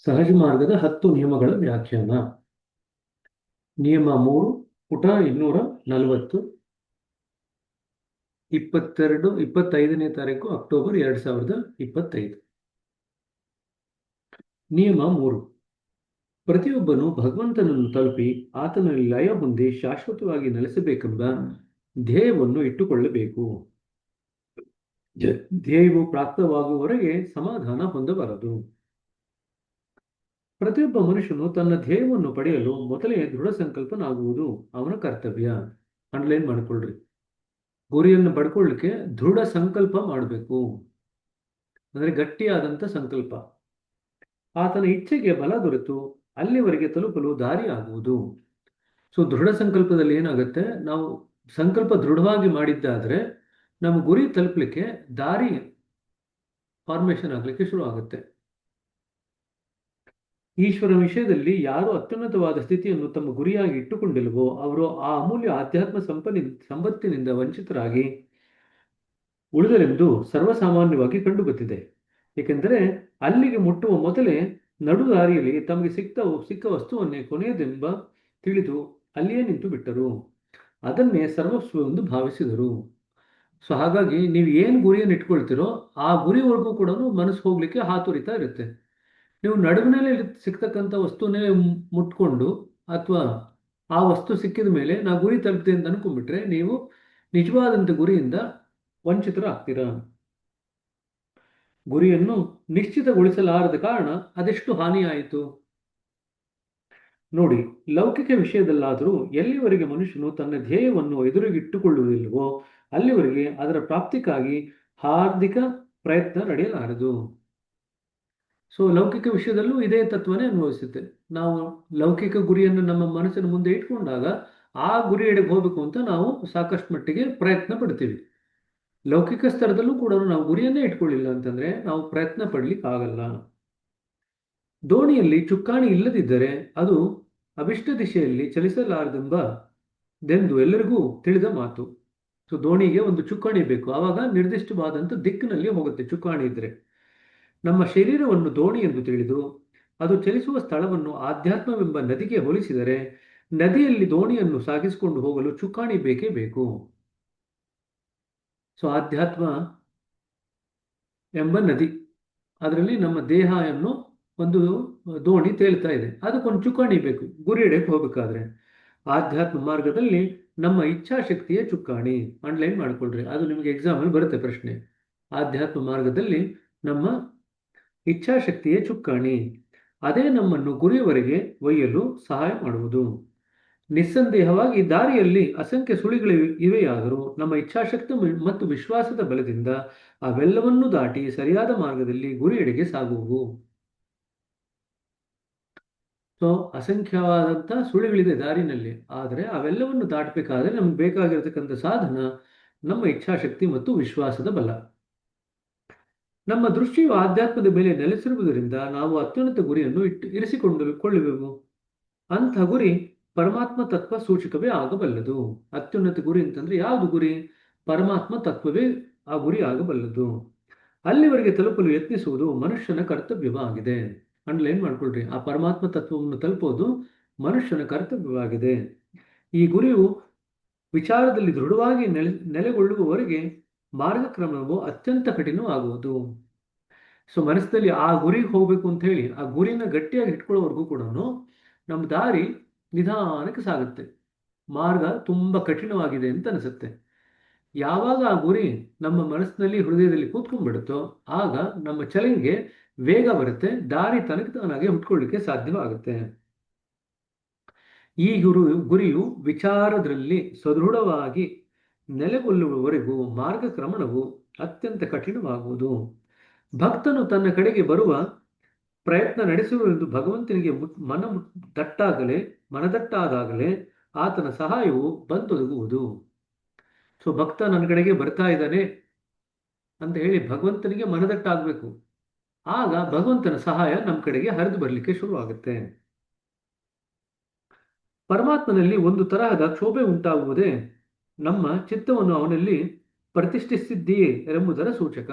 ಸಹಜ ಮಾರ್ಗದ 10 ನಿಯಮಗಳ ವ್ಯಾಖ್ಯಾನ. ನಿಯಮ 3, ಪುಟ 240, 25ನೇ ತಾರೀಕು ಅಕ್ಟೋಬರ್ 2025. ನಿಯಮ 3. ಪ್ರತಿಯೊಬ್ಬನು ಭಗವಂತನನ್ನು ತಲುಪಿ ಆತನಲ್ಲಿ ಲಯ ಹೊಂದಿ ಶಾಶ್ವತವಾಗಿ ನೆಲೆಸಬೇಕೆಂಬ ಧ್ಯೇಯವನ್ನು ಇಟ್ಟುಕೊಳ್ಳಬೇಕು. ಧ್ಯೇಯವು ಪ್ರಾಪ್ತವಾಗುವವರೆಗೆ ಸಮಾಧಾನ ಹೊಂದಬಾರದು. ಪ್ರತಿಯೊಬ್ಬ ಮನುಷ್ಯನು ತನ್ನ ಧ್ಯೇಯವನ್ನು ಪಡೆಯಲು ಮೊದಲೇ ದೃಢ ಸಂಕಲ್ಪನಾಗುವುದು ಅವನ ಕರ್ತವ್ಯ. ಅಂಡರ್ಲೈನ್ ಮಾಡಿಕೊಳ್ಳ್ರಿ. ಗುರಿಯನ್ನು ಪಡ್ಕೊಳ್ಳಿಕ್ಕೆ ದೃಢ ಸಂಕಲ್ಪ ಮಾಡಬೇಕು, ಅಂದರೆ ಗಟ್ಟಿಯಾದಂಥ ಸಂಕಲ್ಪ. ಆತನ ಇಚ್ಛೆಗೆ ಬಲ ದೊರೆತು ಅಲ್ಲಿವರೆಗೆ ತಲುಪಲು ದಾರಿ ಆಗುವುದು. ಸೊ ದೃಢ ಸಂಕಲ್ಪದಲ್ಲಿ ಏನಾಗುತ್ತೆ, ನಾವು ಸಂಕಲ್ಪ ದೃಢವಾಗಿ ಮಾಡಿದ್ದಾದರೆ ನಮ್ಮ ಗುರಿ ತಲುಪಲಿಕ್ಕೆ ದಾರಿ ಫಾರ್ಮೇಷನ್ ಆಗಲಿಕ್ಕೆ ಶುರು ಆಗುತ್ತೆ. ಈಶ್ವರ ವಿಷಯದಲ್ಲಿ ಯಾರು ಅತ್ಯುನ್ನತವಾದ ಸ್ಥಿತಿಯನ್ನು ತಮ್ಮ ಗುರಿಯಾಗಿ ಇಟ್ಟುಕೊಂಡಿಲ್ಲವೋ ಅವರು ಆ ಅಮೂಲ್ಯ ಆಧ್ಯಾತ್ಮ ಸಂಪತ್ತಿನಿಂದ ವಂಚಿತರಾಗಿ ಉಳಿದರೆಂದು ಸರ್ವಸಾಮಾನ್ಯವಾಗಿ ಕಂಡುಬಂದಿದೆ. ಏಕೆಂದರೆ ಅಲ್ಲಿಗೆ ಮುಟ್ಟುವ ಮೊದಲೇ ನಡು ದಾರಿಯಲ್ಲಿ ತಮಗೆ ಸಿಕ್ಕ ವಸ್ತುವನ್ನೇ ಕೊನೆಯದೆಂಬ ತಿಳಿದು ಅಲ್ಲಿಯೇ ನಿಂತು ಬಿಟ್ಟರು. ಅದನ್ನೇ ಸರ್ವಸ್ವವೆಂದು ಭಾವಿಸಿದರು. ಸೊ ಹಾಗಾಗಿ ನೀವು ಏನು ಗುರಿಯನ್ನು ಇಟ್ಕೊಳ್ತೀರೋ ಆ ಗುರಿವರೆಗೂ ಕೂಡ ಮನಸ್ಸು ಹೋಗ್ಲಿಕ್ಕೆ ಹಾತುರಿತಾ ಇರುತ್ತೆ. ನೀವು ನಡುವಿನಲ್ಲಿ ಸಿಗ್ತಕ್ಕಂಥ ವಸ್ತುವನ್ನೇ ಮುಟ್ಕೊಂಡು ಅಥವಾ ಆ ವಸ್ತು ಸಿಕ್ಕಿದ ಮೇಲೆ ನಾ ಗುರಿ ತಲುಪಿದೆ ಅಂತ ಅನ್ಕೊಂಡ್ಬಿಟ್ರೆ ನೀವು ನಿಜವಾದಂಥ ಗುರಿಯಿಂದ ವಂಚಿತರಾಗ್ತೀರಾ. ಗುರಿಯನ್ನು ನಿಶ್ಚಿತಗೊಳಿಸಲಾರದ ಕಾರಣ ಅದೆಷ್ಟು ಹಾನಿಯಾಯಿತು ನೋಡಿ. ಲೌಕಿಕ ವಿಷಯದಲ್ಲಾದರೂ ಎಲ್ಲಿವರೆಗೆ ಮನುಷ್ಯನು ತನ್ನ ಧ್ಯೇಯವನ್ನು ಎದುರಿಗಿಟ್ಟುಕೊಳ್ಳುವುದಿಲ್ಲವೋ ಅಲ್ಲಿವರೆಗೆ ಅದರ ಪ್ರಾಪ್ತಿಗಾಗಿ ಹಾರ್ದಿಕ ಪ್ರಯತ್ನ ನಡೆಯಲಾರದು. ಸೊ ಲೌಕಿಕ ವಿಷಯದಲ್ಲೂ ಇದೇ ತತ್ವನೇ ಅನ್ವಯಿಸುತ್ತೆ. ನಾವು ಲೌಕಿಕ ಗುರಿಯನ್ನು ನಮ್ಮ ಮನಸ್ಸಿನ ಮುಂದೆ ಇಟ್ಕೊಂಡಾಗ ಆ ಗುರಿ ಎಡೆಗೆ ಹೋಗಬೇಕು ಅಂತ ನಾವು ಸಾಕಷ್ಟು ಮಟ್ಟಿಗೆ ಪ್ರಯತ್ನ ಪಡ್ತೀವಿ. ಲೌಕಿಕ ಸ್ತರದಲ್ಲೂ ಕೂಡ ನಾವು ಗುರಿಯನ್ನೇ ಇಟ್ಕೊಳ್ಳಿಲ್ಲ ಅಂತಂದ್ರೆ ನಾವು ಪ್ರಯತ್ನ ಪಡ್ಲಿಕ್ಕೆ ಆಗಲ್ಲ. ದೋಣಿಯಲ್ಲಿ ಚುಕ್ಕಾಣಿ ಇಲ್ಲದಿದ್ದರೆ ಅದು ಅಭಿಷ್ಟ ದಿಶೆಯಲ್ಲಿ ಚಲಿಸಲಾರದೆಂದು ಎಲ್ಲರಿಗೂ ತಿಳಿದ ಮಾತು. ಸೊ ದೋಣಿಗೆ ಒಂದು ಚುಕ್ಕಾಣಿ ಬೇಕು, ಆವಾಗ ನಿರ್ದಿಷ್ಟವಾದಂಥ ದಿಕ್ಕಿನಲ್ಲಿ ಹೋಗುತ್ತೆ ಚುಕ್ಕಾಣಿ ಇದ್ರೆ. ನಮ್ಮ ಶರೀರವನ್ನು ದೋಣಿ ಎಂದು ತಿಳಿದು ಅದು ಚಲಿಸುವ ಸ್ಥಳವನ್ನು ಆಧ್ಯಾತ್ಮವೆಂಬ ನದಿಗೆ ಹೋಲಿಸಿದರೆ ನದಿಯಲ್ಲಿ ದೋಣಿಯನ್ನು ಸಾಗಿಸಿಕೊಂಡು ಹೋಗಲು ಚುಕ್ಕಾಣಿ ಬೇಕೇ ಬೇಕು. ಸೊ ಆಧ್ಯಾತ್ಮ ಎಂಬ ನದಿ, ಅದರಲ್ಲಿ ನಮ್ಮ ದೇಹ ಎನ್ನೋ ಒಂದು ದೋಣಿ ತೇಲ್ತಾ ಇದೆ, ಅದಕ್ಕೊಂದು ಚುಕ್ಕಾಣಿ ಬೇಕು ಗುರಿ ಎಡೆಗೆ ಹೋಗಬೇಕಾದ್ರೆ. ಆಧ್ಯಾತ್ಮ ಮಾರ್ಗದಲ್ಲಿ ನಮ್ಮ ಇಚ್ಛಾಶಕ್ತಿಯ ಚುಕ್ಕಾಣಿ. ಅಂಡರ್ಲೈನ್ ಮಾಡ್ಕೊಳ್ರಿ, ಅದು ನಿಮಗೆ ಎಕ್ಸಾಮಲ್ಲಿ ಬರುತ್ತೆ ಪ್ರಶ್ನೆ. ಆಧ್ಯಾತ್ಮ ಮಾರ್ಗದಲ್ಲಿ ನಮ್ಮ ಇಚ್ಛಾಶಕ್ತಿಯ ಚುಕ್ಕಾಣಿ, ಅದೇ ನಮ್ಮನ್ನು ಗುರಿಯವರೆಗೆ ಒಯ್ಯಲು ಸಹಾಯ ಮಾಡುವುದು. ನಿಸ್ಸಂದೇಹವಾಗಿ ದಾರಿಯಲ್ಲಿ ಅಸಂಖ್ಯ ಸುಳಿಗಳು ಇವೆಯಾದರೂ ನಮ್ಮ ಇಚ್ಛಾಶಕ್ತಿ ಮತ್ತು ವಿಶ್ವಾಸದ ಬಲದಿಂದ ಅವೆಲ್ಲವನ್ನೂ ದಾಟಿ ಸರಿಯಾದ ಮಾರ್ಗದಲ್ಲಿ ಗುರಿಯೆಡೆಗೆ ಸಾಗುವು. ಸೊ ಅಸಂಖ್ಯವಾದಂಥ ಸುಳಿಗಳಿದೆ ದಾರಿನಲ್ಲಿ, ಆದರೆ ಅವೆಲ್ಲವನ್ನು ದಾಟಬೇಕಾದ್ರೆ ನಮ್ಗೆ ಬೇಕಾಗಿರತಕ್ಕಂಥ ಸಾಧನ ನಮ್ಮ ಇಚ್ಛಾಶಕ್ತಿ ಮತ್ತು ವಿಶ್ವಾಸದ ಬಲ. ನಮ್ಮ ದೃಷ್ಟಿಯು ಆಧ್ಯಾತ್ಮದ ಮೇಲೆ ನೆಲೆಸಿರುವುದರಿಂದ ನಾವು ಅತ್ಯುನ್ನತ ಗುರಿಯನ್ನು ಇರಿಸಿಕೊಳ್ಳುವೆವು. ಅಂಥ ಗುರಿ ಪರಮಾತ್ಮ ತತ್ವ ಸೂಚಕವೇ ಆಗಬಲ್ಲದು. ಅತ್ಯುನ್ನತ ಗುರಿ ಅಂತಂದ್ರೆ ಯಾವುದು ಗುರಿ? ಪರಮಾತ್ಮ ತತ್ವವೇ ಆ ಗುರಿ ಆಗಬಲ್ಲದು. ಅಲ್ಲಿವರೆಗೆ ತಲುಪಲು ಯತ್ನಿಸುವುದು ಮನುಷ್ಯನ ಕರ್ತವ್ಯವಾಗಿದೆ. ಅಂಡರ್ಲೈನ್ ಮಾಡ್ಕೊಳ್ರಿ, ಆ ಪರಮಾತ್ಮ ತತ್ವವನ್ನು ತಲುಪೋದು ಮನುಷ್ಯನ ಕರ್ತವ್ಯವಾಗಿದೆ. ಈ ಗುರಿಯು ವಿಚಾರದಲ್ಲಿ ದೃಢವಾಗಿ ನೆಲೆಗೊಳ್ಳುವವರೆಗೆ ಮಾರ್ಗಕ್ರಮವು ಅತ್ಯಂತ ಕಠಿಣವಾಗುವುದು. ಸೊ ಮನಸ್ಸಿನಲ್ಲಿ ಆ ಗುರಿಗೆ ಹೋಗ್ಬೇಕು ಅಂತ ಹೇಳಿ ಆ ಗುರಿನ ಗಟ್ಟಿಯಾಗಿ ಇಟ್ಕೊಳ್ಳೋವರೆಗೂ ಕೂಡ ನಮ್ಮ ದಾರಿ ನಿಧಾನಕ್ಕೆ ಸಾಗುತ್ತೆ, ಮಾರ್ಗ ತುಂಬ ಕಠಿಣವಾಗಿದೆ ಅಂತ ಅನಿಸುತ್ತೆ. ಯಾವಾಗ ಆ ಗುರಿ ನಮ್ಮ ಮನಸ್ಸಿನಲ್ಲಿ ಹೃದಯದಲ್ಲಿ ಕೂತ್ಕೊಂಡ್ಬಿಡುತ್ತೋ ಆಗ ನಮ್ಮ ಚಲನೆಗೆ ವೇಗ ಬರುತ್ತೆ, ದಾರಿ ತಾನಾಗೆ ಹುಟ್ಕೊಳ್ಳಿಕ್ಕೆ ಸಾಧ್ಯವಾಗುತ್ತೆ. ಈ ಗುರಿಯು ವಿಚಾರದಲ್ಲಿ ಸದೃಢವಾಗಿ ನೆಲೆಗೊಳ್ಳುವವರೆಗೂ ಮಾರ್ಗಕ್ರಮಣವು ಅತ್ಯಂತ ಕಠಿಣವಾಗುವುದು. ಭಕ್ತನು ತನ್ನ ಕಡೆಗೆ ಬರುವ ಪ್ರಯತ್ನ ನಡೆಸುವುದೆಂದು ಭಗವಂತನಿಗೆ ಮನದಟ್ಟಾದಾಗಲೇ ಆತನ ಸಹಾಯವು ಬಂದೊದಗುವುದು. ಸೊ ಭಕ್ತ ನನ್ನ ಕಡೆಗೆ ಬರ್ತಾ ಇದ್ದಾನೆ ಅಂತ ಹೇಳಿ ಭಗವಂತನಿಗೆ ಮನದಟ್ಟಾಗಬೇಕು, ಆಗ ಭಗವಂತನ ಸಹಾಯ ನಮ್ಮ ಕಡೆಗೆ ಹರಿದು ಬರಲಿಕ್ಕೆ ಶುರುವಾಗುತ್ತೆ. ಪರಮಾತ್ಮನಲ್ಲಿ ಒಂದು ತರಹದ ಕ್ಷೋಭೆ ಉಂಟಾಗುವುದೇ ನಮ್ಮ ಚಿತ್ತವನ್ನು ಅವನಲ್ಲಿ ಪ್ರತಿಷ್ಠಿಸಿದ್ದೀಯೇ ಎಂಬುದರ ಸೂಚಕ.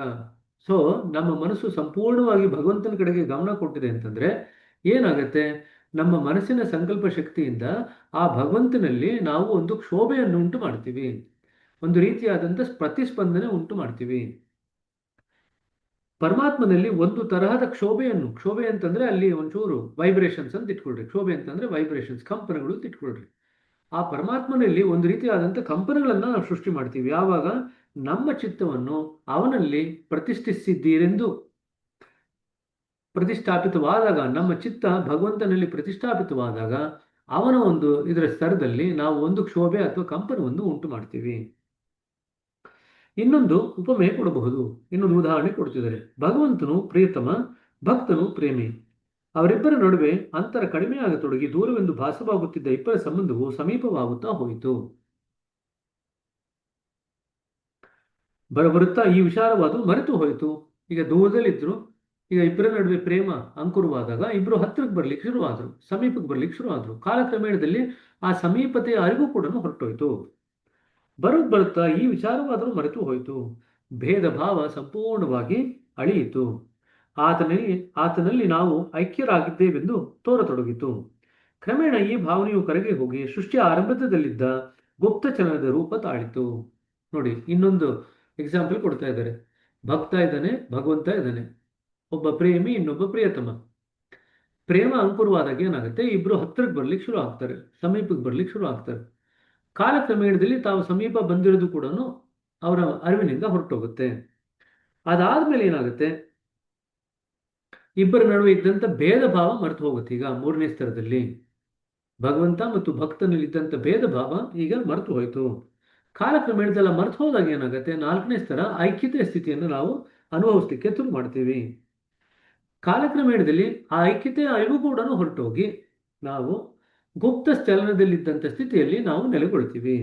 ಸೊ ನಮ್ಮ ಮನಸ್ಸು ಸಂಪೂರ್ಣವಾಗಿ ಭಗವಂತನ ಕಡೆಗೆ ಗಮನ ಕೊಟ್ಟಿದೆ ಅಂತಂದ್ರೆ ಏನಾಗತ್ತೆ, ನಮ್ಮ ಮನಸ್ಸಿನ ಸಂಕಲ್ಪ ಶಕ್ತಿಯಿಂದ ಆ ಭಗವಂತನಲ್ಲಿ ನಾವು ಒಂದು ಕ್ಷೋಭೆಯನ್ನು ಉಂಟು ಮಾಡ್ತೀವಿ, ಒಂದು ರೀತಿಯಾದಂಥ ಪ್ರತಿಸ್ಪಂದನೆ ಉಂಟು ಮಾಡ್ತೀವಿ. ಪರಮಾತ್ಮನಲ್ಲಿ ಒಂದು ತರಹದ ಕ್ಷೋಭೆ ಅಂತಂದ್ರೆ ಅಲ್ಲಿ ಒಂಚೂರು ವೈಬ್ರೇಷನ್ಸ್ ಅಂತ ಇಟ್ಕೊಳ್ರಿ. ಕ್ಷೋಭೆ ಅಂತಂದ್ರೆ ವೈಬ್ರೇಷನ್ಸ್, ಕಂಪನಗಳು ಅಂತ ಇಟ್ಕೊಳ್ರಿ. ಆ ಪರಮಾತ್ಮನಲ್ಲಿ ಒಂದು ರೀತಿಯಾದಂಥ ಕಂಪನಗಳನ್ನ ನಾವು ಸೃಷ್ಟಿ ಮಾಡ್ತೀವಿ ಯಾವಾಗ ನಮ್ಮ ಚಿತ್ತವನ್ನು ಅವನಲ್ಲಿ ಪ್ರತಿಷ್ಠಿಸಿದ್ದೀರೆಂದು ಪ್ರತಿಷ್ಠಾಪಿತವಾದಾಗ, ನಮ್ಮ ಚಿತ್ತ ಭಗವಂತನಲ್ಲಿ ಪ್ರತಿಷ್ಠಾಪಿತವಾದಾಗ ಅವನ ಒಂದು ಇದರ ಸ್ತರದಲ್ಲಿ ನಾವು ಒಂದು ಕ್ಷೋಭೆ ಅಥವಾ ಕಂಪನವನ್ನು ಉಂಟು ಮಾಡ್ತೀವಿ. ಇನ್ನೊಂದು ಉಪಮೆ ಕೊಡಬಹುದು, ಇನ್ನೊಂದು ಉದಾಹರಣೆ ಕೊಡ್ತಿದ್ದಾರೆ. ಭಗವಂತನು ಪ್ರಿಯತಮ, ಭಕ್ತನು ಪ್ರೇಮಿ. ಅವರಿಬ್ಬರ ನಡುವೆ ಅಂತರ ಕಡಿಮೆಯಾಗತೊಡಗಿ ದೂರವೆಂದು ಭಾಸವಾಗುತ್ತಿದ್ದ ಇಬ್ಬರ ಸಂಬಂಧವು ಸಮೀಪವಾಗುತ್ತಾ ಹೋಯಿತು. ಬರುತ್ತಾ ಈ ವಿಚಾರವಾದ ಮರೆತು ಹೋಯಿತು. ಈಗ ದೂರದಲ್ಲಿದ್ರು, ಈಗ ಇಬ್ಬರ ನಡುವೆ ಪ್ರೇಮ ಅಂಕುರವಾದಾಗ ಇಬ್ಬರು ಹತ್ತಿರಕ್ಕೆ ಬರ್ಲಿಕ್ಕೆ ಶುರುವಾದ್ರು, ಸಮೀಪಕ್ಕೆ ಬರ್ಲಿಕ್ಕೆ ಶುರುವಾದ್ರು. ಕಾಲಕ್ರಮೇಣದಲ್ಲಿ ಆ ಸಮೀಪತೆಯ ಅರಿವು ಕೂಡ ಹೊರಟೋಯ್ತು. ಬರುತ್ತಾ ಈ ವಿಚಾರವಾದರೂ ಮರೆತು ಹೋಯಿತು. ಭೇದ ಭಾವ ಸಂಪೂರ್ಣವಾಗಿ ಅಳಿಯಿತು. ಆತನಲ್ಲಿ ನಾವು ಐಕ್ಯರಾಗಿದ್ದೇವೆಂದು ತೋರತೊಡಗಿತು. ಕ್ರಮೇಣ ಈ ಭಾವನೆಯು ಕರಗಿ ಹೋಗಿ ಸೃಷ್ಟಿಯ ಆರಂಭದಲ್ಲಿದ್ದ ಗುಪ್ತಚಲನದ ರೂಪ ತಾಳಿತು. ನೋಡಿ, ಇನ್ನೊಂದು ಎಕ್ಸಾಂಪಲ್ ಕೊಡ್ತಾ ಇದ್ದಾರೆ. ಭಕ್ತ ಇದ್ದಾನೆ, ಭಗವಂತ ಇದ್ದಾನೆ, ಒಬ್ಬ ಪ್ರೇಮಿ, ಇನ್ನೊಬ್ಬ ಪ್ರಿಯತಮ. ಪ್ರೇಮ ಅಂಕುರವಾದಾಗ ಏನಾಗುತ್ತೆ, ಇಬ್ರು ಹತ್ತಿರಕ್ಕೆ ಬರ್ಲಿಕ್ಕೆ ಶುರು ಆಗ್ತಾರೆ, ಸಮೀಪಕ್ಕೆ ಬರ್ಲಿಕ್ಕೆ ಶುರು ಆಗ್ತಾರೆ. ಕಾಲಕ್ರಮೇಣದಲ್ಲಿ ತಾವು ಸಮೀಪ ಬಂದಿರೋದು ಕೂಡ ಅವರ ಅರಿವಿನಿಂದ ಹೊರಟೋಗುತ್ತೆ. ಅದಾದ್ಮೇಲೆ ಏನಾಗುತ್ತೆ, ಇಬ್ಬರ ನಡುವೆ ಇದ್ದಂಥ ಭೇದ ಭಾವ ಮರೆತು ಹೋಗುತ್ತೆ. ಈಗ ಮೂರನೇ ಸ್ತರದಲ್ಲಿ ಭಗವಂತ ಮತ್ತು ಭಕ್ತನಲ್ಲಿ ಇದ್ದಂಥ ಭೇದ ಭಾವ ಈಗ ಮರೆತು ಹೋಯಿತು. ಕಾಲಕ್ರಮೇಣದಲ್ಲ ಮರೆತು ಹೋದಾಗ ಏನಾಗುತ್ತೆ, ನಾಲ್ಕನೇ ಸ್ತರ ಐಕ್ಯತೆಯ ಸ್ಥಿತಿಯನ್ನು ನಾವು ಅನುಭವಿಸ್ಲಿಕ್ಕೆ ಶುರು ಮಾಡ್ತೀವಿ. ಕಾಲಕ್ರಮೇಣದಲ್ಲಿ ಆ ಐಕ್ಯತೆಯ ಅರಿವು ಕೂಡ ಹೊರಟೋಗಿ ನಾವು ಗುಪ್ತ ಚಲನದಲ್ಲಿದ್ದಂಥ ಸ್ಥಿತಿಯಲ್ಲಿ ನಾವು ನೆಲೆಗೊಳ್ತೀವಿ.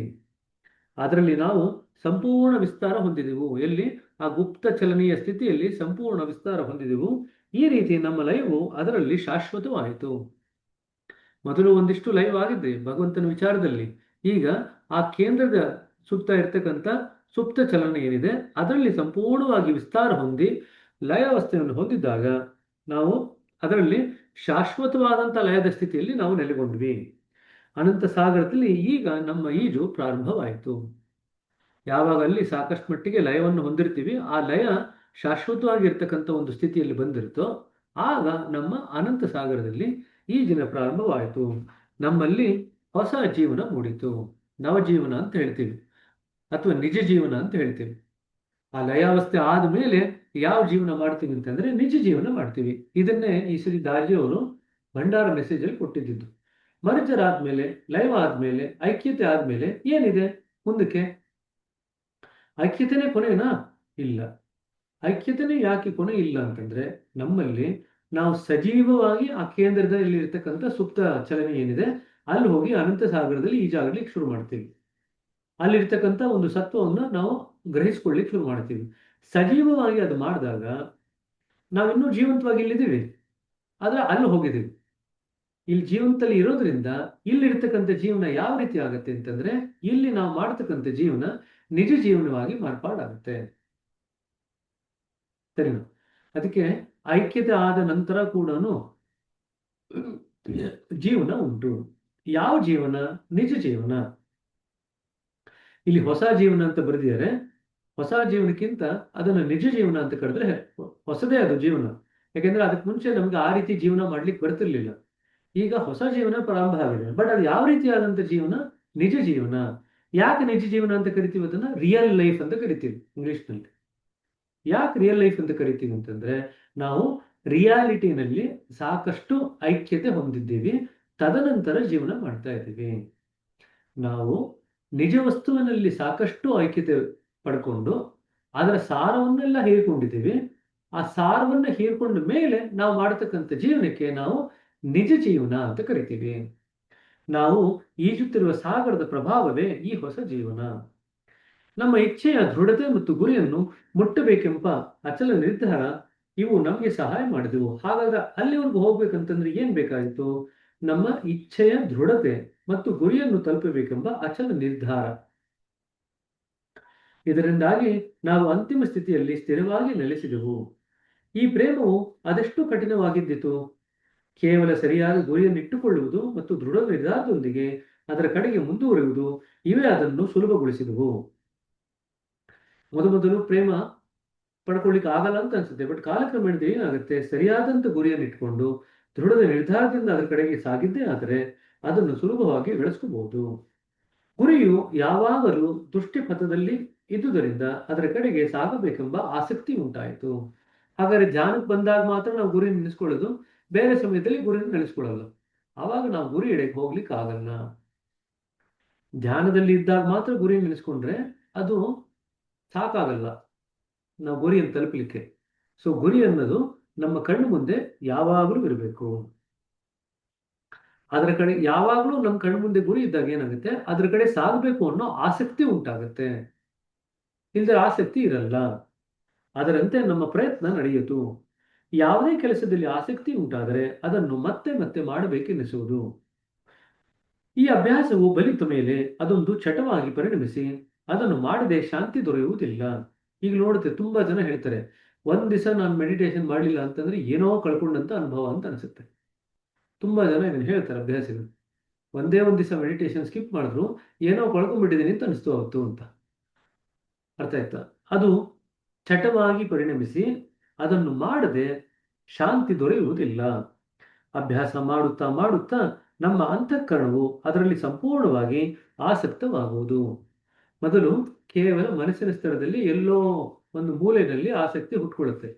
ಅದರಲ್ಲಿ ನಾವು ಸಂಪೂರ್ಣ ವಿಸ್ತಾರ ಹೊಂದಿದೆವು. ಎಲ್ಲಿ? ಆ ಗುಪ್ತ ಚಲನೆಯ ಸ್ಥಿತಿಯಲ್ಲಿ ಸಂಪೂರ್ಣ ವಿಸ್ತಾರ ಹೊಂದಿದೆವು. ಈ ರೀತಿ ನಮ್ಮ ಲಯವು ಅದರಲ್ಲಿ ಶಾಶ್ವತವಾಯಿತು. ಮೊದಲು ಒಂದಿಷ್ಟು ಲೈವ್ ಆಗಿದ್ದೆ ಭಗವಂತನ ವಿಚಾರದಲ್ಲಿ. ಈಗ ಆ ಕೇಂದ್ರದ ಸುತ್ತ ಇರ್ತಕ್ಕಂಥ ಸುಪ್ತ ಚಲನೆ ಏನಿದೆ ಅದರಲ್ಲಿ ಸಂಪೂರ್ಣವಾಗಿ ವಿಸ್ತಾರ ಹೊಂದಿ ಲಯಾವಸ್ಥೆಯನ್ನು ಹೊಂದಿದ್ದಾಗ ನಾವು ಅದರಲ್ಲಿ ಶಾಶ್ವತವಾದಂಥ ಲಯದ ಸ್ಥಿತಿಯಲ್ಲಿ ನಾವು ನೆಲೆಗೊಂಡ್ವಿ. ಅನಂತ ಸಾಗರದಲ್ಲಿ ಈಗ ನಮ್ಮ ಈಜು ಪ್ರಾರಂಭವಾಯಿತು. ಯಾವಾಗ ಅಲ್ಲಿ ಸಾಕಷ್ಟು ಮಟ್ಟಿಗೆ ಲಯವನ್ನು ಹೊಂದಿರ್ತೀವಿ, ಆ ಲಯ ಶಾಶ್ವತವಾಗಿರ್ತಕ್ಕಂಥ ಒಂದು ಸ್ಥಿತಿಯಲ್ಲಿ ಬಂದಿರುತ್ತೋ ಆಗ ನಮ್ಮ ಅನಂತ ಸಾಗರದಲ್ಲಿ ಈಜಿನ ಪ್ರಾರಂಭವಾಯಿತು. ನಮ್ಮಲ್ಲಿ ಹೊಸ ಜೀವನ ಮೂಡಿತು. ನವಜೀವನ ಅಂತ ಹೇಳ್ತೀವಿ ಅಥವಾ ನಿಜ ಜೀವನ ಅಂತ ಹೇಳ್ತೀವಿ. ಆ ಲಯಾವಸ್ಥೆ ಆದ್ಮೇಲೆ ಯಾವ ಜೀವನ ಮಾಡ್ತೀವಿ ಅಂತಂದ್ರೆ ನಿಜ ಜೀವನ ಮಾಡ್ತೀವಿ. ಇದನ್ನೇ ಈ ಶ್ರೀ ದಾರ್ಜಿಯವರು ಭಂಡಾರ ಮೆಸೇಜ್ ಅಲ್ಲಿ ಕೊಟ್ಟಿದ್ದು. ಮರ್ಜರ್ ಆದ್ಮೇಲೆ, ಲೈವ್ ಆದ್ಮೇಲೆ, ಐಕ್ಯತೆ ಆದ್ಮೇಲೆ ಏನಿದೆ ಮುಂದಕ್ಕೆ? ಐಕ್ಯತೆನೇ ಕೊನೆನಾ? ಇಲ್ಲ. ಐಕ್ಯತೆನೇ ಯಾಕೆ ಕೊನೆ ಇಲ್ಲ ಅಂತಂದ್ರೆ ನಮ್ಮಲ್ಲಿ ನಾವು ಸಜೀವವಾಗಿ ಆ ಕೇಂದ್ರದಲ್ಲಿ ಇರ್ತಕ್ಕಂಥ ಸುಪ್ತ ಚಲನೆ ಏನಿದೆ ಅಲ್ಲಿ ಹೋಗಿ ಅನಂತ ಸಾಗರದಲ್ಲಿ ಈಜಾಗ್ಲಿಕ್ಕೆ ಶುರು ಮಾಡ್ತೀವಿ. ಅಲ್ಲಿರ್ತಕ್ಕಂಥ ಒಂದು ಸತ್ವವನ್ನು ನಾವು ಗ್ರಹಿಸ್ಕೊಳ್ಳಿಕ್ಕೆ ಶುರು ಮಾಡ್ತೀವಿ. ಸಜೀವವಾಗಿ ಅದು ಮಾಡಿದಾಗ ನಾವಿನ್ನೂ ಜೀವಂತವಾಗಿ ಇಲ್ಲಿದ್ದೀವಿ, ಆದ್ರೆ ಅಲ್ಲಿ ಹೋಗಿದ್ದೀವಿ. ಇಲ್ಲಿ ಜೀವಂತದಲ್ಲಿ ಇರೋದ್ರಿಂದ ಇಲ್ಲಿರ್ತಕ್ಕಂಥ ಜೀವನ ಯಾವ ರೀತಿ ಆಗುತ್ತೆ ಅಂತಂದ್ರೆ ಇಲ್ಲಿ ನಾವು ಮಾಡ್ತಕ್ಕಂಥ ಜೀವನ ನಿಜ ಜೀವನವಾಗಿ ಮಾರ್ಪಾಡಾಗುತ್ತೆ. ಸರಿನಾ? ಅದಕ್ಕೆ ಐಕ್ಯತೆ ಆದ ನಂತರ ಕೂಡ ಜೀವನ ಉಂಟು. ಯಾವ ಜೀವನ? ನಿಜ ಜೀವನ. ಇಲ್ಲಿ ಹೊಸ ಜೀವನ ಅಂತ ಬರೆದಿದ್ದಾರೆ. ಹೊಸ ಜೀವನಕ್ಕಿಂತ ಅದನ್ನು ನಿಜ ಜೀವನ ಅಂತ ಕರೆದ್ರೆ ಹೊಸದೇ ಅದು ಜೀವನ. ಯಾಕೆಂದ್ರೆ ಅದಕ್ಕೆ ಮುಂಚೆ ನಮ್ಗೆ ಆ ರೀತಿ ಜೀವನ ಮಾಡ್ಲಿಕ್ಕೆ ಬರ್ತಿರ್ಲಿಲ್ಲ. ಈಗ ಹೊಸ ಜೀವನ ಪ್ರಾರಂಭ ಆಗಿದೆ. ಬಟ್ ಅದು ಯಾವ ರೀತಿಯಾದಂಥ ಜೀವನ? ನಿಜ ಜೀವನ. ಯಾಕೆ ನಿಜ ಜೀವನ ಅಂತ ಕರಿತೀವಿ? ಅದನ್ನ ರಿಯಲ್ ಲೈಫ್ ಅಂತ ಕರಿತೀವಿ ಇಂಗ್ಲಿಷ್ನಲ್ಲಿ. ಯಾಕೆ ರಿಯಲ್ ಲೈಫ್ ಅಂತ ಕರಿತೀವಿ ಅಂತಂದ್ರೆ ನಾವು ರಿಯಾಲಿಟಿನಲ್ಲಿ ಸಾಕಷ್ಟು ಐಕ್ಯತೆ ಹೊಂದಿದ್ದೀವಿ, ತದನಂತರ ಜೀವನ ಮಾಡ್ತಾ ಇದ್ದೀವಿ. ನಾವು ನಿಜ ವಸ್ತುವಿನಲ್ಲಿ ಸಾಕಷ್ಟು ಐಕ್ಯತೆ ಪಡ್ಕೊಂಡು ಅದರ ಸಾರವನ್ನೆಲ್ಲ ಹೀರ್ಕೊಂಡಿದ್ದೀವಿ. ಆ ಸಾರವನ್ನ ಹೀರ್ಕೊಂಡ ಮೇಲೆ ನಾವು ಮಾಡತಕ್ಕಂಥ ಜೀವನಕ್ಕೆ ನಾವು ನಿಜ ಜೀವನ ಅಂತ ಕರಿತೀವಿ. ನಾವು ಈಜುತ್ತಿರುವ ಸಾಗರದ ಪ್ರಭಾವವೇ ಈ ಹೊಸ ಜೀವನ. ನಮ್ಮ ಇಚ್ಛೆಯ ದೃಢತೆ ಮತ್ತು ಗುರಿಯನ್ನು ಮುಟ್ಟಬೇಕೆಂಬ ಅಚಲ ನಿರ್ಧಾರ ಇವು ನಮಗೆ ಸಹಾಯ ಮಾಡಿದವು. ಹಾಗಾದ್ರೆ ಅಲ್ಲಿವರೆಗೂ ಹೋಗ್ಬೇಕಂತಂದ್ರೆ ಏನ್ ಬೇಕಾಗಿತ್ತು? ನಮ್ಮ ಇಚ್ಛೆಯ ದೃಢತೆ ಮತ್ತು ಗುರಿಯನ್ನು ತಲುಪಬೇಕೆಂಬ ಅಚಲ ನಿರ್ಧಾರ. ಇದರಿಂದಾಗಿ ನಾವು ಅಂತಿಮ ಸ್ಥಿತಿಯಲ್ಲಿ ಸ್ಥಿರವಾಗಿ ನೆಲೆಸಿದೆವು. ಈ ಪ್ರೇಮವು ಅದೆಷ್ಟು ಕಠಿಣವಾಗಿದ್ದಿತು. ಕೇವಲ ಸರಿಯಾದ ಗುರಿಯನ್ನು ಇಟ್ಟುಕೊಳ್ಳುವುದು ಮತ್ತು ದೃಢ ನಿರ್ಧಾರದೊಂದಿಗೆ ಅದರ ಕಡೆಗೆ ಮುಂದುವರಿಯುವುದು ಇವೇ ಅದನ್ನು ಸುಲಭಗೊಳಿಸಿದವು. ಮೊದಲು ಪ್ರೇಮ ಪಡ್ಕೊಳ್ಳಿಕ್ಕೆ ಆಗಲ್ಲ ಅಂತ ಅನ್ಸುತ್ತೆ, ಬಟ್ ಕಾಲಕ್ರಮೇಣದಲ್ಲಿ ಏನಾಗುತ್ತೆ, ಸರಿಯಾದಂತ ಗುರಿಯನ್ನು ಇಟ್ಕೊಂಡು ದೃಢದ ನಿರ್ಧಾರದಿಂದ ಅದರ ಕಡೆಗೆ ಸಾಗಿದ್ದೇ ಆದರೆ ಅದನ್ನು ಸುಲಭವಾಗಿ ಬೆಳೆಸ್ಕೋಬಹುದು. ಗುರಿಯು ಯಾವಾಗಲೂ ಪಥದಲ್ಲಿ ಇದ್ದುದರಿಂದ ಅದರ ಕಡೆಗೆ ಸಾಗಬೇಕೆಂಬ ಆಸಕ್ತಿ ಉಂಟಾಯಿತು. ಹಾಗಾದ್ರೆ ಧ್ಯಾನಕ್ಕೆ ಬಂದಾಗ ಮಾತ್ರ ನಾವು ಗುರಿ ನೆನೆಸ್ಕೊಳ್ಳೋದು, ಬೇರೆ ಸಮಯದಲ್ಲಿ ಗುರಿನ ನೆನೆಸ್ಕೊಳ್ಳಲ್ಲ. ಆವಾಗ ನಾವು ಗುರಿ ಎಡೆಗೆ ಹೋಗ್ಲಿಕ್ಕೆ ಆಗಲ್ಲ. ಧ್ಯಾನದಲ್ಲಿ ಇದ್ದಾಗ ಮಾತ್ರ ಗುರಿ ನೆನೆಸ್ಕೊಂಡ್ರೆ ಅದು ಸಾಕಾಗಲ್ಲ ನಾವು ಗುರಿಯನ್ನು ತಲುಪಲಿಕ್ಕೆ. ಸೊ ಗುರಿ ಅನ್ನೋದು ನಮ್ಮ ಕಣ್ಣು ಮುಂದೆ ಯಾವಾಗಲೂ ಇರಬೇಕು. ಅದರ ಕಡೆ ಯಾವಾಗಲೂ ನಮ್ಮ ಕಣ್ಣು ಮುಂದೆ ಗುರಿ ಇದ್ದಾಗ ಏನಾಗುತ್ತೆ, ಅದ್ರ ಕಡೆ ಸಾಗಬೇಕು ಅನ್ನೋ ಆಸಕ್ತಿ ಉಂಟಾಗುತ್ತೆ. ಇಲ್ಲದೆ ಆಸಕ್ತಿ ಇರಲ್ಲ. ಅದರಂತೆ ನಮ್ಮ ಪ್ರಯತ್ನ ನಡೆಯಿತು. ಯಾವುದೇ ಕೆಲಸದಲ್ಲಿ ಆಸಕ್ತಿ ಉಂಟಾದರೆ ಅದನ್ನು ಮತ್ತೆ ಮತ್ತೆ ಮಾಡಬೇಕೆನ್ನಿಸುವುದು. ಈ ಅಭ್ಯಾಸವು ಬಲಿತ ಮೇಲೆ ಅದೊಂದು ಚಟವಾಗಿ ಪರಿಣಮಿಸಿ ಅದನ್ನು ಮಾಡದೆ ಶಾಂತಿ ದೊರೆಯುವುದಿಲ್ಲ. ಈಗ ನೋಡುತ್ತೆ, ತುಂಬಾ ಜನ ಹೇಳ್ತಾರೆ, ಒಂದ್ ದಿವಸ ನಾನು ಮೆಡಿಟೇಷನ್ ಮಾಡಲಿಲ್ಲ ಅಂತಂದ್ರೆ ಏನೋ ಕಳ್ಕೊಂಡಂತ ಅನುಭವ ಅಂತ ಅನಿಸುತ್ತೆ. ತುಂಬಾ ಜನ ಇದನ್ನು ಹೇಳ್ತಾರೆ ಅಭ್ಯಾಸಿಗಳು. ಒಂದೇ ಒಂದ್ ದಿವಸ ಮೆಡಿಟೇಷನ್ ಸ್ಕಿಪ್ ಮಾಡಿದ್ರು ಏನೋ ಕಳ್ಕೊಂಡ್ಬಿಟ್ಟಿದ್ದೀನಿ ಅಂತ ಅನಿಸ್ತು ಅವತ್ತು ಅಂತ. ಅರ್ಥ ಆಯ್ತಾ? ಅದು ಚಟವಾಗಿ ಪರಿಣಮಿಸಿ ಅದನ್ನು ಮಾಡದೆ ಶಾಂತಿ ದೊರೆಯುವುದಿಲ್ಲ. ಅಭ್ಯಾಸ ಮಾಡುತ್ತಾ ಮಾಡುತ್ತಾ ನಮ್ಮ ಅಂತಃಕರಣವು ಅದರಲ್ಲಿ ಸಂಪೂರ್ಣವಾಗಿ ಆಸಕ್ತವಾಗುವುದು. ಮೊದಲು ಕೇವಲ ಮನಸ್ಸಿನ ಸ್ತರದಲ್ಲಿ ಎಲ್ಲೋ ಒಂದು ಮೂಲೆಯಲ್ಲಿ ಆಸಕ್ತಿ ಹುಟ್ಕೊಳ್ಳುತ್ತೆ.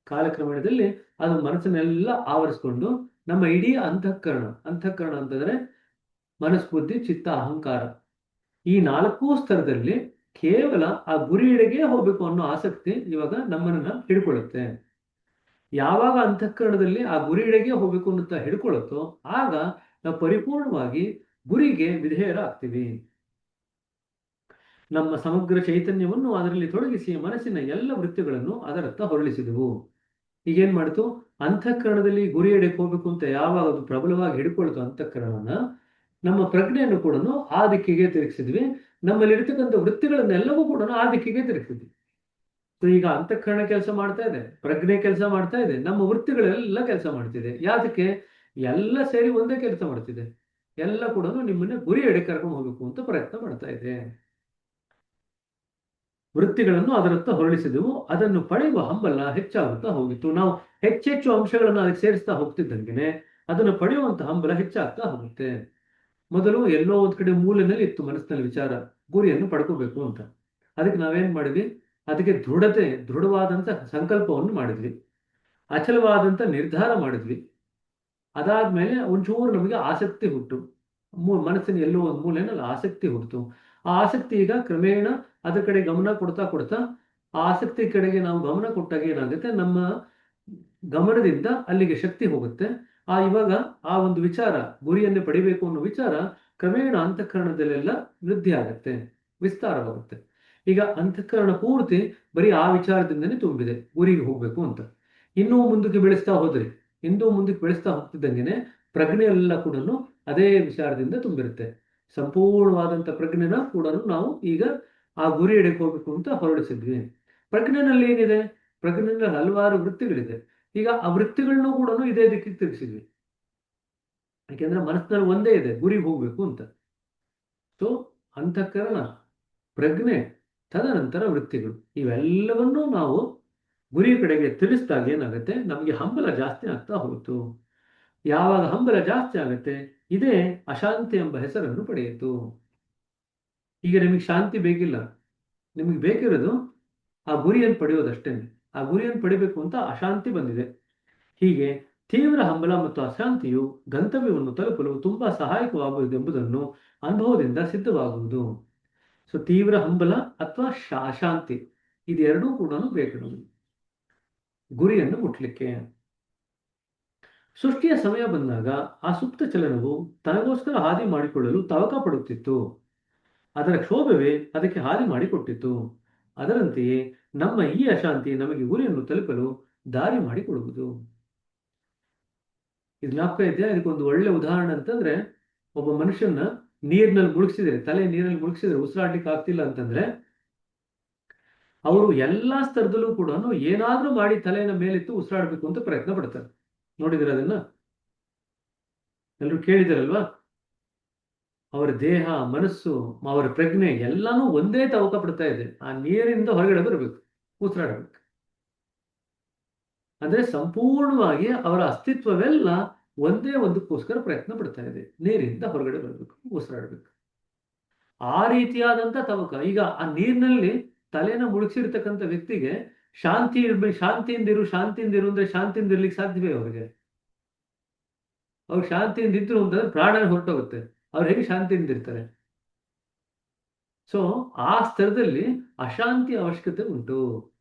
ಕಾಲಕ್ರಮೇಣದಲ್ಲಿ ಅದು ಮನಸ್ಸನ್ನೆಲ್ಲ ಆವರಿಸಿಕೊಂಡು ನಮ್ಮ ಇಡೀ ಅಂತಃಕರಣ ಅಂತಂದ್ರೆ ಮನಸ್ಸು, ಬುದ್ಧಿ, ಚಿತ್ತ, ಅಹಂಕಾರ, ಈ 4 ಸ್ತರದಲ್ಲಿ ಕೇವಲ ಆ ಗುರಿಯೆಡೆಗೆ ಹೋಗ್ಬೇಕು ಅನ್ನೋ ಆಸಕ್ತಿ ಇವಾಗ ನಮ್ಮನ್ನ ಹಿಡ್ಕೊಳ್ಳುತ್ತೆ. ಯಾವಾಗ ಅಂತಃಕರಣದಲ್ಲಿ ಆ ಗುರಿಯೆಡೆಗೆ ಹೋಗ್ಬೇಕು ಅಂತ ಹಿಡ್ಕೊಳ್ಳುತ್ತೋ ಆಗ ನಾವು ಪರಿಪೂರ್ಣವಾಗಿ ಗುರಿಗೆ ವಿಧೇಯರಾಗ್ತೀವಿ. ನಮ್ಮ ಸಮಗ್ರ ಚೈತನ್ಯವನ್ನು ಅದರಲ್ಲಿ ತೊಡಗಿಸಿ ಮನಸ್ಸಿನ ಎಲ್ಲ ವೃತ್ತಿಗಳನ್ನು ಅದರತ್ತ ಹೊರಳಿಸಿದೆವು. ಈಗೇನ್ ಮಾಡ್ತು, ಅಂತಃಕರಣದಲ್ಲಿ ಗುರಿಯೆಡೆಗೆ ಹೋಗ್ಬೇಕು ಅಂತ ಯಾವಾಗ ಅದು ಪ್ರಬಲವಾಗಿ ಹಿಡ್ಕೊಳ್ತು ಅಂತಃಕರಣವನ್ನ, ನಮ್ಮ ಪ್ರಜ್ಞೆಯನ್ನು ಕೂಡ ಆ ದಿಕ್ಕಿಗೆ ತಿರುಗಿಸಿದ್ವಿ. ನಮ್ಮಲ್ಲಿ ಇರ್ತಕ್ಕಂಥ ವೃತ್ತಿಗಳನ್ನೆಲ್ಲವೂ ಕೂಡ ಆ ದಿಕ್ಕಿಗೆ ತಿರುಗಿಸಿದ್ವಿ. ಸೊ ಈಗ ಅಂತಃಕರಣ ಕೆಲಸ ಮಾಡ್ತಾ ಇದೆ, ಪ್ರಜ್ಞೆ ಕೆಲಸ ಮಾಡ್ತಾ ಇದೆ, ನಮ್ಮ ವೃತ್ತಿಗಳೆಲ್ಲ ಕೆಲಸ ಮಾಡ್ತಿದೆ. ಯಾದಕ್ಕೆ? ಎಲ್ಲ ಸೇರಿ ಒಂದೇ ಕೆಲಸ ಮಾಡ್ತಿದೆ. ಎಲ್ಲ ಕೂಡ ನಿಮ್ಮನ್ನ ಗುರಿ ಎಡೆ ಕರ್ಕೊಂಡು ಹೋಗ್ಬೇಕು ಅಂತ ಪ್ರಯತ್ನ ಮಾಡ್ತಾ ಇದೆ. ವೃತ್ತಿಗಳನ್ನು ಅದರತ್ತ ಹೊರಳಿಸಿದೆವು. ಅದನ್ನು ಪಡೆಯುವ ಹಂಬಲ ಹೆಚ್ಚಾಗುತ್ತಾ ಹೋಗಿತ್ತು. ನಾವು ಹೆಚ್ಚೆಚ್ಚು ಅಂಶಗಳನ್ನು ಅದಕ್ಕೆ ಸೇರಿಸ್ತಾ ಹೋಗ್ತಿದ್ದಂಗೆನೆ ಅದನ್ನು ಪಡೆಯುವಂತ ಹಂಬಲ ಹೆಚ್ಚಾಗ್ತಾ ಹೋಗುತ್ತೆ. ಮೊದಲು ಎಲ್ಲೋ ಒಂದ್ ಕಡೆ ಮೂಲೆಯಲ್ಲಿ ಇತ್ತು ಮನಸ್ಸಿನಲ್ಲಿ ವಿಚಾರ, ಗುರಿಯನ್ನು ಪಡ್ಕೋಬೇಕು ಅಂತ. ಅದಕ್ಕೆ ನಾವೇನ್ ಮಾಡಿದ್ವಿ, ಅದಕ್ಕೆ ದೃಢವಾದಂತ ಸಂಕಲ್ಪವನ್ನು ಮಾಡಿದ್ವಿ, ಅಚಲವಾದಂತ ನಿರ್ಧಾರ ಮಾಡಿದ್ವಿ. ಅದಾದ್ಮೇಲೆ ಒಂಚೂರು ನಮಗೆ ಆಸಕ್ತಿ ಹುಟ್ಟು, ಮನಸ್ಸಿನ ಎಲ್ಲೋ ಒಂದು ಮೂಲೆಯಲ್ಲಿ ಆಸಕ್ತಿ ಹುಟ್ಟಿತು. ಆ ಆಸಕ್ತಿ ಈಗ ಕ್ರಮೇಣ ಅದ್ರ ಕಡೆ ಗಮನ ಕೊಡ್ತಾ ಕೊಡ್ತಾ ಆ ಆಸಕ್ತಿ ಕಡೆಗೆ ನಾವು ಗಮನ ಕೊಟ್ಟಾಗ ಏನಾಗುತ್ತೆ, ನಮ್ಮ ಗಮನದಿಂದ ಅಲ್ಲಿಗೆ ಶಕ್ತಿ ಹೋಗುತ್ತೆ. ಇವಾಗ ಆ ಒಂದು ವಿಚಾರ, ಗುರಿಯನ್ನೇ ಪಡಿಬೇಕು ಅನ್ನೋ ವಿಚಾರ ಕ್ರಮೇಣ ಅಂತಃಕರಣದಲ್ಲೆಲ್ಲ ವೃದ್ಧಿ ಆಗುತ್ತೆ, ವಿಸ್ತಾರವಾಗುತ್ತೆ. ಈಗ ಅಂತಃಕರಣ ಪೂರ್ತಿ ಬರೀ ಆ ವಿಚಾರದಿಂದನೇ ತುಂಬಿದೆ, ಗುರಿಗೆ ಹೋಗ್ಬೇಕು ಅಂತ. ಇನ್ನೂ ಮುಂದಕ್ಕೆ ಬೆಳೆಸ್ತಾ ಹೋಗ್ತಿದ್ದಂಗೆನೆ ಪ್ರಜ್ಞೆ ಎಲ್ಲ ಕೂಡ ಅದೇ ವಿಚಾರದಿಂದ ತುಂಬಿರುತ್ತೆ. ಸಂಪೂರ್ಣವಾದಂತ ಪ್ರಜ್ಞೆನ ಕೂಡ ನಾವು ಈಗ ಆ ಗುರಿ ಎಡೆಗೆ ಹೋಗ್ಬೇಕು ಅಂತ ಹೊರಡಿಸಿದ್ವಿ. ಪ್ರಜ್ಞೆನಲ್ಲಿ ಏನಿದೆ? ಪ್ರಜ್ಞೆನಲ್ಲಿ ಹಲವಾರು ವೃತ್ತಿಗಳಿದೆ. ಈಗ ಆ ವೃತ್ತಿಗಳನ್ನು ಕೂಡ ಇದೇ ದಿಕ್ಕಿಗೆ ತಿರುಗಿಸಿದ್ವಿ. ಯಾಕೆಂದ್ರೆ ಮನಸ್ಸಿನಲ್ಲಿ ಒಂದೇ ಇದೆ, ಗುರಿಗೆ ಹೋಗ್ಬೇಕು ಅಂತ. ಸೊ ಅಂತಃಕರಣ, ಪ್ರಜ್ಞೆ, ತದನಂತರ ವೃತ್ತಿಗಳು, ಇವೆಲ್ಲವನ್ನೂ ನಾವು ಗುರಿ ಕಡೆಗೆ ತಿಳಿಸಿದಾಗ ಏನಾಗುತ್ತೆ, ನಮಗೆ ಹಂಬಲ ಜಾಸ್ತಿ ಆಗ್ತಾ ಹೋಯಿತು. ಯಾವಾಗ ಹಂಬಲ ಜಾಸ್ತಿ ಆಗುತ್ತೆ, ಇದೇ ಅಶಾಂತಿ ಎಂಬ ಹೆಸರನ್ನು ಪಡೆಯಿತು. ಈಗ ನಿಮಗೆ ಶಾಂತಿ ಬೇಕಿಲ್ಲ, ನಿಮಗೆ ಬೇಕಿರೋದು ಆ ಗುರಿಯನ್ನು ಪಡೆಯೋದಷ್ಟೇನೆ. ಆ ಗುರಿಯನ್ನು ಪಡಿಬೇಕು ಅಂತ ಅಶಾಂತಿ ಬಂದಿದೆ. ಹೀಗೆ ತೀವ್ರ ಹಂಬಲ ಮತ್ತು ಅಶಾಂತಿಯು ಗಂತವ್ಯವನ್ನು ತಲುಪಲು ತುಂಬಾ ಸಹಾಯಕವಾಗುವುದು ಎಂಬುದನ್ನು ಅನುಭವದಿಂದ ಸಿದ್ಧವಾಗುವುದು. ಸೊ ತೀವ್ರ ಹಂಬಲ ಅಥವಾ ಅಶಾಂತಿ, ಇದೆರಡೂ ಕೂಡ ಬೇಕು ನಮಗೆ ಗುರಿಯನ್ನು ಮುಟ್ಲಿಕ್ಕೆ. ಸೃಷ್ಟಿಯ ಸಮಯ ಬಂದಾಗ ಆ ಸುಪ್ತ ಚಲನವು ತನಗೋಸ್ಕರ ಹಾದಿ ಮಾಡಿಕೊಳ್ಳಲು ತವಕ ಪಡುತ್ತಿತ್ತು. ಅದರ ಕ್ಷೋಭವೇ ಅದಕ್ಕೆ ಹಾದಿ ಮಾಡಿಕೊಟ್ಟಿತ್ತು. ಅದರಂತೆಯೇ ನಮ್ಮ ಈ ಅಶಾಂತಿ ನಮಗೆ ಗುರಿಯನ್ನು ತಲುಪಲು ದಾರಿ ಮಾಡಿಕೊಡುವುದು. ಇದು ಜ್ಞಾಪಕ ಇದೆ. ಅದಕ್ಕೊಂದು ಒಳ್ಳೆ ಉದಾಹರಣೆ ಅಂತಂದ್ರೆ, ಒಬ್ಬ ಮನುಷ್ಯನ ನೀರಿನಲ್ಲಿ ಮುಳುಗಿಸಿದ್ರೆ, ತಲೆ ನೀರಲ್ಲಿ ಮುಳುಗಿಸಿದ್ರೆ ಉಸಿರಾಡ್ಲಿಕ್ಕೆ ಆಗ್ತಿಲ್ಲ ಅಂತಂದ್ರೆ, ಅವರು ಎಲ್ಲಾ ಸ್ತರದಲ್ಲೂ ಕೂಡ ಏನಾದ್ರೂ ಮಾಡಿ ತಲೆಯ ಮೇಲಿತ್ತು ಉಸಿರಾಡ್ಬೇಕು ಅಂತ ಪ್ರಯತ್ನ ಪಡ್ತಾರೆ. ನೋಡಿದ್ರೆ ಅದನ್ನ ಎಲ್ಲರೂ ಕೇಳಿದಾರಲ್ವಾ? ಅವರ ದೇಹ, ಮನಸ್ಸು, ಅವರ ಪ್ರಜ್ಞೆ ಎಲ್ಲಾನು ಒಂದೇ ತವಕ ಪಡ್ತಾ ಇದೆ, ಆ ನೀರಿಂದ ಹೊರಗಡೆ ಬರಬೇಕು, ಉಸಿರಾಡಬೇಕು. ಅಂದ್ರೆ ಸಂಪೂರ್ಣವಾಗಿ ಅವರ ಅಸ್ತಿತ್ವವೆಲ್ಲ ಒಂದೇ ಒಂದಕ್ಕೋಸ್ಕರ ಪ್ರಯತ್ನ ಪಡ್ತಾ ಇದೆ, ನೀರಿಂದ ಹೊರಗಡೆ ಬರಬೇಕು, ಉಸಿರಾಡಬೇಕು. ಆ ರೀತಿಯಾದಂತ ತವಕ. ಈಗ ಆ ನೀರಿನಲ್ಲಿ ತಲೆನ ಮುಳುಗಿಸಿರ್ತಕ್ಕಂಥ ವ್ಯಕ್ತಿಗೆ ಶಾಂತಿ ಇರ್ಬೇಕು, ಶಾಂತಿಯಿಂದಿರು ಶಾಂತಿಯಿಂದಿರು ಅಂದ್ರೆ ಶಾಂತಿಯಿಂದ ಇರ್ಲಿಕ್ಕೆ ಸಾಧ್ಯವೇ ಅವ್ರಿಗೆ? ಅವ್ರು ಶಾಂತಿಯಿಂದ ಇದ್ರು ಅಂತಂದ್ರೆ ಪ್ರಾಣ ಹೊರಟೋಗುತ್ತೆ. ಅವ್ರು ಹೇಗೆ ಶಾಂತಿಯಿಂದ ಇರ್ತಾರೆ? ಸೊ ಆ ಸ್ತರದಲ್ಲಿ ಅಶಾಂತಿ ಅವಶ್ಯಕತೆ ಉಂಟು.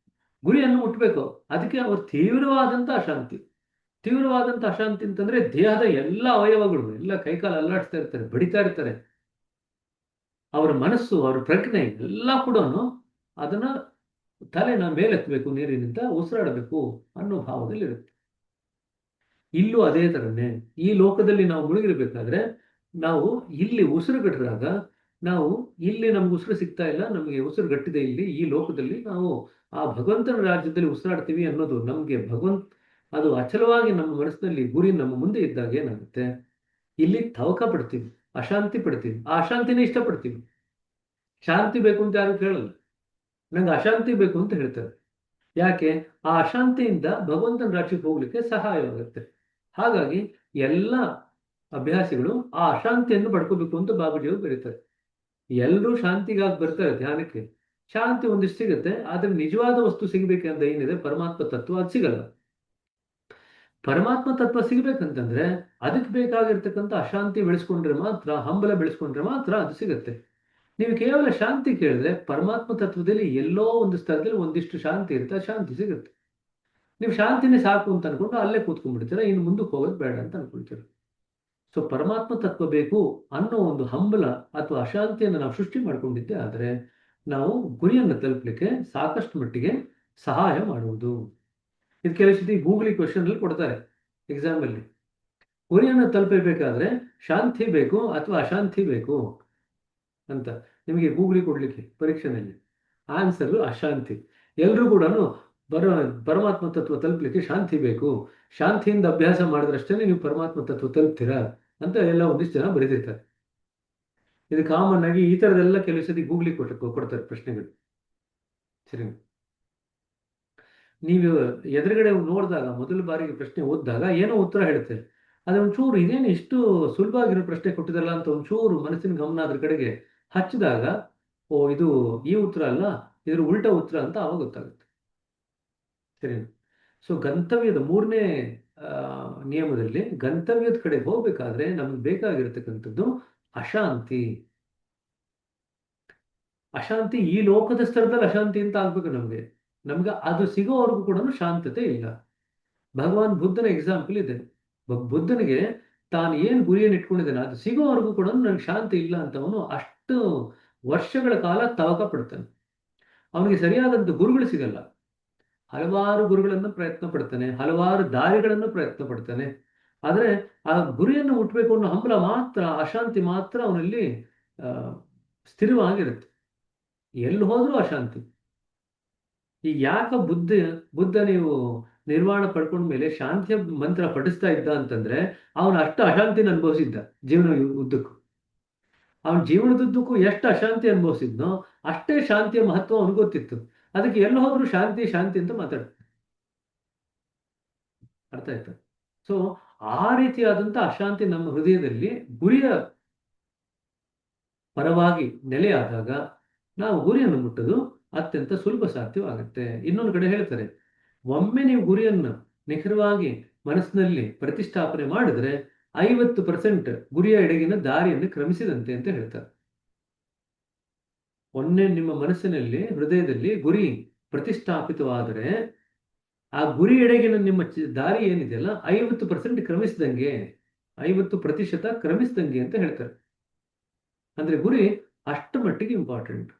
ಗುರಿಯನ್ನು ಮುಟ್ಬೇಕು. ಅದಕ್ಕೆ ಅವ್ರು ತೀವ್ರವಾದಂತ ಅಶಾಂತಿ. ತೀವ್ರವಾದಂತ ಅಶಾಂತಿ ಅಂತಂದ್ರೆ ದೇಹದ ಎಲ್ಲ ಅವಯವಗಳು ಎಲ್ಲ ಕೈಕಾಲು ಅಲ್ಲಾಡಿಸ್ತಾ ಇರ್ತಾರೆ, ಬಡಿತಾ ಇರ್ತಾರೆ. ಅವರ ಮನಸ್ಸು, ಅವರ ಪ್ರಜ್ಞೆ ಎಲ್ಲ ಕೂಡ ಅದನ್ನ ತಲೆನ ಮೇಲೆತ್ತಬೇಕು, ನೀರಿನಿಂದ ಉಸಿರಾಡಬೇಕು ಅನ್ನೋ ಭಾವದಲ್ಲಿ ಇರುತ್ತೆ. ಇಲ್ಲೂ ಅದೇ ತರನೇ ಈ ಲೋಕದಲ್ಲಿ ನಾವು ಮುಳುಗಿರ್ಬೇಕಾದ್ರೆ ನಾವು ಇಲ್ಲಿ ಉಸಿರುಗಟ್ಟಿದಾಗ, ನಾವು ಇಲ್ಲಿ ನಮ್ಗೆ ಉಸಿರು ಸಿಗ್ತಾ ಇಲ್ಲ, ನಮಗೆ ಉಸಿರು ಗಟ್ಟಿದೆ ಇಲ್ಲಿ ಈ ಲೋಕದಲ್ಲಿ, ನಾವು ಆ ಭಗವಂತನ ರಾಜ್ಯದಲ್ಲಿ ಉಸಿರಾಡ್ತೀವಿ ಅನ್ನೋದು ನಮಗೆ ಅದು ಅಚಲವಾಗಿ ನಮ್ಮ ಮನಸ್ಸಿನಲ್ಲಿ ಗುರಿ ನಮ್ಮ ಮುಂದೆ ಇದ್ದಾಗ ಏನಾಗುತ್ತೆ, ಇಲ್ಲಿ ತವಕ ಪಡ್ತೀವಿ, ಅಶಾಂತಿ ಪಡ್ತೀವಿ, ಆ ಅಶಾಂತಿನೇ ಇಷ್ಟಪಡ್ತೀವಿ. ಶಾಂತಿ ಬೇಕು ಅಂತ ಯಾರು ಕೇಳಲ್ಲ, ನಂಗೆ ಅಶಾಂತಿ ಬೇಕು ಅಂತ ಹೇಳ್ತಾರೆ. ಯಾಕೆ? ಆ ಅಶಾಂತಿಯಿಂದ ಭಗವಂತನ ರಾಜ್ಯಕ್ಕೆ ಹೋಗ್ಲಿಕ್ಕೆ ಸಹಾಯವಾಗುತ್ತೆ. ಹಾಗಾಗಿ ಎಲ್ಲ ಅಭ್ಯಾಸಿಗಳು ಆ ಅಶಾಂತಿಯನ್ನು ಪಡ್ಕೋಬೇಕು ಅಂತ ಬಾಬಾಜಿಯವರು ಬರೀತಾರೆ. ಎಲ್ಲರೂ ಶಾಂತಿಗಾಗಿ ಬರ್ತಾರೆ ಧ್ಯಾನಕ್ಕೆ, ಶಾಂತಿ ಒಂದಿಷ್ಟು ಸಿಗುತ್ತೆ, ಆದ್ರೆ ನಿಜವಾದ ವಸ್ತು ಸಿಗ್ಬೇಕಂತ ಏನಿದೆ ಪರಮಾತ್ಮ ತತ್ವ, ಅದು ಸಿಗಲ್ಲ. ಪರಮಾತ್ಮ ತತ್ವ ಸಿಗ್ಬೇಕಂತಂದ್ರೆ ಅದಕ್ಕೆ ಬೇಕಾಗಿರ್ತಕ್ಕಂಥ ಅಶಾಂತಿ ಬೆಳೆಸ್ಕೊಂಡ್ರೆ ಮಾತ್ರ, ಹಂಬಲ ಬೆಳೆಸ್ಕೊಂಡ್ರೆ ಮಾತ್ರ ಅದು ಸಿಗುತ್ತೆ. ನೀವು ಕೇವಲ ಶಾಂತಿ ಕೇಳಿದ್ರೆ ಪರಮಾತ್ಮ ತತ್ವದಲ್ಲಿ ಎಲ್ಲೋ ಒಂದು ಸ್ಥಳದಲ್ಲಿ ಒಂದಿಷ್ಟು ಶಾಂತಿ ಇರುತ್ತೆ, ಶಾಂತಿ ಸಿಗುತ್ತೆ. ನೀವು ಶಾಂತಿನೇ ಸಾಕು ಅಂತ ಅನ್ಕೊಂಡು ಅಲ್ಲೇ ಕೂತ್ಕೊಂಡ್ಬಿಡ್ತೀರಾ, ಇನ್ನು ಮುಂದಕ್ಕೆ ಹೋಗೋದು ಬೇಡ ಅಂತ ಅನ್ಕೊಳ್ತೀರ. ಸೊ ಪರಮಾತ್ಮ ತತ್ವ ಬೇಕು ಅನ್ನೋ ಒಂದು ಹಂಬಲ ಅಥವಾ ಅಶಾಂತಿಯನ್ನು ನಾವು ಸೃಷ್ಟಿ ಮಾಡ್ಕೊಂಡಿದ್ದೆ ಆದರೆ ನಾವು ಗುರಿಯನ್ನು ತಲುಪಲಿಕ್ಕೆ ಸಾಕಷ್ಟು ಮಟ್ಟಿಗೆ ಸಹಾಯ ಮಾಡುವುದು. ಇದು ಕೆಲವು ಸತಿ ಗೂಗಲಿ ಕ್ವಶನ್ ಅಲ್ಲಿ ಕೊಡ್ತಾರೆ ಎಕ್ಸಾಮ್ ಅಲ್ಲಿ. ಗುರಿಯನ್ನು ತಲುಪಬೇಕಾದ್ರೆ ಶಾಂತಿ ಬೇಕು ಅಥವಾ ಅಶಾಂತಿ ಬೇಕು ಅಂತ ನಿಮಗೆ ಗೂಗಲಿ ಕೊಡ್ಲಿಕ್ಕೆ ಪರೀಕ್ಷೆನಲ್ಲಿ ಆನ್ಸರ್ ಅಶಾಂತಿ. ಎಲ್ಲರೂ ಕೂಡ ಬರ ಪರಮಾತ್ಮ ತತ್ವ ತಲುಪಲಿಕ್ಕೆ ಶಾಂತಿ ಬೇಕು, ಶಾಂತಿಯಿಂದ ಅಭ್ಯಾಸ ಮಾಡಿದ್ರಷ್ಟೇ ನೀವು ಪರಮಾತ್ಮ ತತ್ವ ತಲುಪ್ತೀರಾ ಅಂತ ಎಲ್ಲ ಒಂದಿಷ್ಟು ಜನ ಬರೆದಿರ್ತಾರೆ. ಇದು ಕಾಮನ್ ಆಗಿ ಈ ತರದೆಲ್ಲ ಕೆಲವು ಸತಿ ಗೂಗ್ಲಿ ಕೊಡ್ತಾರೆ ಪ್ರಶ್ನೆಗಳು. ಸರಿ, ನೀವು ಎದುರುಗಡೆ ನೋಡಿದಾಗ ಮೊದಲ ಬಾರಿಗೆ ಪ್ರಶ್ನೆ ಓದಿದಾಗ ಏನೋ ಉತ್ತರ ಹೇಳುತ್ತೆ, ಅದೇ ಒಂಚೂರು ಇದೇನು ಇಷ್ಟು ಸುಲಭವಾಗಿರೋ ಪ್ರಶ್ನೆ ಕೊಟ್ಟಿದಲ್ಲ ಅಂತ ಒಂಚೂರು ಮನಸ್ಸಿನ ಗಮನ ಅದ್ರ ಕಡೆಗೆ ಹಚ್ಚಿದಾಗ, ಓ ಇದು ಈ ಉತ್ತರ ಅಲ್ಲ, ಇದ್ರ ಉಲ್ಟಾ ಉತ್ತರ ಅಂತ ಆವಾಗ ಗೊತ್ತಾಗುತ್ತೆ. ಸರಿ. ಸೊ ಗಂತವ್ಯದ ಮೂರನೇ ನಿಯಮದಲ್ಲಿ ಗಂತವ್ಯದ ಕಡೆ ಹೋಗ್ಬೇಕಾದ್ರೆ ನಮ್ಗೆ ಬೇಕಾಗಿರತಕ್ಕಂಥದ್ದು ಅಶಾಂತಿ. ಅಶಾಂತಿ ಈ ಲೋಕದ ಸ್ತರದಲ್ಲಿ ಅಶಾಂತಿ ಅಂತ ಆಗ್ಬೇಕು ನಮ್ಗೆ ಅದು ಸಿಗೋವರೆಗೂ ಕೂಡ ಶಾಂತತೆ ಇಲ್ಲ. ಭಗವಾನ್ ಬುದ್ಧನ ಎಕ್ಸಾಂಪಲ್ ಇದೆ. ಬುದ್ಧನಿಗೆ ತಾನು ಏನು ಗುರಿಯನ್ನು ಇಟ್ಕೊಂಡಿದ್ದಾನೆ ಅದು ಸಿಗೋವರೆಗೂ ಕೂಡ ನನಗೆ ಶಾಂತಿ ಇಲ್ಲ ಅಂತ ಅವನು ಅಷ್ಟು ವರ್ಷಗಳ ಕಾಲ ತವಕ ಪಡ್ತಾನೆ. ಅವನಿಗೆ ಸರಿಯಾದಂಥ ಗುರುಗಳು ಸಿಗಲ್ಲ. ಹಲವಾರು ಗುರುಗಳನ್ನು ಪ್ರಯತ್ನ ಪಡ್ತಾನೆ, ಹಲವಾರು ದಾರಿಗಳನ್ನು ಪ್ರಯತ್ನ ಪಡ್ತಾನೆ. ಆದರೆ ಆ ಗುರಿಯನ್ನು ಮುಟ್ಟಬೇಕು ಅನ್ನೋ ಹಂಬಲ ಮಾತ್ರ, ಅಶಾಂತಿ ಮಾತ್ರ ಅವನಲ್ಲಿ ಸ್ಥಿರವಾಗಿರುತ್ತೆ. ಎಲ್ಲಿ ಹೋದ್ರೂ ಅಶಾಂತಿ. ಈಗ ಯಾಕೆ ಬುದ್ಧ ನೀವು ನಿರ್ವಾಣ ಪಡ್ಕೊಂಡ ಮೇಲೆ ಶಾಂತಿಯ ಮಂತ್ರ ಪಠಿಸ್ತಾ ಇದ್ದ ಅಂತಂದ್ರೆ ಅವನು ಅಷ್ಟು ಅಶಾಂತಿನ ಅನುಭವಿಸಿದ್ದ ಜೀವನ ಉದ್ದಕ್ಕೂ. ಅವನ ಜೀವನದುದ್ದಕ್ಕೂ ಎಷ್ಟು ಅಶಾಂತಿ ಅನುಭವಿಸಿದ್ನೋ ಅಷ್ಟೇ ಶಾಂತಿಯ ಮಹತ್ವ ಅವನಿಗೆ ಗೊತ್ತಿತ್ತು. ಅದಕ್ಕೆ ಎಲ್ಲಿ ಹೋದ್ರೂ ಶಾಂತಿ ಶಾಂತಿ ಅಂತ ಮಾತಾಡ್ತಾರೆ. ಅರ್ಥ ಆಯ್ತಾ? ಸೊ ಆ ರೀತಿಯಾದಂಥ ಅಶಾಂತಿ ನಮ್ಮ ಹೃದಯದಲ್ಲಿ ಗುರಿಯ ಪರವಾಗಿ ನೆಲೆಯಾದಾಗ ನಾವು ಗುರಿಯನ್ನು ಮುಟ್ಟೋದು ಅತ್ಯಂತ ಸುಲಭ ಸಾಧ್ಯವಾಗುತ್ತೆ. ಇನ್ನೊಂದು ಕಡೆ ಹೇಳ್ತಾರೆ, ಒಮ್ಮೆ ನೀವು ಗುರಿಯನ್ನು ನಿಖರವಾಗಿ ಮನಸ್ಸಿನಲ್ಲಿ ಪ್ರತಿಷ್ಠಾಪನೆ ಮಾಡಿದ್ರೆ 50% ಗುರಿಯ ಎಡೆಗಿನ ದಾರಿಯನ್ನು ಕ್ರಮಿಸಿದಂತೆ ಅಂತ ಹೇಳ್ತಾರೆ. ಒಮ್ಮೆ ನಿಮ್ಮ ಮನಸ್ಸಿನಲ್ಲಿ, ಹೃದಯದಲ್ಲಿ ಗುರಿ ಪ್ರತಿಷ್ಠಾಪಿತವಾದರೆ ಆ ಗುರಿ ಎಡೆಗಿನ ನಿಮ್ಮ ದಾರಿ ಏನಿದೆಯಲ್ಲ 50% ಕ್ರಮಿಸಿದಂಗೆ, 50% ಕ್ರಮಿಸಿದಂಗೆ ಅಂತ ಹೇಳ್ತಾರೆ. ಅಂದ್ರೆ ಗುರಿ ಅಷ್ಟು ಮಟ್ಟಿಗೆ ಇಂಪಾರ್ಟೆಂಟ್.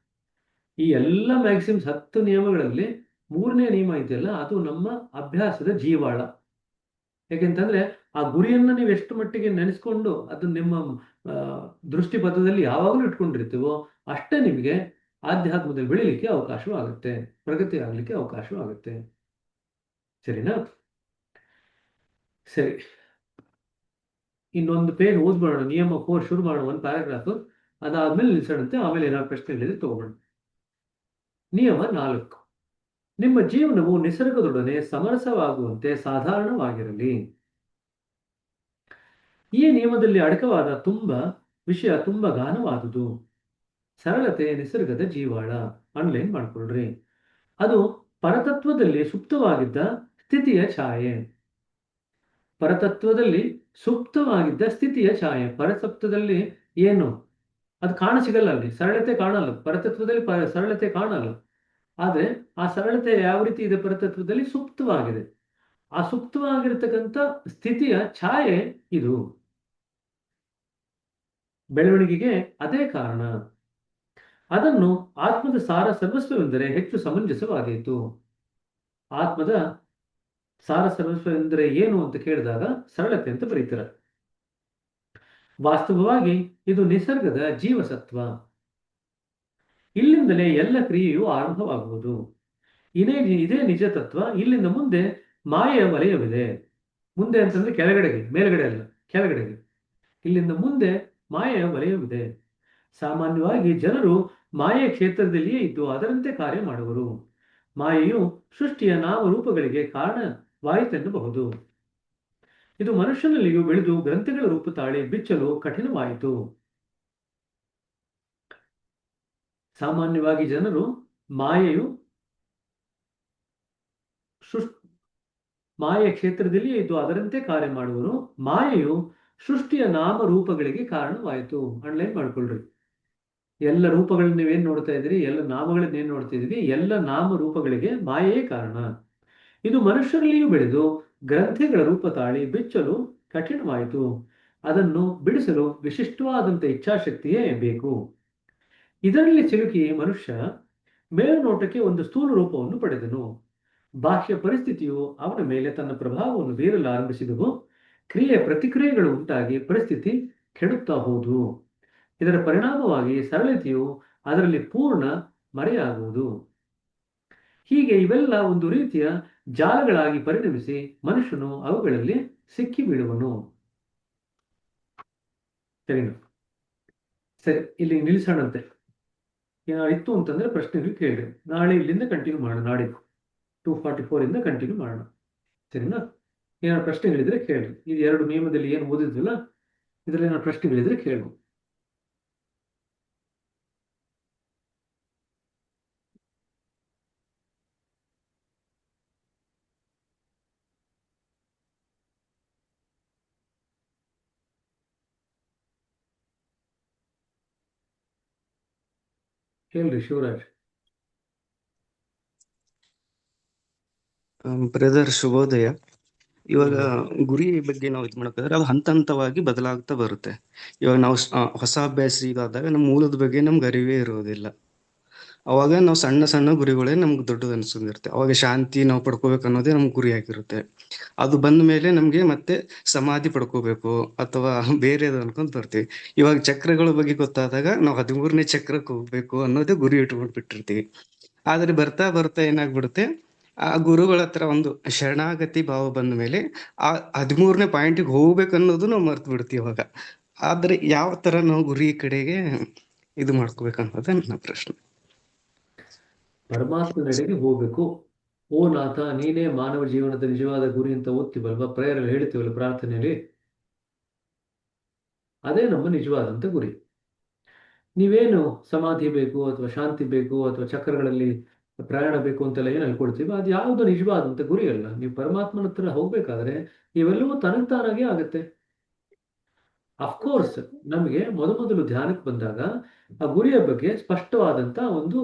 ಈ ಎಲ್ಲ ಮ್ಯಾಕ್ಸಿಮ್ಸ್ 10 ನಿಯಮಗಳಲ್ಲಿ ಮೂರನೇ ನಿಯಮ ಇದೆಯಲ್ಲ ಅದು ನಮ್ಮ ಅಭ್ಯಾಸದ ಜೀವಾಳ. ಯಾಕೆಂತಂದ್ರೆ ಆ ಗುರಿಯನ್ನು ನೀವು ಎಷ್ಟು ಮಟ್ಟಿಗೆ ನೆನೆಸ್ಕೊಂಡು ಅದು ನಿಮ್ಮ ದೃಷ್ಟಿಪಥದಲ್ಲಿ ಯಾವಾಗಲೂ ಇಟ್ಕೊಂಡಿರ್ತೀವೋ ಅಷ್ಟೇ ನಿಮಗೆ ಆಧ್ಯಾತ್ಮದಲ್ಲಿ ಬೆಳಿಲಿಕ್ಕೆ ಅವಕಾಶವಾಗುತ್ತೆ, ಪ್ರಗತಿ ಆಗಲಿಕ್ಕೆ ಅವಕಾಶವಾಗುತ್ತೆ. ಸರಿನಾ? ಸರಿ. ಇನ್ನೊಂದು ಪೇಜ್ ಓದ್ಬಿಡೋಣ. ನಿಯಮ 4 ಶುರು ಮಾಡೋಣ, ಒಂದು ಪ್ಯಾರಾಗ್ರಾಫ್. ಅದಾದ್ಮೇಲೆ ನಿಲ್ಸೋಣಂತೆ, ಆಮೇಲೆ ಏನಾದ್ರು ಪ್ರಶ್ನೆಗಳಿದ್ರೆ ತಗೋಣ. ನಿಯಮ 4: ನಿಮ್ಮ ಜೀವನವು ನಿಸರ್ಗದೊಡನೆ ಸಮರಸವಾಗುವಂತೆ ಸಾಧಾರಣವಾಗಿರಲಿ. ಈ ನಿಯಮದಲ್ಲಿ ಅಡಕವಾದ ವಿಷಯ ತುಂಬಾ ಗಾಢವಾದುದು. ಸರಳತೆ ನಿಸರ್ಗದ ಜೀವಾಳ. ಅನ್ಲೈನ್ ಮಾಡ್ಕೊಳ್ರಿ. ಅದು ಪರತತ್ವದಲ್ಲಿ ಸುಪ್ತವಾಗಿದ್ದ ಸ್ಥಿತಿಯ ಛಾಯೆ. ಪರತತ್ವದಲ್ಲಿ ಸುಪ್ತವಾಗಿದ್ದ ಸ್ಥಿತಿಯ ಛಾಯೆ. ಪರತತ್ವದಲ್ಲಿ ಏನು ಅದು ಸಿಗಲ್ಲ, ಅಲ್ಲಿ ಸರಳತೆ ಕಾಣಲ್ಲ. ಪರತತ್ವದಲ್ಲಿ ಸರಳತೆ ಕಾಣಲ್ಲ. ಆದ್ರೆ ಆ ಸರಳತೆ ಯಾವ ರೀತಿ ಇದೆ? ಪರತತ್ವದಲ್ಲಿ ಸುಪ್ತವಾಗಿದೆ. ಆ ಸುಪ್ತವಾಗಿರತಕ್ಕಂಥ ಸ್ಥಿತಿಯ ಛಾಯೆ ಇದು. ಬೆಳವಣಿಗೆಗೆ ಅದೇ ಕಾರಣ. ಅದನ್ನು ಆತ್ಮದ ಸಾರ ಸರ್ವಸ್ವವೆಂದರೆ ಹೆಚ್ಚು ಸಮಂಜಸವಾದೀತು. ಆತ್ಮದ ಸಾರ ಸರ್ವಸ್ವವೆಂದರೆ ಏನು ಅಂತ ಕೇಳಿದಾಗ ಸರಳತೆ ಅಂತ ಬರೀತಾರೆ. ವಾಸ್ತವವಾಗಿ ಇದು ನಿಸರ್ಗದ ಜೀವಸತ್ವ. ಇಲ್ಲಿಂದಲೇ ಎಲ್ಲ ಕ್ರಿಯೆಯು ಆರಂಭವಾಗುವುದು. ಇದೇ ನಿಜ ತತ್ವ. ಇಲ್ಲಿಂದ ಮುಂದೆ ಮಾಯೆಯ ವಲಯವಿದೆ. ಮುಂದೆ ಅಂತಂದ್ರೆ ಕೆಳಗಡೆಗೆ, ಮೇಲ್ಗಡೆ ಅಲ್ಲ, ಕೆಳಗಡೆಗೆ. ಇಲ್ಲಿಂದ ಮುಂದೆ ಮಾಯೆಯ ವಲಯವಿದೆ. ಸಾಮಾನ್ಯವಾಗಿ ಜನರು ಮಾಯೆಯ ಕ್ಷೇತ್ರದಲ್ಲಿಯೇ ಇದ್ದು ಅದರಂತೆ ಕಾರ್ಯ ಮಾಡುವರು. ಮಾಯೆಯು ಸೃಷ್ಟಿಯ ನಾಮರೂಪಗಳಿಗೆ ಕಾರಣವಾಯಿತೆನ್ನಬಹುದು. ಇದು ಮನುಷ್ಯನಲ್ಲಿಯೂ ಬೆಳೆದು ಗ್ರಂಥಿಗಳ ರೂಪ ತಾಳಿ ಬಿಚ್ಚಲು ಕಠಿಣವಾಯಿತು. ಸಾಮಾನ್ಯವಾಗಿ ಜನರು ಮಾಯೆಯ ಕ್ಷೇತ್ರದಲ್ಲಿಯೇ ಇದ್ದು ಅದರಂತೆ ಕಾರ್ಯ ಮಾಡುವರು. ಮಾಯೆಯು ಸೃಷ್ಟಿಯ ನಾಮರೂಪಗಳಿಗೆ ಕಾರಣವಾಯಿತು. ಅಂಡರ್ಲೈನ್ ಮಾಡ್ಕೊಳ್ರಿ. ಎಲ್ಲ ರೂಪಗಳನ್ನ ನೀವೇನ್ ನೋಡ್ತಾ ಇದ್ದೀರಿ, ಎಲ್ಲ ನಾಮಗಳನ್ನ ಏನ್ ನೋಡ್ತಾ ಇದ್ದೀರಿ, ಎಲ್ಲ ನಾಮರೂಪಗಳಿಗೆ ಮಾಯೆಯೇ ಕಾರಣ. ಇದು ಮನುಷ್ಯರಲ್ಲಿಯೂ ಬೆಳೆದು ಗ್ರಂಥಿಗಳ ರೂಪ ತಾಳಿ ಬಿಚ್ಚಲು ಕಠಿಣವಾಯಿತು. ಅದನ್ನು ಬಿಡಿಸಲು ವಿಶಿಷ್ಟವಾದಂಥ ಇಚ್ಛಾಶಕ್ತಿಯೇ ಬೇಕು. ಇದರಲ್ಲಿ ಸಿಲುಕಿ ಮನುಷ್ಯ ಮೇಲ್ನೋಟಕ್ಕೆ ಒಂದು ಸ್ಥೂಲ ರೂಪವನ್ನು ಪಡೆದನು. ಬಾಹ್ಯ ಪರಿಸ್ಥಿತಿಯು ಅವನ ಮೇಲೆ ತನ್ನ ಪ್ರಭಾವವನ್ನು ಬೀರಲು ಆರಂಭಿಸಿದವು. ಕ್ರಿಯೆ ಪ್ರತಿಕ್ರಿಯೆಗಳು ಉಂಟಾಗಿ ಪರಿಸ್ಥಿತಿ ಕೆಡುತ್ತಾ ಹೋದವು. ಇದರ ಪರಿಣಾಮವಾಗಿ ಸರಳತೆಯು ಅದರಲ್ಲಿ ಪೂರ್ಣ ಮರೆಯಾಗುವುದು. ಹೀಗೆ ಇವೆಲ್ಲ ಒಂದು ರೀತಿಯ ಜಾಲಗಳಾಗಿ ಪರಿಣಮಿಸಿ ಮನುಷ್ಯನು ಅವುಗಳಲ್ಲಿ ಸಿಕ್ಕಿ ಬೀಳುವನು. ಸರಿ, ಇಲ್ಲಿ ನಿಲ್ಲಿಸೋಣಂತೆ. ಏನಾದ್ರು ಇತ್ತು ಅಂತಂದ್ರೆ ಪ್ರಶ್ನೆಗಳು ಕೇಳಿರಿ. ನಾಳೆ ಇಲ್ಲಿಂದ ಕಂಟಿನ್ಯೂ ಮಾಡೋಣ. ನಾಡಿದ್ದು 244 ಇಂದ ಕಂಟಿನ್ಯೂ ಮಾಡೋಣ. ಸರಿನಾ? ಏನಾದ್ರು ಪ್ರಶ್ನೆಗಳಿದ್ರೆ ಕೇಳ್ರಿ. ಇದು 2 ನಿಯಮದಲ್ಲಿ ಏನು ಓದಿದ್ವಲ್ಲ, ಇದರಲ್ಲಿ ಏನಾದ್ರು ಪ್ರಶ್ನೆಗಳಿದ್ರೆ ಕೇಳು. ಹೇಳ್ರಿ ಶಿವರಾಜ್. ಬ್ರದರ್ ಶುಭೋದಯ. ಇವಾಗ ಗುರಿ ಬಗ್ಗೆ ನಾವು ಇದು ಮಾಡಬೇಕಾದ್ರೆ ಅದು ಹಂತ ಹಂತವಾಗಿ ಬದಲಾಗ್ತಾ ಬರುತ್ತೆ. ಇವಾಗ ನಾವು ಹೊಸ ಅಭ್ಯಾಸ ಇದಾದಾಗ ನಮ್ಮ ಮೂಲದ ಬಗ್ಗೆ ನಮ್ಗೆ ಅರಿವೇ ಇರೋದಿಲ್ಲ. ಅವಾಗ ನಾವು ಸಣ್ಣ ಸಣ್ಣ ಗುರಿಗಳೇ ನಮ್ಗೆ ದೊಡ್ಡದು ಅನ್ಸ್ಕೊಂಡಿರುತ್ತೆ. ಅವಾಗ ಶಾಂತಿ ನಾವು ಪಡ್ಕೋಬೇಕು ಅನ್ನೋದೇ ನಮ್ಗೆ ಗುರಿ ಆಗಿರುತ್ತೆ. ಅದು ಬಂದ ಮೇಲೆ ನಮ್ಗೆ ಮತ್ತೆ ಸಮಾಧಿ ಪಡ್ಕೋಬೇಕು ಅಥವಾ ಬೇರೆದು ಅನ್ಕೊಂಡ್ ಬರ್ತೀವಿ. ಇವಾಗ ಚಕ್ರಗಳ ಬಗ್ಗೆ ಗೊತ್ತಾದಾಗ ನಾವು 13ನೇ ಚಕ್ರಕ್ಕೆ ಹೋಗ್ಬೇಕು ಅನ್ನೋದೇ ಗುರಿ ಇಟ್ಕೊಂಡ್ ಬಿಟ್ಟಿರ್ತೀವಿ. ಆದ್ರೆ ಬರ್ತಾ ಬರ್ತಾ ಏನಾಗ್ಬಿಡುತ್ತೆ, ಆ ಗುರುಗಳ ಹತ್ರ ಒಂದು ಶರಣಾಗತಿ ಭಾವ ಬಂದ ಮೇಲೆ ಆ 13ನೇ ಪಾಯಿಂಟಿಗೆ ಹೋಗ್ಬೇಕು ಅನ್ನೋದು ನಾವು ಮರ್ತು ಬಿಡ್ತೀವಿ ಅವಾಗ. ಆದ್ರೆ ಯಾವ ತರ ನಾವು ಗುರಿ ಕಡೆಗೆ ಇದು ಮಾಡ್ಕೋಬೇಕನ್ನೋದೇ ನನ್ನ ಪ್ರಶ್ನೆ. ಪರಮಾತ್ಮನೆಡೆಗೆ ಹೋಗ್ಬೇಕು. ಓ ನಾಥ, ನೀನೇ ಮಾನವ ಜೀವನದ ನಿಜವಾದ ಗುರಿ ಅಂತ ಓದ್ತೀವಲ್ವಾ, ಪ್ರೇಯರಲ್ಲಿ ಹೇಳ್ತೀವಲ್ಲ, ಪ್ರಾರ್ಥನೆಯಲ್ಲಿ. ಅದೇ ನಮ್ಮ ನಿಜವಾದಂಥ ಗುರಿ. ನೀವೇನು ಸಮಾಧಿ ಬೇಕು ಅಥವಾ ಶಾಂತಿ ಬೇಕು ಅಥವಾ ಚಕ್ರಗಳಲ್ಲಿ ಪ್ರಯಾಣ ಬೇಕು ಅಂತೆಲ್ಲ ಏನು ಅನ್ಕೊಳ್ತೀವಿ, ಅದು ಯಾವುದು ನಿಜವಾದಂಥ ಗುರಿ ಅಲ್ಲ. ನೀವು ಪರಮಾತ್ಮನ ಹತ್ರ ಹೋಗ್ಬೇಕಾದ್ರೆ ಇವೆಲ್ಲವೂ ತನಗ್ತಾನಾಗೆ ಆಗುತ್ತೆ. ಅಫ್ಕೋರ್ಸ್ ನಮಗೆ ಮೊದಲು ಧ್ಯಾನಕ್ಕೆ ಬಂದಾಗ ಆ ಗುರಿಯ ಬಗ್ಗೆ ಸ್ಪಷ್ಟವಾದಂತ ಒಂದು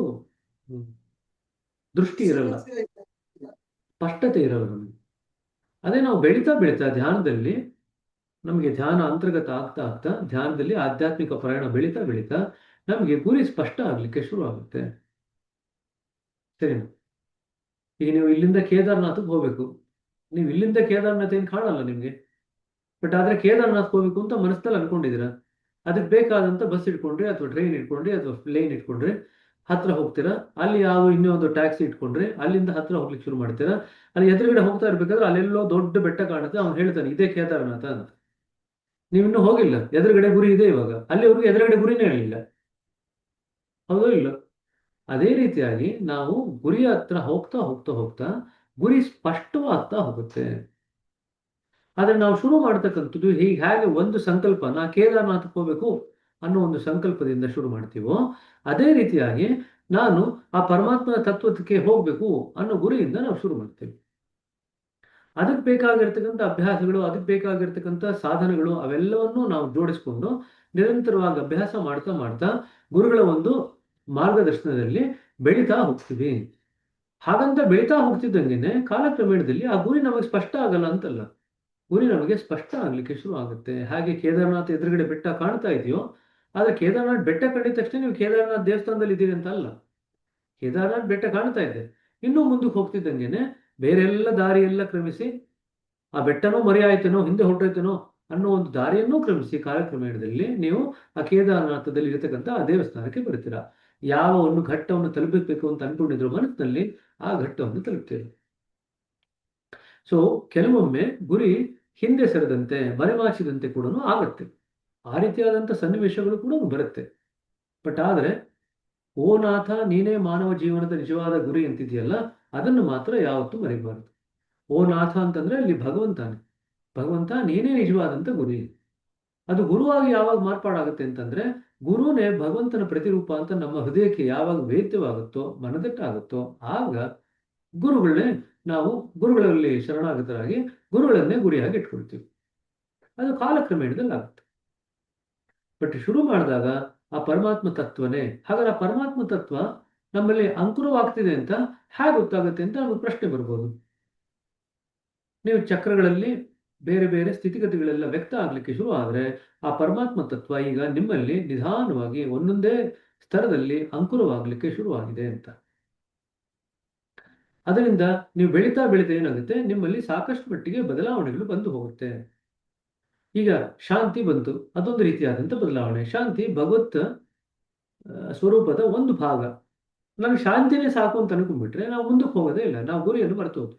ದೃಷ್ಟಿ ಇರಲ್ಲ, ಸ್ಪಷ್ಟತೆ ಇರಲ್ಲ ನಮಗೆ. ಅದೇ ನಾವು ಬೆಳೀತಾ ಬೆಳೀತಾ ಧ್ಯಾನದಲ್ಲಿ ನಮಗೆ ಧ್ಯಾನ ಅಂತರ್ಗತ ಆಗ್ತಾ ಆಗ್ತಾ ಧ್ಯಾನದಲ್ಲಿ ಆಧ್ಯಾತ್ಮಿಕ ಪ್ರಯಾಣ ಬೆಳೀತಾ ಬೆಳೀತಾ ನಮಗೆ ಗುರಿ ಸ್ಪಷ್ಟ ಆಗ್ಲಿಕ್ಕೆ ಶುರು ಆಗುತ್ತೆ. ಸರಿನಾ? ಈಗ ನೀವು ಇಲ್ಲಿಂದ ಕೇದಾರ್ನಾಥ್ಗೆ ಹೋಗ್ಬೇಕು. ನೀವು ಇಲ್ಲಿಂದ ಕೇದಾರ್ನಾಥ್ ಏನು ಕಾಣಲ್ಲ ನಿಮ್ಗೆ, ಬಟ್ ಆದ್ರೆ ಕೇದಾರ್ನಾಥ್ ಹೋಗ್ಬೇಕು ಅಂತ ಮನಸ್ಸಲ್ಲಿ ಅನ್ಕೊಂಡಿದ್ದೀರಾ. ಅದಕ್ಕೆ ಬೇಕಾದಂತ ಬಸ್ ಇಟ್ಕೊಂಡ್ರೆ ಅಥವಾ ಟ್ರೈನ್ ಇಟ್ಕೊಂಡ್ರೆ ಅಥವಾ ಪ್ಲೇನ್ ಇಟ್ಕೊಂಡ್ರೆ ಹತ್ರ ಹೋಗ್ತೀರಾ. ಅಲ್ಲಿ ಯಾವ ಇನ್ನೊಂದು ಟ್ಯಾಕ್ಸಿ ಇಟ್ಕೊಂಡ್ರೆ ಅಲ್ಲಿಂದ ಹತ್ರ ಹೋಗ್ಲಿಕ್ಕೆ ಶುರು ಮಾಡ್ತೀರಾ. ಅಲ್ಲಿ ಎದುರುಗಡೆ ಹೋಗ್ತಾ ಇರ್ಬೇಕಾದ್ರೆ ಅಲ್ಲೆಲ್ಲೋ ದೊಡ್ಡ ಬೆಟ್ಟ ಕಾಣುತ್ತೆ. ಅವ್ನು ಹೇಳ್ತಾನೆ ಇದೇ ಕೇದಾರನಾಥ ಅಂತ. ನೀವಿನ್ನೂ ಹೋಗಿಲ್ಲ, ಎದುರುಗಡೆ ಗುರಿ ಇದೆ ಇವಾಗ, ಅಲ್ಲಿವರೆಗೂ ಎದುರುಗಡೆ ಗುರಿನೇ ಹೇಳಿಲ್ಲ. ಹೌದೋ ಇಲ್ಲ? ಅದೇ ರೀತಿಯಾಗಿ ನಾವು ಗುರಿಯ ಹತ್ರ ಹೋಗ್ತಾ ಹೋಗ್ತಾ ಹೋಗ್ತಾ ಗುರಿ ಸ್ಪಷ್ಟವಾಗ್ತಾ ಹೋಗುತ್ತೆ. ಆದ್ರೆ ನಾವು ಶುರು ಮಾಡ್ತಕ್ಕಂಥದ್ದು ಹೇಗೆ ಒಂದು ಸಂಕಲ್ಪ, ನಾ ಕೇದಾರನಾಥಕ್ಕೆ ಹೋಗ್ಬೇಕು ಅನ್ನೋ ಒಂದು ಸಂಕಲ್ಪದಿಂದ ಶುರು ಮಾಡ್ತೀವೋ, ಅದೇ ರೀತಿಯಾಗಿ ನಾನು ಆ ಪರಮಾತ್ಮನ ತತ್ವಕ್ಕೆ ಹೋಗ್ಬೇಕು ಅನ್ನೋ ಗುರಿಯಿಂದ ನಾವು ಶುರು ಮಾಡ್ತೇವೆ. ಅದಕ್ಕೆ ಬೇಕಾಗಿರ್ತಕ್ಕಂಥ ಅಭ್ಯಾಸಗಳು, ಅದಕ್ಕೆ ಬೇಕಾಗಿರ್ತಕ್ಕಂಥ ಸಾಧನಗಳು ಅವೆಲ್ಲವನ್ನೂ ನಾವು ಜೋಡಿಸ್ಕೊಂಡು ನಿರಂತರವಾಗಿ ಅಭ್ಯಾಸ ಮಾಡ್ತಾ ಮಾಡ್ತಾ ಗುರುಗಳ ಒಂದು ಮಾರ್ಗದರ್ಶನದಲ್ಲಿ ಬೆಳೀತಾ ಹೋಗ್ತೀವಿ. ಹಾಗಂತ ಬೆಳೀತಾ ಹೋಗ್ತಿದ್ದಂಗೆನೆ ಕಾಲಕ್ರಮೇಣದಲ್ಲಿ ಆ ಗುರಿ ನಮಗೆ ಸ್ಪಷ್ಟ ಆಗಲ್ಲ ಅಂತಲ್ಲ, ಗುರಿ ನಮಗೆ ಸ್ಪಷ್ಟ ಆಗ್ಲಿಕ್ಕೆ ಶುರು ಆಗುತ್ತೆ. ಹಾಗೆ ಕೇದಾರನಾಥ್ ಎದುರುಗಡೆ ಬೆಟ್ಟ ಕಾಣ್ತಾ ಇದೆಯೋ, ಆದ್ರೆ ಕೇದಾರನಾಥ್ ಬೆಟ್ಟ ಕಂಡಿದ ತಕ್ಷಣ ನೀವು ಕೇದಾರನಾಥ್ ದೇವಸ್ಥಾನದಲ್ಲಿ ಇದ್ದೀರಿ ಅಂತ ಅಲ್ಲ. ಕೇದಾರನಾಥ್ ಬೆಟ್ಟ ಕಾಣ್ತಾ ಇದೆ, ಇನ್ನೂ ಮುಂದಕ್ಕೆ ಹೋಗ್ತಿದ್ದಂಗೆನೆ ಬೇರೆಲ್ಲ ದಾರಿಯೆಲ್ಲ ಕ್ರಮಿಸಿ ಆ ಬೆಟ್ಟನೋ ಮರೆಯಾಯ್ತೇನೋ, ಹಿಂದೆ ಹೊರಟೋಯ್ತೇನೋ ಅನ್ನೋ ಒಂದು ದಾರಿಯನ್ನೂ ಕ್ರಮಿಸಿ ಕಾಲಕ್ರಮೇಣದಲ್ಲಿ ನೀವು ಆ ಕೇದಾರನಾಥದಲ್ಲಿ ಇರತಕ್ಕಂಥ ಆ ದೇವಸ್ಥಾನಕ್ಕೆ ಬರ್ತೀರಾ. ಯಾವ ಒಂದು ಘಟ್ಟವನ್ನು ತಲುಪಬೇಕು ಅಂತ ಅನ್ಕೊಂಡಿದ್ರು ಮನಸ್ಸಿನಲ್ಲಿ, ಆ ಘಟ್ಟವನ್ನು ತಲುಪ್ತೀರಿ. ಸೊ ಕೆಲವೊಮ್ಮೆ ಗುರಿ ಹಿಂದೆ ಸರಿದಂತೆ ಮರೆಮಾಚಿದಂತೆ ಕೂಡ ಆಗತ್ತೆ. ಆ ರೀತಿಯಾದಂಥ ಸನ್ನಿವೇಶಗಳು ಕೂಡ ಬರುತ್ತೆ. ಬಟ್ ಆದರೆ ಓ ನಾಥ ನೀನೇ ಮಾನವ ಜೀವನದ ನಿಜವಾದ ಗುರಿ ಅಂತಿದೆಯಲ್ಲ, ಅದನ್ನು ಮಾತ್ರ ಯಾವತ್ತೂ ಮರಿಬಾರದು. ಓ ನಾಥ ಅಂತಂದ್ರೆ ಅಲ್ಲಿ ಭಗವಂತನೇ, ಭಗವಂತ ನೀನೇ ನಿಜವಾದಂಥ ಗುರಿ. ಅದು ಗುರುವಾಗಿ ಯಾವಾಗ ಮಾರ್ಪಾಡಾಗುತ್ತೆ ಅಂತಂದ್ರೆ, ಗುರುನೇ ಭಗವಂತನ ಪ್ರತಿರೂಪ ಅಂತ ನಮ್ಮ ಹೃದಯಕ್ಕೆ ಯಾವಾಗ ವೇದ್ಯವಾಗುತ್ತೋ, ಮನದಟ್ಟಾಗುತ್ತೋ, ಆಗ ಗುರುಗಳನ್ನೇ ನಾವು ಗುರುಗಳಲ್ಲಿ ಶರಣಾಗತರಾಗಿ ಗುರುಗಳನ್ನೇ ಗುರಿಯಾಗಿ ಇಟ್ಕೊಳ್ತೀವಿ. ಅದು ಕಾಲಕ್ರಮೇಣದಲ್ಲಿ ಆಗುತ್ತೆ. ಬಟ್ ಶುರು ಮಾಡಿದಾಗ ಆ ಪರಮಾತ್ಮ ತತ್ವನೇ, ಹಾಗಾದ್ರೆ ಆ ಪರಮಾತ್ಮ ತತ್ವ ನಮ್ಮಲ್ಲಿ ಅಂಕುರವಾಗ್ತಿದೆ ಅಂತ ಹೇಗೆ ಗೊತ್ತಾಗುತ್ತೆ ಅಂತ ನಮಗೆ ಪ್ರಶ್ನೆ ಬರ್ಬೋದು. ನೀವು ಚಕ್ರಗಳಲ್ಲಿ ಬೇರೆ ಬೇರೆ ಸ್ಥಿತಿಗತಿಗಳೆಲ್ಲ ವ್ಯಕ್ತ ಆಗ್ಲಿಕ್ಕೆ ಶುರು ಆದ್ರೆ ಆ ಪರಮಾತ್ಮ ತತ್ವ ಈಗ ನಿಮ್ಮಲ್ಲಿ ನಿಧಾನವಾಗಿ ಒಂದೊಂದೇ ಸ್ತರದಲ್ಲಿ ಅಂಕುರವಾಗಲಿಕ್ಕೆ ಶುರುವಾಗಿದೆ ಅಂತ. ಅದರಿಂದ ನೀವು ಬೆಳೀತಾ ಬೆಳೀತಾ ಏನಾಗುತ್ತೆ, ನಿಮ್ಮಲ್ಲಿ ಸಾಕಷ್ಟು ಮಟ್ಟಿಗೆ ಬದಲಾವಣೆಗಳು ಬಂದು ಹೋಗುತ್ತೆ. ಈಗ ಶಾಂತಿ ಬಂತು, ಅದೊಂದು ರೀತಿಯಾದಂಥ ಬದಲಾವಣೆ. ಶಾಂತಿ ಭಗವತ್ ಸ್ವರೂಪದ ಒಂದು ಭಾಗ. ನಮ್ಗೆ ಶಾಂತಿನೇ ಸಾಕು ಅಂತ ಅನ್ಕೊಂಡ್ಬಿಟ್ರೆ ನಾವು ಮುಂದಕ್ಕೆ ಹೋಗೋದೇ ಇಲ್ಲ, ನಾವು ಗುರಿಯನ್ನು ಮರೆತು ಹೋದ್ವಿ.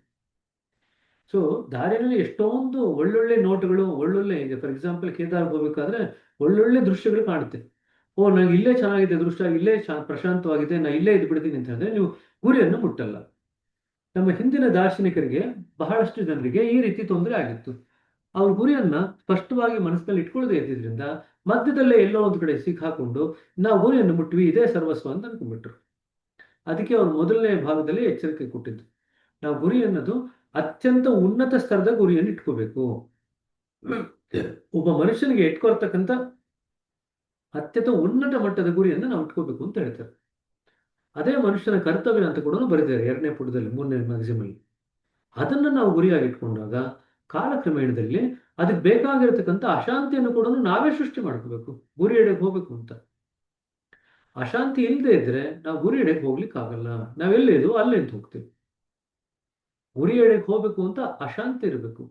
ಸೊ ದಾರಿಯಲ್ಲಿ ಎಷ್ಟೊಂದು ಒಳ್ಳೊಳ್ಳೆ ನೋಟಗಳು, ಒಳ್ಳೊಳ್ಳೆ, ಈಗ ಫಾರ್ ಎಕ್ಸಾಂಪಲ್ ಕೇದಾರ್ ಹೋಗ್ಬೇಕಾದ್ರೆ ಒಳ್ಳೊಳ್ಳೆ ದೃಶ್ಯಗಳು ಕಾಣುತ್ತೆ. ಓ ನಂಗೆ ಇಲ್ಲೇ ಚೆನ್ನಾಗಿದೆ ದೃಶ್ಯ, ಇಲ್ಲೇ ಪ್ರಶಾಂತವಾಗಿದೆ, ನಾ ಇಲ್ಲೇ ಇದ್ದು ಬಿಡ್ತೀನಿ ಅಂತ ಹೇಳಿದ್ರೆ ನೀವು ಗುರಿಯನ್ನು ಮುಟ್ಟಲ್ಲ. ನಮ್ಮ ಹಿಂದಿನ ದಾರ್ಶನಿಕರಿಗೆ ಬಹಳಷ್ಟು ಜನರಿಗೆ ಈ ರೀತಿ ತೊಂದರೆ ಆಗಿತ್ತು. ಅವ್ರ ಗುರಿಯನ್ನ ಸ್ಪಷ್ಟವಾಗಿ ಮನಸ್ಸಿನಲ್ಲಿ ಇಟ್ಕೊಳ್ಳದೆ ಇದ್ದಿದ್ರಿಂದ ಮಧ್ಯದಲ್ಲೇ ಎಲ್ಲೋ ಒಂದು ಕಡೆ ಸಿಕ್ಕಾಕೊಂಡು ನಾವು ಗುರಿಯನ್ನು ಮುಟ್ವಿ, ಇದೇ ಸರ್ವಸ್ವ ಅಂತ ಅನ್ಕೊಂಡ್ಬಿಟ್ರು. ಅದಕ್ಕೆ ಅವ್ರು ಮೊದಲನೇ ಭಾಗದಲ್ಲಿ ಎಚ್ಚರಿಕೆ ಕೊಟ್ಟಿದ್ದು, ನಾವು ಗುರಿ ಅನ್ನೋದು ಅತ್ಯಂತ ಉನ್ನತ ಸ್ತರದ ಗುರಿಯನ್ನು ಇಟ್ಕೋಬೇಕು. ಒಬ್ಬ ಮನುಷ್ಯನಿಗೆ ಇಟ್ಕೊಳ್ತಕ್ಕಂಥ ಅತ್ಯಂತ ಉನ್ನತ ಮಟ್ಟದ ಗುರಿಯನ್ನು ನಾವು ಇಟ್ಕೋಬೇಕು ಅಂತ ಹೇಳ್ತಾರೆ. ಅದೇ ಮನುಷ್ಯನ ಕರ್ತವ್ಯ ಅಂತ ಕೂಡ ಬರೆದಿದ್ದಾರೆ 2ನೇ ಪುಟದಲ್ಲಿ, 3ನೇ ಮ್ಯಾಗಝಿನ್ ಅಲ್ಲಿ. ಅದನ್ನು ನಾವು ಗುರಿಯಾಗಿ ಇಟ್ಕೊಂಡಾಗ ಕಾಲಕ್ರಮೇಣದಲ್ಲಿ ಅದಕ್ಕೆ ಬೇಕಾಗಿರತಕ್ಕಂಥ ಅಶಾಂತಿಯನ್ನು ಕೂಡ ನಾವೇ ಸೃಷ್ಟಿ ಮಾಡ್ಕೋಬೇಕು ಗುರಿ ಎಡೆಗೆ ಹೋಗ್ಬೇಕು ಅಂತ. ಅಶಾಂತಿ ಇಲ್ಲದೆ ಇದ್ರೆ ನಾವು ಗುರಿ ಎಡೆಗೆ ಹೋಗ್ಲಿಕ್ಕೆ ಆಗಲ್ಲ. ನಾವೆಲ್ಲಿದ್ದು ಅಲ್ಲೇ ಹೋಗ್ತೀವಿ. ಗುರಿ ಎಡೆಗೆ ಹೋಗ್ಬೇಕು ಅಂತ ಅಶಾಂತಿ ಇರಬೇಕು.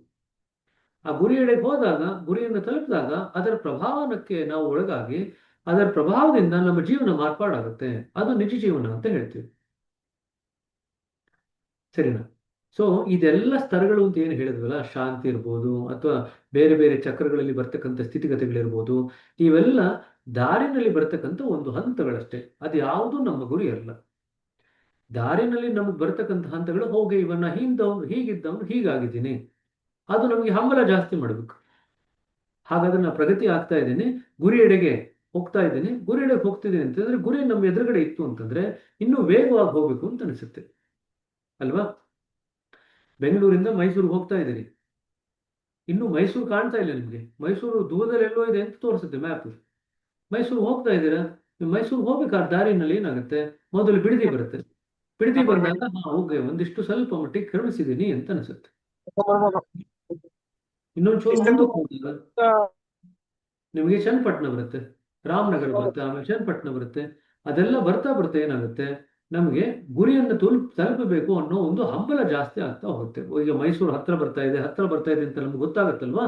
ಆ ಗುರಿ ಎಡೆಗೆ ಹೋದಾಗ, ಗುರಿಯನ್ನು ತಲುಪಿದಾಗ ಅದರ ಪ್ರಭಾವಕ್ಕೆ ನಾವು ಒಳಗಾಗಿ ಅದರ ಪ್ರಭಾವದಿಂದ ನಮ್ಮ ಜೀವನ ಮಾರ್ಪಾಡಾಗುತ್ತೆ. ಅದು ನಿಜ ಜೀವನ ಅಂತ ಹೇಳ್ತೀವಿ. ಸರಿನಾ? ಸೊ ಇದೆಲ್ಲ ಸ್ತರಗಳು ಅಂತ ಏನು ಹೇಳಿದ್ವಲ್ಲ, ಶಾಂತಿ ಇರ್ಬೋದು ಅಥವಾ ಬೇರೆ ಬೇರೆ ಚಕ್ರಗಳಲ್ಲಿ ಬರ್ತಕ್ಕಂಥ ಸ್ಥಿತಿಗತಿಗಳಿರ್ಬೋದು, ಇವೆಲ್ಲ ದಾರಿನಲ್ಲಿ ಬರ್ತಕ್ಕಂಥ ಒಂದು ಹಂತಗಳಷ್ಟೇ. ಅದು ಯಾವುದೂ ನಮ್ಮ ಗುರಿ ಅಲ್ಲ. ದಾರಿನಲ್ಲಿ ನಮಗೆ ಬರ್ತಕ್ಕಂಥ ಹಂತಗಳು, ಹೋಗಿ ಇವನ್ನ ಹಿಂದವ್ರು ಹೀಗಿದ್ದವನು ಹೀಗಾಗಿದ್ದೀನಿ, ಅದು ನಮಗೆ ಹಂಬಲ ಜಾಸ್ತಿ ಮಾಡಬೇಕು. ಹಾಗಾದ್ರೆ ನಾನು ಪ್ರಗತಿ ಆಗ್ತಾ ಇದ್ದೀನಿ, ಗುರಿ ಎಡೆಗೆ ಹೋಗ್ತಾ ಇದ್ದೀನಿ, ಗುರಿ ಎಡೆಗೆ ಹೋಗ್ತಿದ್ದೀನಿ ಅಂತಂದ್ರೆ ಗುರಿ ನಮ್ಮ ಎದುರುಗಡೆ ಇತ್ತು ಅಂತಂದ್ರೆ ಇನ್ನೂ ವೇಗವಾಗಿ ಹೋಗ್ಬೇಕು ಅಂತ ಅನಿಸುತ್ತೆ ಅಲ್ವಾ? ಬೆಂಗಳೂರಿಂದ ಮೈಸೂರಿಗೆ ಹೋಗ್ತಾ ಇದ್ದೀರಿ, ಇನ್ನು ಮೈಸೂರು ಕಾಣ್ತಾ ಇಲ್ಲ ನಿಮಗೆ, ಮೈಸೂರು ದೂರದಲ್ಲಿ ಎಲ್ಲೋ ಇದೆ ಅಂತ ತೋರಿಸುತ್ತೆ ಮ್ಯಾಪ್. ಮೈಸೂರು ಹೋಗ್ತಾ ಇದ್ದೀರಾ, ನೀವು ಮೈಸೂರು ಹೋಗ್ಬೇಕಾದ್ರೆ ದಾರಿನಲ್ಲಿ ಏನಾಗುತ್ತೆ, ಮೊದಲು ಬಿಡದಿ ಬರುತ್ತೆ. ಬಿಡದಿ ಬಂದಾಗ ಹೋಗಿ ಒಂದಿಷ್ಟು ಸ್ವಲ್ಪ ಮಟ್ಟಿಗೆ ಕ್ರಮಿಸಿದ್ದೀನಿ ಅಂತ ಅನಿಸುತ್ತೆ. ಇನ್ನೊಂದು ಚೂರು ಮುಂದಕ್ಕೆ ಹೋದಾಗ ನಿಮಗೆ ಚನ್ನಪಟ್ಟಣ ಬರುತ್ತೆ, ರಾಮನಗರ ಬರುತ್ತೆ, ಆಮೇಲೆ ಚನ್ನಪಟ್ಟಣ ಬರುತ್ತೆ. ಅದೆಲ್ಲ ಬರ್ತಾ ಬರ್ತಾ ಏನಾಗುತ್ತೆ, ನಮಗೆ ಗುರಿಯನ್ನು ತಲುಪಬೇಕು ಅನ್ನೋ ಒಂದು ಹಂಬಲ ಜಾಸ್ತಿ ಆಗ್ತಾ ಹೋಗುತ್ತೆ. ಈಗ ಮೈಸೂರು ಹತ್ರ ಬರ್ತಾ ಇದೆ ಅಂತ ನಮ್ಗೆ ಗೊತ್ತಾಗತ್ತಲ್ವಾ?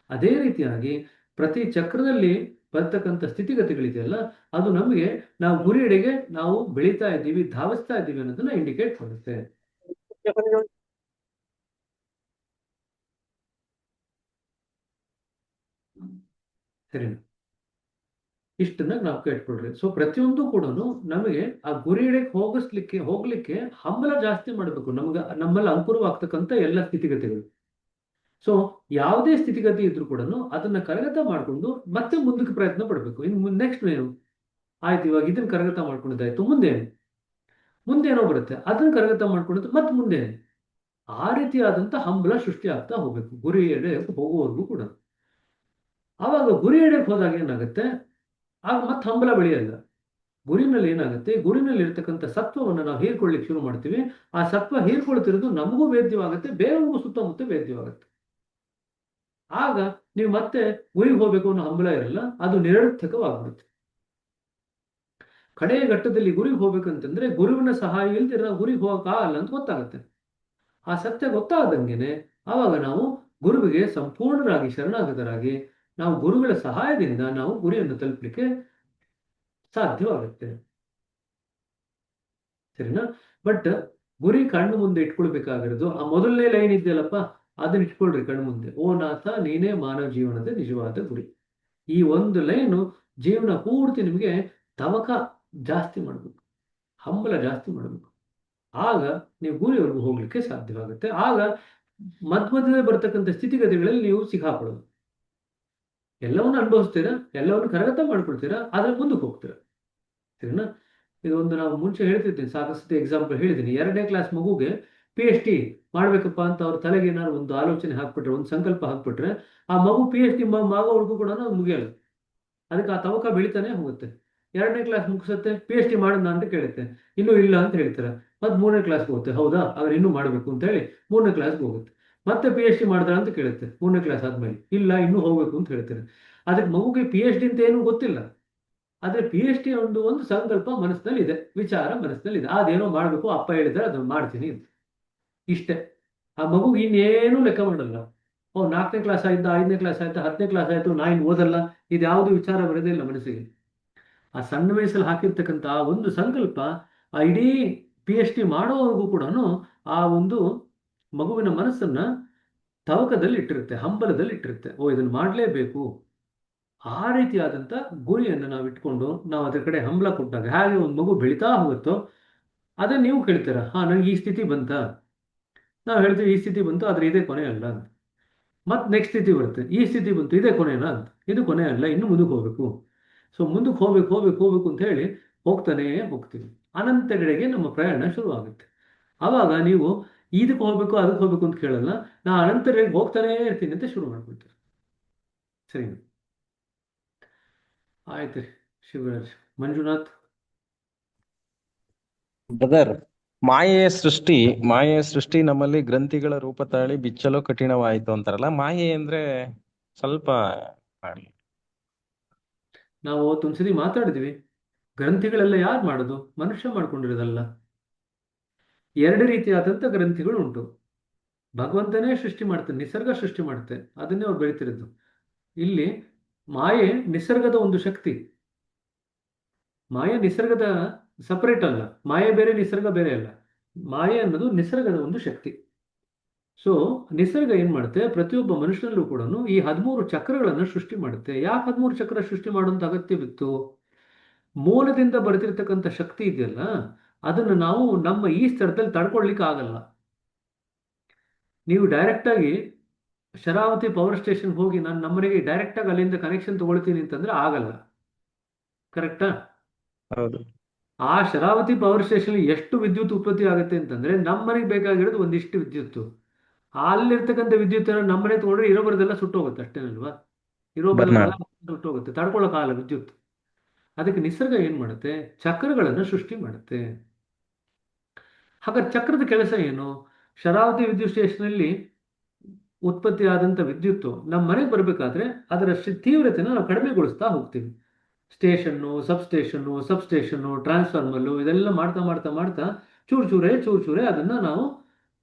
ಅದೇ ರೀತಿಯಾಗಿ ಪ್ರತಿ ಚಕ್ರದಲ್ಲಿ ಬರ್ತಕ್ಕಂಥ ಸ್ಥಿತಿಗತಿಗಳಿದೆಯಲ್ಲ, ಅದು ನಮಗೆ ನಾವು ಗುರಿಯೆಡೆಗೆ ನಾವು ಬೆಳೀತಾ ಇದ್ದೀವಿ, ಧಾವಿಸ್ತಾ ಇದ್ದೀವಿ ಅನ್ನೋದನ್ನ ಇಂಡಿಕೇಟ್ ಮಾಡುತ್ತೆ. ಸರಿನಾ? ಇಷ್ಟನ್ನ ನಾವು ಕೇಳ್ಕೊಳ್ರಿ. ಸೊ ಪ್ರತಿಯೊಂದು ಕೂಡ ನಮಗೆ ಆ ಗುರಿಯೆಡೆಗೆ ಹೋಗ್ಲಿಕ್ಕೆ ಹಂಬಲ ಜಾಸ್ತಿ ಮಾಡಬೇಕು. ನಮ್ಮಲ್ಲಿ ಅನುಕೂಲವಾಗ್ತಕ್ಕಂಥ ಎಲ್ಲ ಸ್ಥಿತಿಗತಿಗಳು. ಸೊ ಯಾವುದೇ ಸ್ಥಿತಿಗತಿ ಇದ್ರೂ ಕೂಡ ಅದನ್ನ ಕರಗತ ಮಾಡಿಕೊಂಡು ಮತ್ತೆ ಮುಂದಕ್ಕೆ ಪ್ರಯತ್ನ ಪಡಬೇಕು. ಇನ್ನು ನೆಕ್ಸ್ಟ್ ಏನು ಆಯ್ತು, ಇವಾಗ ಇದನ್ನ ಕರಗತ ಮಾಡ್ಕೊಂಡಿದ್ದಾಯ್ತು, ಮುಂದೇನೋ ಬರುತ್ತೆ, ಅದನ್ನ ಕರಗತ ಮಾಡ್ಕೊಂಡಿದ್ದು ಮತ್ತೆ ಮುಂದೆ. ಆ ರೀತಿಯಾದಂಥ ಹಂಬಲ ಸೃಷ್ಟಿ ಆಗ್ತಾ ಹೋಗ್ಬೇಕು ಗುರಿ ಎಡೆ ಹೋಗುವವರೆಗೂ ಕೂಡ. ಆವಾಗ ಗುರಿ ಎಡೆಗೆ ಹೋದಾಗ ಏನಾಗುತ್ತೆ, ಆಗ ಮತ್ತೆ ಹಂಬಲ ಬೆಳೆಯಲ್ಲ. ಗುರಿನಲ್ಲಿ ಏನಾಗುತ್ತೆ, ಗುರಿನಲ್ಲಿ ಇರ್ತಕ್ಕಂಥ ಸತ್ವವನ್ನು ನಾವು ಹೀರ್ಕೊಳ್ಳಿಕ್ಕೆ ಶುರು ಮಾಡ್ತೀವಿ. ಆ ಸತ್ವ ಹೀರ್ಕೊಳ್ತಿರೋದು ನಮಗೂ ವೇದ್ಯವಾಗುತ್ತೆ, ಬೇರೆಯವ್ರಿಗೂ ಸುತ್ತಮುತ್ತ ವೇದ್ಯವಾಗುತ್ತೆ. ಆಗ ನೀವು ಮತ್ತೆ ಗುರಿಗೆ ಹೋಗ್ಬೇಕು ಅನ್ನೋ ಹಂಬಲ ಇರಲ್ಲ, ಅದು ನಿರರ್ಥಕವಾಗ್ಬಿಡುತ್ತೆ. ಕಡೆಯ ಘಟ್ಟದಲ್ಲಿ ಗುರಿಗೆ ಹೋಗ್ಬೇಕಂತಂದ್ರೆ ಗುರುವಿನ ಸಹಾಯ ಇಲ್ದಿರ ಗುರಿಗೆ ಹೋಗಕ್ಕಾಗಲ್ಲ ಅಂತ ಗೊತ್ತಾಗುತ್ತೆ. ಆ ಸತ್ಯ ಗೊತ್ತಾದಂಗೆನೆ ಆವಾಗ ನಾವು ಗುರುವಿಗೆ ಸಂಪೂರ್ಣರಾಗಿ ಶರಣಾಗತರಾಗಿ ನಾವು ಗುರುಗಳ ಸಹಾಯದಿಂದ ನಾವು ಗುರಿಯನ್ನು ತಲುಪಲಿಕ್ಕೆ ಸಾಧ್ಯವಾಗುತ್ತೆ. ಸರಿನಾ? ಬಟ್ ಗುರಿ ಕಣ್ಣು ಮುಂದೆ ಇಟ್ಕೊಳ್ಬೇಕಾಗಿರೋದು ಆ ಮೊದಲನೇ ಲೈನ್ ಇದೆಯಲ್ಲಪ್ಪ, ಅದನ್ನ ಇಟ್ಕೊಳ್ರಿ ಕಣ್ಣು ಮುಂದೆ. ಓ ನಾಥ, ನೀನೇ ಮಾನವ ಜೀವನದ ನಿಜವಾದ ಗುರಿ. ಈ ಒಂದು ಲೈನು ಜೀವನ ಪೂರ್ತಿ ನಿಮಗೆ ತವಕ ಜಾಸ್ತಿ ಮಾಡಬೇಕು, ಹಂಬಲ ಜಾಸ್ತಿ ಮಾಡಬೇಕು. ಆಗ ನೀವು ಗುರಿವರೆಗೂ ಹೋಗ್ಲಿಕ್ಕೆ ಸಾಧ್ಯವಾಗುತ್ತೆ. ಆಗ ಮಧ್ಯದಲ್ಲಿ ಬರ್ತಕ್ಕಂಥ ಸ್ಥಿತಿಗತಿಗಳಲ್ಲಿ ನೀವು ಸಿಕ್ಕಾಕೊಳ್ಳೋದು, ಎಲ್ಲವನ್ನು ಅನುಭವಿಸ್ತೀರಾ, ಎಲ್ಲವನ್ನು ಕರಗತ ಮಾಡ್ಕೊಳ್ತೀರಾ, ಆದ್ರೆ ಮುಂದಕ್ಕೆ ಹೋಗ್ತೀರಾ. ಸರಿನಾ? ಇದೊಂದು ನಾವು ಮುಂಚೆ ಹೇಳ್ತಿದ್ದೀನಿ, ಸಾಕಷ್ಟು ಎಕ್ಸಾಂಪಲ್ ಹೇಳಿದ್ದೀನಿ. 2ನೇ ಕ್ಲಾಸ್ ಮಗುಗೆ PhD ಮಾಡ್ಬೇಕಪ್ಪ ಅಂತ ಅವ್ರ ತಲೆಗೆ ಏನಾದ್ರು ಒಂದು ಆಲೋಚನೆ ಹಾಕ್ಬಿಟ್ರೆ, ಒಂದು ಸಂಕಲ್ಪ ಹಾಕ್ಬಿಟ್ರೆ, ಆ ಮಗು PhD ಆಗೋವರೆಗೂ ಕೂಡ ಮುಗಿಯಲ್ಲ. ಅದಕ್ಕೆ ಆ ತವಕ ಬೆಳಿತಾನೆ ಹೋಗುತ್ತೆ. 2ನೇ ಕ್ಲಾಸ್ ಮುಗಿಸುತ್ತೆ, PhD ಮಾಡೋಣ ಅಂತ ಕೇಳುತ್ತೆ, ಇನ್ನೂ ಇಲ್ಲ ಅಂತ ಹೇಳ್ತಾರೆ. ಮತ್ತೆ 3ನೇ ಕ್ಲಾಸ್ಗೆ ಹೋಗುತ್ತೆ, ಹೌದಾ ಅವ್ರು ಇನ್ನೂ ಮಾಡಬೇಕು ಅಂತ ಹೇಳಿ 3ನೇ ಕ್ಲಾಸ್ಗೆ ಹೋಗುತ್ತೆ. ಮತ್ತೆ PhD ಮಾಡಿದ್ರ ಅಂತ ಕೇಳುತ್ತೆ 3ನೇ ಕ್ಲಾಸ್ ಆದ್ಮೇಲೆ, ಇಲ್ಲ ಇನ್ನೂ ಹೋಗ್ಬೇಕು ಅಂತ ಹೇಳ್ತಾರೆ. ಅದಕ್ಕೆ ಮಗುಗೆ PhD ಅಂತ ಏನೂ ಗೊತ್ತಿಲ್ಲ, ಆದ್ರೆ PhD ಒಂದು ಸಂಕಲ್ಪ ಮನಸ್ಸಿನಲ್ಲಿ ಇದೆ, ವಿಚಾರ ಮನಸ್ಸಿನಲ್ಲಿ ಇದೆ, ಅದೇನೋ ಮಾಡ್ಬೇಕು, ಅಪ್ಪ ಹೇಳಿದ್ರೆ ಅದನ್ನು ಮಾಡ್ತೀನಿ ಅಂತ. ಇಷ್ಟೇ. ಆ ಮಗುಗೆ ಇನ್ನೇನು ಲೆಕ್ಕ ಮಾಡಲ್ಲ. 4ನೇ ಕ್ಲಾಸ್ ಆಯ್ತಾ, 5ನೇ ಕ್ಲಾಸ್ ಆಯ್ತಾ, 10ನೇ ಕ್ಲಾಸ್ ಆಯ್ತು, ನಾ ಇನ್ನು ಓದಲ್ಲ, ಇದ್ಯಾವುದು ವಿಚಾರ ಬರೋದೇ ಇಲ್ಲ ಮನಸ್ಸಿಗೆ. ಆ ಸಣ್ಣ ವಯಸ್ಸಲ್ಲಿ ಹಾಕಿರ್ತಕ್ಕಂಥ ಆ ಒಂದು ಸಂಕಲ್ಪ ಆ ಇಡೀ PhD ಮಾಡೋವರೆಗೂ ಕೂಡ ಆ ಒಂದು ಮಗುವಿನ ಮನಸ್ಸನ್ನ ತವಕದಲ್ಲಿ ಇಟ್ಟಿರುತ್ತೆ, ಹಂಬಲದಲ್ಲಿ ಇಟ್ಟಿರುತ್ತೆ. ಇದನ್ನು ಮಾಡಲೇಬೇಕು. ಆ ರೀತಿಯಾದಂಥ ಗುರಿಯನ್ನು ನಾವು ಇಟ್ಕೊಂಡು ನಾವು ಅದ್ರ ಕಡೆ ಹಂಬಲ ಕೊಟ್ಟಾಗ ಹೇಗೆ ಒಂದು ಮಗು ಬೆಳೀತಾ ಹೋಗುತ್ತೋ, ಅದನ್ನ ನೀವು ಕೇಳ್ತೀರಾ, ನನಗೆ ಈ ಸ್ಥಿತಿ ಬಂತ, ನಾವು ಹೇಳ್ತೀವಿ ಈ ಸ್ಥಿತಿ ಬಂತು, ಆದ್ರೆ ಇದೇ ಕೊನೆ ಅಲ್ಲ ಅಂತ. ಮತ್ತೆ ನೆಕ್ಸ್ಟ್ ಸ್ಥಿತಿ ಬರುತ್ತೆ, ಈ ಸ್ಥಿತಿ ಬಂತು, ಇದೇ ಕೊನೆನಾ ಅಂತ. ಇದು ಕೊನೆ ಅಲ್ಲ, ಇನ್ನು ಮುಂದಕ್ಕೆ ಹೋಗ್ಬೇಕು. ಸೊ ಮುಂದಕ್ಕೆ ಹೋಗ್ಬೇಕು ಅಂತ ಹೇಳಿ ಹೋಗ್ತಾನೇ ಹೋಗ್ತೀವಿ. ಅನಂತಡೆಗೆ ನಮ್ಮ ಪ್ರಯಾಣ ಶುರುವಾಗುತ್ತೆ. ಆವಾಗ ನೀವು ಇದಕ್ಕೆ ಹೋಗ್ಬೇಕು ಅದಕ್ಕೆ ಹೋಗ್ಬೇಕು ಅಂತ ಕೇಳಲ್ಲ, ನಾ ಅನಂತಡೆಗೆ ಹೋಗ್ತಾನೇ ಇರ್ತೀನಿ ಅಂತ ಶುರು ಮಾಡ್ಕೊಳ್ತೀರಿ. ಸರಿ, ಆಯ್ತು. ಶಿವರಾಜ್, ಮಂಜುನಾಥ್. ಬ್ರದರ್, ಮಾಯೆಯ ಸೃಷ್ಟಿ ನಮ್ಮಲ್ಲಿ ಗ್ರಂಥಿಗಳ ರೂಪ ತಾಳಿ ಬಿಚ್ಚಲು ಕಠಿಣವಾಯಿತು ಅಂತಾರಲ್ಲ, ಮಾಯೆ ಅಂದ್ರೆ ಸ್ವಲ್ಪ ಮಾಡಿ. ನಾವು ಅವತ್ತೊಂದ್ಸರಿ ಮಾತಾಡಿದ್ವಿ, ಗ್ರಂಥಿಗಳೆಲ್ಲ ಯಾರು ಮಾಡೋದು? ಮನುಷ್ಯ ಮಾಡ್ಕೊಂಡಿರೋದಲ್ಲ. 2 ರೀತಿಯಾದಂಥ ಗ್ರಂಥಿಗಳು ಉಂಟು. ಭಗವಂತನೇ ಸೃಷ್ಟಿ ಮಾಡ್ತಾನೆ, ನಿಸರ್ಗ ಸೃಷ್ಟಿ ಮಾಡುತ್ತೆ, ಅದನ್ನೇ ಅವ್ರು ಬೆಳಿತಿರೋದು. ಇಲ್ಲಿ ಮಾಯೆ ನಿಸರ್ಗದ ಒಂದು ಶಕ್ತಿ. ಮಾಯೆ ನಿಸರ್ಗದ ಸಪರೇಟ್ ಅಲ್ಲ, ಮಾಯೆ ಬೇರೆ ನಿಸರ್ಗ ಬೇರೆ ಅಲ್ಲ. ಮಾಯೆ ಅನ್ನೋದು ನಿಸರ್ಗದ ಒಂದು ಶಕ್ತಿ. ಸೊ ನಿಸರ್ಗ ಏನ್ ಮಾಡುತ್ತೆ, ಪ್ರತಿಯೊಬ್ಬ ಮನುಷ್ಯನಲ್ಲೂ ಕೂಡ ಈ 13 ಚಕ್ರಗಳನ್ನು ಸೃಷ್ಟಿ ಮಾಡುತ್ತೆ. ಯಾಕೆ 13 ಚಕ್ರ ಸೃಷ್ಟಿ ಮಾಡುವಂತ ಅಗತ್ಯವಿತ್ತು? ಮೂಲದಿಂದ ಬರ್ತಿರ್ತಕ್ಕಂಥ ಶಕ್ತಿ ಇದೆಯಲ್ಲ, ಅದನ್ನು ನಾವು ನಮ್ಮ ಈ ಸ್ಥಳದಲ್ಲಿ ತಡ್ಕೊಳ್ಲಿಕ್ಕೆ ಆಗಲ್ಲ. ನೀವು ಡೈರೆಕ್ಟ್ ಆಗಿ ಶರಾವತಿ ಪವರ್ ಸ್ಟೇಷನ್ ಹೋಗಿ ನಾನು ನಮ್ಮನೆಗೆ ಡೈರೆಕ್ಟ್ ಆಗಿ ಅಲ್ಲಿಂದ ಕನೆಕ್ಷನ್ ತಗೊಳ್ತೀನಿ ಅಂತಂದ್ರೆ ಆಗಲ್ಲ. ಕರೆಕ್ಟಾ? ಹೌದು. ಆ ಶರಾವತಿ ಪವರ್ ಸ್ಟೇಷನ್ ಎಷ್ಟು ವಿದ್ಯುತ್ ಉತ್ಪತ್ತಿ ಆಗುತ್ತೆ ಅಂತಂದ್ರೆ ನಮ್ಮನೆಗೆ ಬೇಕಾಗಿರೋದು ಒಂದಿಷ್ಟು ವಿದ್ಯುತ್ತು. ಅಲ್ಲಿರ್ತಕ್ಕಂಥ ವಿದ್ಯುತ್ತನ್ನು ನಮ್ಮನೆ ತಗೊಂಡ್ರೆ ಇರೋ ಬರೋದೆಲ್ಲ ಸುಟ್ಟೋಗುತ್ತೆ, ಅಷ್ಟೇನಲ್ವಾ? ಇರೋ ಬರೋದೆಲ್ಲ ಸುಟ್ಟೋಗುತ್ತೆ, ತಡ್ಕೊಳ್ಳೋಕ್ಕಾಗಲ್ಲ ವಿದ್ಯುತ್. ಅದಕ್ಕೆ ನಿಸರ್ಗ ಏನ್ ಮಾಡುತ್ತೆ, ಚಕ್ರಗಳನ್ನು ಸೃಷ್ಟಿ ಮಾಡುತ್ತೆ. ಹಾಗಾದ್ರೆ ಚಕ್ರದ ಕೆಲಸ ಏನು? ಶರಾವತಿ ವಿದ್ಯುತ್ ಸ್ಟೇಷನಲ್ಲಿ ಉತ್ಪತ್ತಿ ಆದಂಥ ವಿದ್ಯುತ್ತು ನಮ್ಮ ಮನೆಗೆ ಬರಬೇಕಾದ್ರೆ ಅದರ ತೀವ್ರತೆನ ನಾವು ಕಡಿಮೆಗೊಳಿಸ್ತಾ ಹೋಗ್ತೀವಿ. ಸ್ಟೇಷನ್ನು, ಸಬ್ ಸ್ಟೇಷನ್ನು, ಟ್ರಾನ್ಸ್ಫಾರ್ಮರ್ಲು ಇದೆಲ್ಲ ಮಾಡ್ತಾ ಮಾಡ್ತಾ ಮಾಡ್ತಾ ಚೂರು ಚೂರೇ ಅದನ್ನು ನಾವು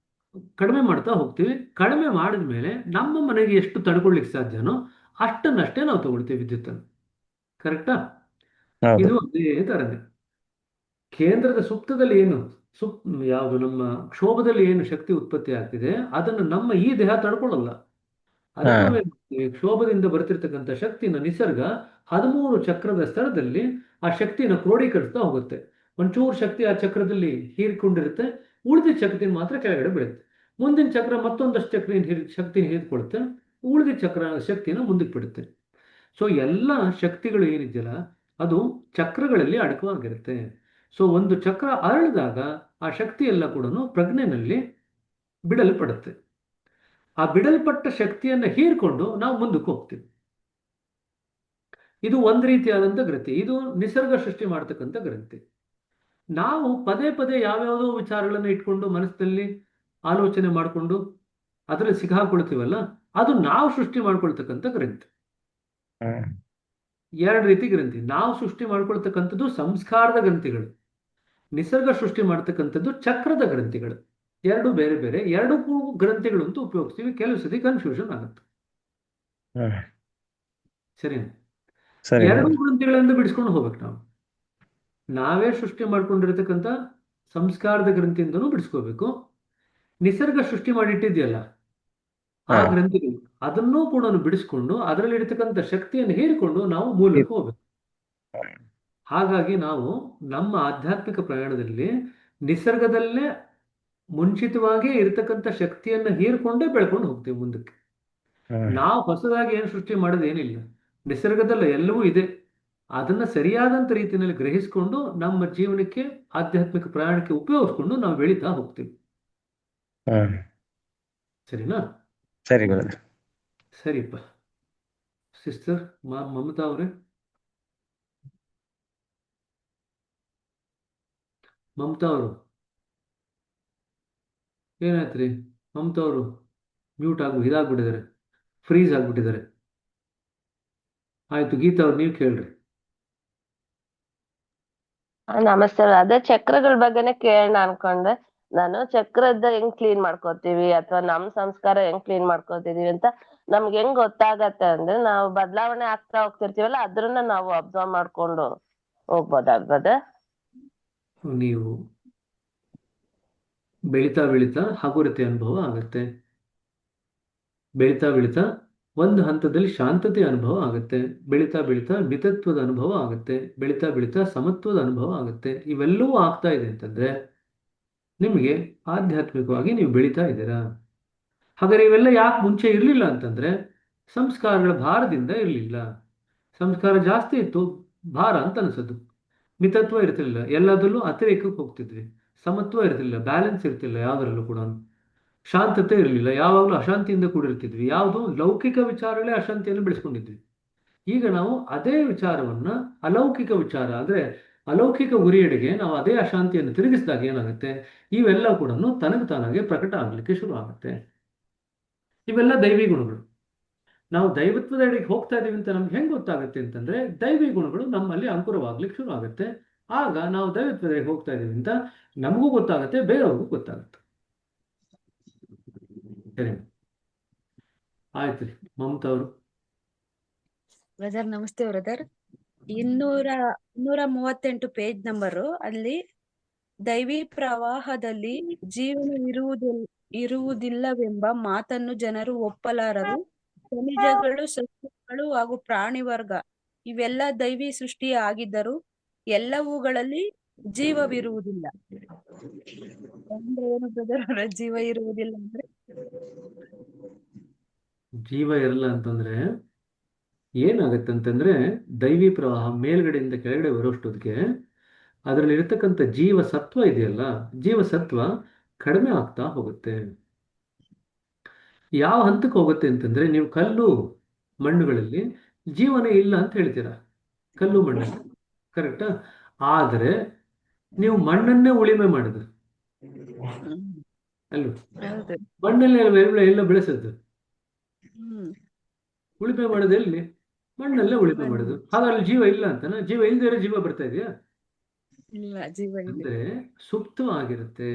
ಕಡಿಮೆ ಮಾಡ್ತಾ ಹೋಗ್ತೀವಿ. ಕಡಿಮೆ ಮಾಡಿದ ಮೇಲೆ ನಮ್ಮ ಮನೆಗೆ ಎಷ್ಟು ತಡ್ಕೊಳ್ಳಿಕ್ಕೆ ಸಾಧ್ಯನೋ ಅಷ್ಟನ್ನಷ್ಟೇ ನಾವು ತಗೊಳ್ತೀವಿ ವಿದ್ಯುತ್ತನ್ನು. ಕರೆಕ್ಟಾ? ಇದು ಅದೇ ಥರನೇ ಕೇಂದ್ರದ ಸುಪ್ತದಲ್ಲಿ ಏನು ಯಾವುದು ನಮ್ಮ ಕ್ಷೋಭದಲ್ಲಿ ಏನು ಶಕ್ತಿ ಉತ್ಪತ್ತಿ ಆಗ್ತಿದೆ ಅದನ್ನು ನಮ್ಮ ಈ ದೇಹ ತಡ್ಕೊಳ್ಳಲ್ಲ. ಹಾ ಅದಕ್ಕೆ ನಾವೇನ್ ಮಾಡ್ತೀವಿ, ಕ್ಷೋಭದಿಂದ ಬರ್ತಿರ್ತಕ್ಕಂಥ ಶಕ್ತಿನ ನಿಸರ್ಗ 13 ಚಕ್ರದ ಸ್ತರದಲ್ಲಿ ಆ ಶಕ್ತಿನ ಕ್ರೋಢೀಕರಿಸ್ತಾ ಹೋಗುತ್ತೆ. ಒಂಚೂರು ಶಕ್ತಿ ಆ ಚಕ್ರದಲ್ಲಿ ಹೀರಿಕೊಂಡಿರುತ್ತೆ, ಉಳಿದ ಶಕ್ತಿನ ಮಾತ್ರ ಕೆಳಗಡೆ ಬೀಳುತ್ತೆ. ಮುಂದಿನ ಚಕ್ರ ಮತ್ತೊಂದಷ್ಟು ಶಕ್ತಿನ ಹೀರ್ಕೊಳುತ್ತೆ, ಉಳಿದ ಚಕ್ರ ಶಕ್ತಿನ ಮುಂದಕ್ಕೆ ಬಿಡುತ್ತೆ. ಸೊ ಎಲ್ಲ ಶಕ್ತಿಗಳು ಏನಿದೆಯಲ್ಲ ಅದು ಚಕ್ರಗಳಲ್ಲಿ ಅಡಕವಾಗಿರುತ್ತೆ. ಸೊ ಒಂದು ಚಕ್ರ ಅರಳಿದಾಗ ಆ ಶಕ್ತಿ ಎಲ್ಲ ಕೂಡ ಪ್ರಜ್ಞೆನಲ್ಲಿ ಬಿಡಲ್ಪಡುತ್ತೆ. ಆ ಬಿಡಲ್ಪಟ್ಟ ಶಕ್ತಿಯನ್ನು ಹೀರ್ಕೊಂಡು ನಾವು ಮುಂದಕ್ಕೆ ಹೋಗ್ತೀವಿ. ಇದು ಒಂದು ರೀತಿಯಾದಂಥ ಗ್ರಂಥಿ. ಇದು ನಿಸರ್ಗ ಸೃಷ್ಟಿ ಮಾಡ್ತಕ್ಕಂಥ ಗ್ರಂಥಿ. ನಾವು ಪದೇ ಪದೇ ಯಾವ್ಯಾವುದೋ ವಿಚಾರಗಳನ್ನು ಇಟ್ಕೊಂಡು ಮನಸ್ಸಿನಲ್ಲಿ ಆಲೋಚನೆ ಮಾಡಿಕೊಂಡು ಅದರಲ್ಲಿ ಸಿಕ್ಕಾಕೊಳ್ತೀವಲ್ಲ, ಅದು ನಾವು ಸೃಷ್ಟಿ ಮಾಡ್ಕೊಳ್ತಕ್ಕಂಥ ಗ್ರಂಥಿ. ಹ್ಮ್ ಎರಡು ರೀತಿ ಗ್ರಂಥಿ. ನಾವು ಸೃಷ್ಟಿ ಮಾಡ್ಕೊಳ್ತಕ್ಕಂಥದ್ದು ಸಂಸ್ಕಾರದ ಗ್ರಂಥಿಗಳು, ನಿಸರ್ಗ ಸೃಷ್ಟಿ ಮಾಡ್ತಕ್ಕಂಥದ್ದು ಚಕ್ರದ ಗ್ರಂಥಿಗಳು. ಎರಡು ಬೇರೆ ಬೇರೆ, ಎರಡು ಗ್ರಂಥಿಗಳು ಅಂತ ಉಪಯೋಗಿಸ್ತೀವಿ. ಕೆಲವು ಸತಿ ಕನ್ಫ್ಯೂಷನ್ ಆಗುತ್ತೆ. ಹ್ಮ್ ಸರಿನಾ? ಸರಿ ಎರಡು ಗುರುಗಳೇ. ಗ್ರಂಥಿಗಳಿಂದ ಬಿಡಿಸ್ಕೊಂಡು ಹೋಗ್ಬೇಕು ನಾವು. ನಾವೇ ಸೃಷ್ಟಿ ಮಾಡ್ಕೊಂಡಿರ್ತಕ್ಕಂಥ ಸಂಸ್ಕಾರದ ಗ್ರಂಥಿಯಿಂದನೂ ಬಿಡಿಸ್ಕೋಬೇಕು. ನಿಸರ್ಗ ಸೃಷ್ಟಿ ಮಾಡಿಟ್ಟಿದೆಯಲ್ಲ ಆ ಹಾ ಗ್ರಂಥಿಗಳು, ಅದನ್ನೂ ಕೂಡ ಬಿಡಿಸ್ಕೊಂಡು ಅದರಲ್ಲಿ ಇರ್ತಕ್ಕಂಥ ಶಕ್ತಿಯನ್ನು ಹೀರಿಕೊಂಡು ನಾವು ಮೂಲಕ್ಕೆ ಹೋಗ್ಬೇಕು. ಹಾಗಾಗಿ ನಾವು ನಮ್ಮ ಆಧ್ಯಾತ್ಮಿಕ ಪ್ರಯಾಣದಲ್ಲಿ ನಿಸರ್ಗದಲ್ಲೇ ಮುಂಚಿತವಾಗಿ ಇರತಕ್ಕಂಥ ಶಕ್ತಿಯನ್ನು ಹೀರ್ಕೊಂಡೇ ಬೆಳ್ಕೊಂಡು ಹೋಗ್ತೀವಿ ಮುಂದಕ್ಕೆ. ಹ್ಮ್ ನಾವು ಹೊಸದಾಗಿ ಏನು ಸೃಷ್ಟಿ ಮಾಡೋದೇನಿಲ್ಲ, ನಿಸರ್ಗದಲ್ಲ ಎಲ್ಲವೂ ಇದೆ. ಅದನ್ನ ಸರಿಯಾದಂಥ ರೀತಿಯಲ್ಲಿ ಗ್ರಹಿಸಿಕೊಂಡು ನಮ್ಮ ಜೀವನಕ್ಕೆ, ಆಧ್ಯಾತ್ಮಿಕ ಪ್ರಯಾಣಕ್ಕೆ ಉಪಯೋಗಿಸ್ಕೊಂಡು ನಾವು ಬೆಳೀತಾ ಹೋಗ್ತೀವಿ. ಹ್ಮ್ ಸರಿನಾ? ಸರಿ ಗುರುಗಳೇ. ಸರಿಪ್ಪ. ಸಿಸ್ಟರ್ ಮಮತಾ ಅವರೇ, ಮಮತಾ ಅವರು ಏನಾಯ್ತ್ರಿ? ಮಮತಾ ಅವರು ಮ್ಯೂಟ್ ಇದಾಗ್ಬಿಟ್ಟಿದ್ದಾರೆ, ಫ್ರೀಸ್ ಆಗ್ಬಿಟ್ಟಿದ್ದಾರೆ. ಆಯ್ತು, ಗೀತಾ ಅವ್ರು ನೀವು ಕೇಳ್ರಿ. ನಮಸ್ತೆ. ಅದೇ ಚಕ್ರಗಳ ಬಗ್ಗೆನೇ ಕೇಳೋಣ ಅನ್ಕೊಂಡೆ ನಾನು. ಚಕ್ರದ ಹೆಂಗ್ ಕ್ಲೀನ್ ಮಾಡ್ಕೋತೀವಿ ಅಥವಾ ನಮ್ ಸಂಸ್ಕಾರ ಹೆಂಗ್ ಕ್ಲೀನ್ ಮಾಡ್ಕೋತಿದೀವಿ ಅಂತ ನಮ್ಗೆ ಹೆಂಗ್ ಗೊತ್ತಾಗತ್ತೆ ಅಂದ್ರೆ, ನಾವು ಬದಲಾವಣೆ ಆಗ್ತಾ ಹೋಗ್ತಿರ್ತೀವಲ್ಲ, ಅದ್ರನ್ನ ನಾವು ಅಬ್ಸರ್ವ್ ಮಾಡ್ಕೊಂಡು ಹೋಗ್ಬೋದಾಗ್ತದೆ. ನೀವು ಬೆಳೀತಾ ಬೆಳೀತಾ ಹಗುರತೆ ಅನುಭವ ಆಗುತ್ತೆ. ಬೆಳೀತಾ ಬೆಳೀತಾ ಒಂದು ಹಂತದಲ್ಲಿ ಶಾಂತತೆ ಅನುಭವ ಆಗುತ್ತೆ. ಬೆಳೀತಾ ಬೆಳೀತಾ ಮಿತತ್ವದ ಅನುಭವ ಆಗುತ್ತೆ. ಬೆಳೀತಾ ಬೆಳೀತಾ ಸಮತ್ವದ ಅನುಭವ ಆಗುತ್ತೆ. ಇವೆಲ್ಲವೂ ಆಗ್ತಾ ಇದೆ ಅಂತಂದ್ರೆ ನಿಮಗೆ ಆಧ್ಯಾತ್ಮಿಕವಾಗಿ ನೀವು ಬೆಳೀತಾ ಇದ್ದೀರಾ. ಹಾಗಾದ್ರೆ ಇವೆಲ್ಲ ಯಾಕೆ ಮುಂಚೆ ಇರಲಿಲ್ಲ ಅಂತಂದ್ರೆ, ಸಂಸ್ಕಾರಗಳ ಭಾರದಿಂದ ಇರಲಿಲ್ಲ. ಸಂಸ್ಕಾರ ಜಾಸ್ತಿ ಇತ್ತು, ಭಾರ ಅಂತ ಅನಿಸೋದು. ಮಿತತ್ವ ಇರ್ತಿರ್ಲಿಲ್ಲ, ಎಲ್ಲದರಲ್ಲೂ ಅತಿರೇಕಕ್ಕೆ ಹೋಗ್ತಿದ್ವಿ. ಸಮತ್ವ ಇರ್ತಿರ್ಲಿಲ್ಲ, ಬ್ಯಾಲೆನ್ಸ್ ಇರ್ತಿಲ್ಲ ಯಾವುದರಲ್ಲೂ ಕೂಡ. ಶಾಂತತೆ ಇರಲಿಲ್ಲ, ಯಾವಾಗಲೂ ಅಶಾಂತಿಯಿಂದ ಕೂಡಿರ್ತಿದ್ವಿ. ಯಾವುದು ಲೌಕಿಕ ವಿಚಾರಗಳೇ ಅಶಾಂತಿಯನ್ನು ಬೆಳೆಸ್ಕೊಂಡಿದ್ವಿ. ಈಗ ನಾವು ಅದೇ ವಿಚಾರವನ್ನ ಅಲೌಕಿಕ ವಿಚಾರ ಅಂದ್ರೆ ಅಲೌಕಿಕ ಗುರಿಯೆಡೆಗೆ ನಾವು ಅದೇ ಅಶಾಂತಿಯನ್ನು ತಿರುಗಿಸಿದಾಗ ಏನಾಗುತ್ತೆ, ಇವೆಲ್ಲ ಕೂಡ ತನಗೆ ತಾನಾಗೆ ಪ್ರಕಟ ಆಗಲಿಕ್ಕೆ ಶುರು ಆಗುತ್ತೆ. ಇವೆಲ್ಲ ದೈವಿ ಗುಣಗಳು. ನಾವು ದೈವತ್ವದ ಎಡೆಗೆ ಹೋಗ್ತಾ ಇದೀವಿ ಅಂತ ನಮ್ಗೆ ಹೆಂಗೆ ಗೊತ್ತಾಗುತ್ತೆ ಅಂತಂದ್ರೆ, ದೈವಿ ಗುಣಗಳು ನಮ್ಮಲ್ಲಿ ಅಂಕುರವಾಗ್ಲಿಕ್ಕೆ ಶುರು ಆಗುತ್ತೆ. ಆಗ ನಾವು ದೈವತ್ವದ ಎಡೆಗೆ ಹೋಗ್ತಾ ಇದೀವಿ ಅಂತ ನಮಗೂ ಗೊತ್ತಾಗುತ್ತೆ, ಬೇರೆಯವ್ರಿಗೂ ಗೊತ್ತಾಗುತ್ತೆ. ಸರಿ, ಆಯ್ತು ರೀ. ಮಮತಾ ಅವರು. ಬ್ರದರ್ ನಮಸ್ತೆ ಬ್ರದರ್. 238 ಪೇಜ್ ನಂಬರು ಅಲ್ಲಿ ದೈವಿ ಪ್ರವಾಹದಲ್ಲಿ ಇರುವುದಿಲ್ಲವೆಂಬ ಮಾತನ್ನು ಜನರು ಒಪ್ಪಲಾರರು. ಖನಿಜಗಳು, ಸಸ್ಯಗಳು ಹಾಗೂ ಪ್ರಾಣಿ ವರ್ಗ ಇವೆಲ್ಲ ದೈವಿ ಸೃಷ್ಟಿ ಆಗಿದ್ದರೂ ಎಲ್ಲವುಗಳಲ್ಲಿ ಜೀವವಿರುವುದಿಲ್ಲ ಅಂದ್ರೆ ಏನು ಬ್ರದರ್? ಜೀವ ಇರುವುದಿಲ್ಲ ಅಂದ್ರೆ ಜೀವ ಇರಲ್ಲ ಅಂತಂದ್ರೆ ಏನಾಗುತ್ತೆ ಅಂತಂದ್ರೆ, ದೈವಿ ಪ್ರವಾಹ ಮೇಲ್ಗಡೆಯಿಂದ ಕೆಳಗಡೆ ಬರೋಷ್ಟೊತ್ತಿಗೆ ಅದರಲ್ಲಿ ಇರತಕ್ಕಂಥ ಜೀವಸತ್ವ ಇದೆಯಲ್ಲ, ಜೀವಸತ್ವ ಕಡಿಮೆ ಆಗ್ತಾ ಹೋಗುತ್ತೆ. ಯಾವ ಹಂತಕ್ಕೆ ಹೋಗುತ್ತೆ ಅಂತಂದ್ರೆ, ನೀವು ಕಲ್ಲು ಮಣ್ಣುಗಳಲ್ಲಿ ಜೀವನ ಇಲ್ಲ ಅಂತ ಹೇಳ್ತೀರಾ, ಕಲ್ಲು ಮಣ್ಣಲ್ಲಿ, ಕರೆಕ್ಟಾ? ಆದರೆ ನೀವು ಮಣ್ಣನ್ನೇ ಉಳಿಮೆ ಮಾಡಿದ್ರು ಅಲ್ವ, ಹೌದು. ಮಣ್ಣಲ್ಲಿ ಎಲ್ಲ ಬೆಳೆಸದ್ದು, ಹ್ಮ್ ಉಳಿಮೆ ಮಾಡೋದು ಎಲ್ಲಿ? ಮಣ್ಣಲ್ಲೇ ಉಳಿಮೆ ಮಣ್ಣು. ಮಾಡೋದು. ಹಾಗಾದ್ರೆ ಜೀವ ಇಲ್ಲ ಅಂತನಾ? ಜೀವ ಇಲ್ದಿರೋ ಜೀವ ಬರ್ತಾ ಇದೆಯಾ? ಇಲ್ಲ, ಜೀವ ಇದೆ. ಅಂದ್ರೆ ಸುಪ್ತವಾಗಿರುತ್ತೆ.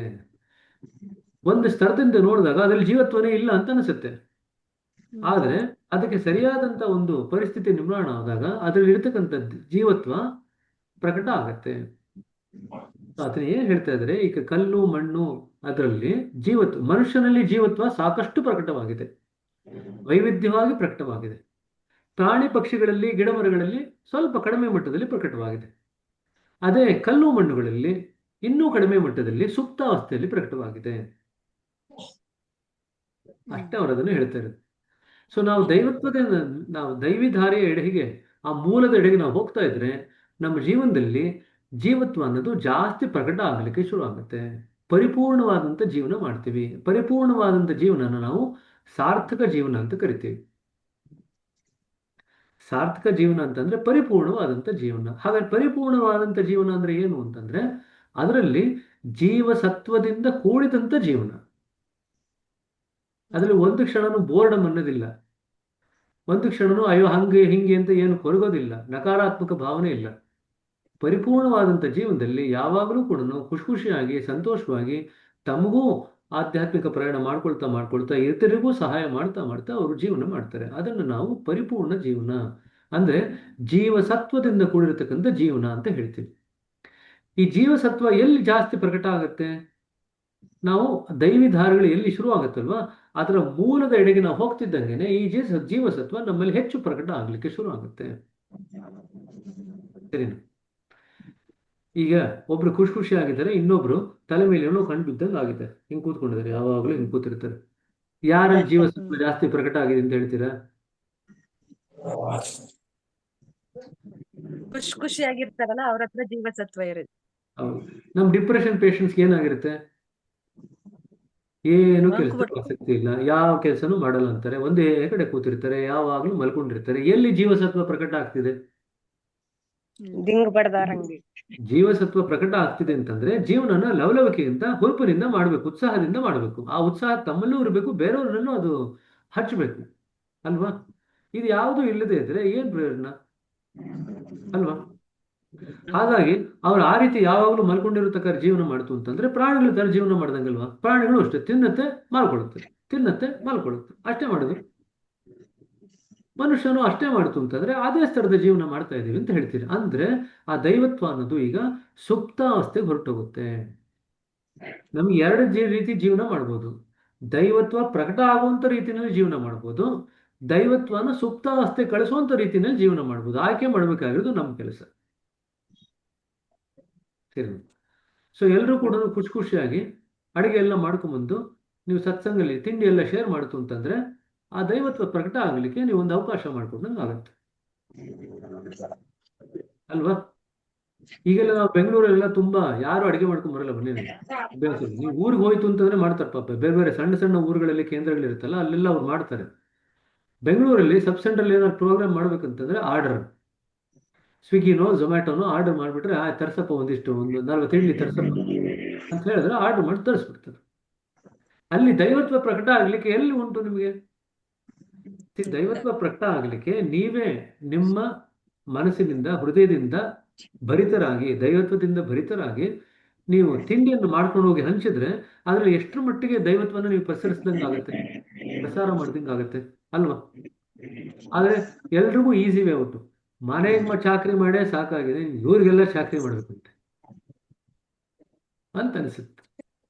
ಒಂದು ಸ್ತರದಿಂದ ನೋಡಿದಾಗ ಅದ್ರಲ್ಲಿ ಜೀವತ್ವನೇ ಇಲ್ಲ ಅಂತ ಅನಿಸುತ್ತೆ. ಆದ್ರೆ ಅದಕ್ಕೆ ಸರಿಯಾದಂತ ಒಂದು ಪರಿಸ್ಥಿತಿ ನಿರ್ಮಾಣ ಆದಾಗ ಅದರಲ್ಲಿ ಇರ್ತಕ್ಕಂಥ ಜೀವತ್ವ ಪ್ರಕಟ ಆಗತ್ತೆ. ಅದನ್ನ ಏನ್ ಹೇಳ್ತಾ ಇದ್ದಾರೆ, ಈಗ ಕಲ್ಲು ಮಣ್ಣು ಅದರಲ್ಲಿ ಜೀವತ್ವ, ಮನುಷ್ಯನಲ್ಲಿ ಜೀವತ್ವ ಸಾಕಷ್ಟು ಪ್ರಕಟವಾಗಿದೆ. ವೈವಿಧ್ಯವಾಗಿ ಪ್ರಕಟವಾಗಿದೆ. ಪ್ರಾಣಿ ಪಕ್ಷಿಗಳಲ್ಲಿ, ಗಿಡ ಮರಗಳಲ್ಲಿ ಸ್ವಲ್ಪ ಕಡಿಮೆ ಮಟ್ಟದಲ್ಲಿ ಪ್ರಕಟವಾಗಿದೆ. ಅದೇ ಕಲ್ಲು ಮಣ್ಣುಗಳಲ್ಲಿ ಇನ್ನೂ ಕಡಿಮೆ ಮಟ್ಟದಲ್ಲಿ ಸುಪ್ತಾವಸ್ಥೆಯಲ್ಲಿ ಪ್ರಕಟವಾಗಿದೆ. ಅಷ್ಟೇ ಅವರು ಅದನ್ನು ಹೇಳ್ತಾ ಇರೋದು. ಸೊ ನಾವು ದೈವಿ ಧಾರೆಯ ಎಡೆಗೆ, ಆ ಮೂಲದ ಎಡೆಗೆ ನಾವು ಹೋಗ್ತಾ ಇದ್ರೆ ನಮ್ಮ ಜೀವನದಲ್ಲಿ ಜೀವತ್ವ ಅನ್ನೋದು ಜಾಸ್ತಿ ಪ್ರಕಟ ಆಗಲಿಕ್ಕೆ ಶುರು ಆಗುತ್ತೆ. ಪರಿಪೂರ್ಣವಾದಂಥ ಜೀವನ ಮಾಡ್ತೀವಿ. ಪರಿಪೂರ್ಣವಾದಂಥ ಜೀವನನ ನಾವು ಸಾರ್ಥಕ ಜೀವನ ಅಂತ ಕರಿತೀವಿ. ಸಾರ್ಥಕ ಜೀವನ ಅಂತಂದ್ರೆ ಪರಿಪೂರ್ಣವಾದಂಥ ಜೀವನ. ಹಾಗಾದ್ರೆ ಪರಿಪೂರ್ಣವಾದಂಥ ಜೀವನ ಅಂದ್ರೆ ಏನು ಅಂತಂದ್ರೆ ಅದರಲ್ಲಿ ಜೀವಸತ್ವದಿಂದ ಕೂಡಿದಂಥ ಜೀವನ. ಅದರಲ್ಲಿ ಒಂದು ಕ್ಷಣನೂ ಬೋರ್ಡಮ್ ಅನ್ನೋದಿಲ್ಲ. ಒಂದು ಕ್ಷಣನೂ ಅಯ್ಯೋ ಹಂಗೆ ಹಿಂಗೆ ಅಂತ ಏನು ಕೊರಗೋದಿಲ್ಲ. ನಕಾರಾತ್ಮಕ ಭಾವನೆ ಇಲ್ಲ. ಪರಿಪೂರ್ಣವಾದಂಥ ಜೀವನದಲ್ಲಿ ಯಾವಾಗಲೂ ಕೂಡ ಖುಷಿ ಖುಷಿಯಾಗಿ, ಸಂತೋಷವಾಗಿ, ತಮಗೂ ಆಧ್ಯಾತ್ಮಿಕ ಪ್ರಯಾಣ ಮಾಡ್ಕೊಳ್ತಾ ಇತರಿಗೂ ಸಹಾಯ ಮಾಡ್ತಾ ಅವರು ಜೀವನ ಮಾಡ್ತಾರೆ. ಅದನ್ನು ನಾವು ಪರಿಪೂರ್ಣ ಜೀವನ ಅಂದ್ರೆ ಜೀವಸತ್ವದಿಂದ ಕೂಡಿರತಕ್ಕಂಥ ಜೀವನ ಅಂತ ಹೇಳ್ತೀವಿ. ಈ ಜೀವಸತ್ವ ಎಲ್ಲಿ ಜಾಸ್ತಿ ಪ್ರಕಟ ಆಗುತ್ತೆ? ನಾವು ದೈವಿ ಧಾರೆಗಳು ಎಲ್ಲಿ ಶುರು ಆಗುತ್ತಲ್ವಾ, ಅದರ ಮೂಲದ ಎಡೆಗೆ ನಾವು ಹೋಗ್ತಿದ್ದಂಗೆನೆ ಈ ಜೀವಸತ್ವ ನಮ್ಮಲ್ಲಿ ಹೆಚ್ಚು ಪ್ರಕಟ ಆಗ್ಲಿಕ್ಕೆ ಶುರು ಆಗುತ್ತೆ. ಸರಿನಾ? ಈಗ ಒಬ್ರು ಖುಷಿ ಆಗಿದ್ದಾರೆ, ಇನ್ನೊಬ್ರು ತಲೆ ಮೇಲೆ ಏನೋ ಕಣ್ಣು ಬಿದ್ದಂಗೆ ಆಗಿದೆ, ಹಿಂಗ್ ಕೂತ್ಕೊಂಡಿದ್ದಾರೆ, ಯಾವಾಗಲೂ ಹಿಂಗ್ ಕೂತಿರ್ತಾರೆ. ಯಾರಲ್ಲಿ ಜೀವಸತ್ವ ಜಾಸ್ತಿ ಪ್ರಕಟ ಆಗಿದೆ ಅಂತ ಹೇಳ್ತೀರಾ? ಖುಷಿಯಾಗಿರ್ತಾರಲ್ಲ ಅವ್ರ ಹತ್ರ ಜೀವಸತ್ವ ಇರುತ್ತೆ. ಹೌದು. ನಮ್ ಡಿಪ್ರೆಷನ್ ಪೇಷಂಟ್ಸ್ ಏನಾಗಿರುತ್ತೆ? ಏನು ಕೆಲಸಕ್ಕೆ ಆಸಕ್ತಿ ಇಲ್ಲ, ಯಾವ ಕೆಲಸನೂ ಮಾಡಲ್ಲ ಅಂತಾರೆ, ಒಂದೇ ಕಡೆ ಕೂತಿರ್ತಾರೆ, ಯಾವಾಗ್ಲೂ ಮಲ್ಕೊಂಡಿರ್ತಾರೆ. ಎಲ್ಲಿ ಜೀವಸತ್ವ ಪ್ರಕಟ ಆಗ್ತಿದೆ? ಜೀವಸತ್ವ ಪ್ರಕಟ ಆಗ್ತಿದೆ ಅಂತಂದ್ರೆ ಜೀವನನ ಲವಲವಿಕೆಯಿಂದ, ಹುರುಪಿನಿಂದ ಮಾಡ್ಬೇಕು, ಉತ್ಸಾಹದಿಂದ ಮಾಡ್ಬೇಕು. ಆ ಉತ್ಸಾಹ ತಮ್ಮಲ್ಲೂ ಇರಬೇಕು, ಬೇರೆಯವ್ರನ್ನೂ ಅದು ಹಚ್ಚಬೇಕು ಅಲ್ವಾ? ಇದು ಯಾವುದು ಇಲ್ಲದೆ ಇದ್ರೆ ಏನ್ ಪ್ರಯೋಜನ ಅಲ್ವಾ? ಹಾಗಾಗಿ ಅವ್ರು ಆ ರೀತಿ ಯಾವಾಗಲೂ ಮಲ್ಕೊಂಡಿರತಕ್ಕ ಜೀವನ ಮಾಡ್ತು ಅಂತಂದ್ರೆ ಪ್ರಾಣಿಗಳ ತರ ಜೀವನ ಮಾಡ್ದಂಗಲ್ವಾ? ಪ್ರಾಣಿಗಳು ಅಷ್ಟೇ, ತಿನ್ನತ್ತೆ ಮಾಲ್ಕೊಳುತ್ತೆ, ತಿನ್ನತ್ತೆ ಮಾಲ್ಕೊಳುತ್ತೆ, ಅಷ್ಟೇ ಮಾಡುದು. ಮನುಷ್ಯನು ಅಷ್ಟೇ ಮಾಡ್ತು ಅಂತಂದ್ರೆ ಅದೇ ಸ್ತರದ ಜೀವನ ಮಾಡ್ತಾ ಇದೀವಿ ಅಂತ ಹೇಳ್ತೀರಿ. ಅಂದ್ರೆ ಆ ದೈವತ್ವ ಅನ್ನೋದು ಈಗ ಸುಪ್ತಾವಸ್ಥೆಗೆ ಹೊರಟೋಗುತ್ತೆ. ನಮ್ಗೆ ಎರಡು ರೀತಿ ಜೀವನ ಮಾಡ್ಬೋದು. ದೈವತ್ವ ಪ್ರಕಟ ಆಗುವಂತ ರೀತಿಯಲ್ಲಿ ಜೀವನ ಮಾಡ್ಬೋದು, ದೈವತ್ವನ ಸುಪ್ತಾವಸ್ಥೆ ಕಳಿಸುವಂತ ರೀತಿಯಲ್ಲಿ ಜೀವನ ಮಾಡ್ಬೋದು. ಆಯ್ಕೆ ಮಾಡ್ಬೇಕಾಗಿರೋದು ನಮ್ಮ ಕೆಲಸ. ಸರಿ. ಸೊ ಎಲ್ಲರೂ ಕೂಡ ಖುಷಿಯಾಗಿ ಅಡಿಗೆ ಎಲ್ಲ ಮಾಡ್ಕೊಂಡ್ಬಂದು ನೀವು ಸತ್ಸಂಗಲ್ಲಿ ತಿಂಡಿ ಎಲ್ಲ ಶೇರ್ ಮಾಡ್ತು ಅಂತಂದ್ರೆ ಆ ದೈವತ್ವ ಪ್ರಕಟ ಆಗ್ಲಿಕ್ಕೆ ನೀವು ಒಂದು ಅವಕಾಶ ಮಾಡ್ಕೊಂಡಂಗೆ ಆಗುತ್ತೆ ಅಲ್ವಾ? ಈಗೆಲ್ಲ ನಾವು ಬೆಂಗಳೂರೆಲ್ಲ ತುಂಬಾ ಯಾರು ಅಡಿಗೆ ಮಾಡ್ಕೊಂಡ್ ಬರಲ್ಲ. ಬನ್ನಿ ನೀವು ಊರಿಗೆ ಹೋಯ್ತು ಅಂತಂದ್ರೆ ಮಾಡ್ತಾರೆ ಪಾಪ. ಬೇರೆ ಬೇರೆ ಸಣ್ಣ ಸಣ್ಣ ಊರುಗಳಲ್ಲಿ ಕೇಂದ್ರಗಳಿರುತ್ತಲ್ಲ, ಅಲ್ಲೆಲ್ಲ ಅವ್ರು ಮಾಡ್ತಾರೆ. ಬೆಂಗಳೂರಲ್ಲಿ ಸಬ್ ಸೆಂಟ್ರಲ್ಲಿ ಏನಾದ್ರು ಪ್ರೋಗ್ರಾಮ್ ಮಾಡ್ಬೇಕಂತಂದ್ರೆ ಆರ್ಡರ್, ಸ್ವಿಗ್ಗಿನೋ ಝೊಮ್ಯಾಟೋನೋ ಆರ್ಡರ್ ಮಾಡಿಬಿಟ್ರೆ ತರ್ಸಪ್ಪ ಒಂದಿಷ್ಟು, ಒಂದು 40 ಇಡ್ಲಿ ತರ್ಸಪ್ಪ ಅಂತ ಹೇಳಿದ್ರೆ ಆರ್ಡರ್ ಮಾಡಿ ತರಿಸ್ಬಿಡ್ತಾರೆ. ಅಲ್ಲಿ ದೈವತ್ವ ಪ್ರಕಟ ಆಗ್ಲಿಕ್ಕೆ ಎಲ್ಲಿ ಉಂಟು ನಿಮಗೆ? ದೈವತ್ವ ಪ್ರಕಟ ಆಗ್ಲಿಕ್ಕೆ ನೀವೇ ನಿಮ್ಮ ಮನಸ್ಸಿನಿಂದ, ಹೃದಯದಿಂದ ಭರಿತರಾಗಿ, ದೈವತ್ವದಿಂದ ಭರಿತರಾಗಿ ನೀವು ತಿಂಡಿಯನ್ನು ಮಾಡ್ಕೊಂಡು ಹೋಗಿ ಹಂಚಿದ್ರೆ ಅದ್ರಲ್ಲಿ ಎಷ್ಟರ ಮಟ್ಟಿಗೆ ದೈವತ್ವನ ನೀವು ಪ್ರಸರಿಸಿದಂಗೆ ಆಗುತ್ತೆ, ಪ್ರಸಾರ ಮಾಡ್ದಂಗೆ ಆಗುತ್ತೆ ಅಲ್ವಾ? ಆದ್ರೆ ಎಲ್ರಿಗೂ ಈಸಿ ವೇ ಉಂಟು. ಮನೆಗೆ ಚಾಕ್ರಿ ಮಾಡೇ ಸಾಕಾಗಿದೆ, ಇವ್ರಿಗೆಲ್ಲ ಚಾಕ್ರಿ ಮಾಡ್ಬೇಕಂತೆ ಅಂತ ಅನ್ಸುತ್ತೆ.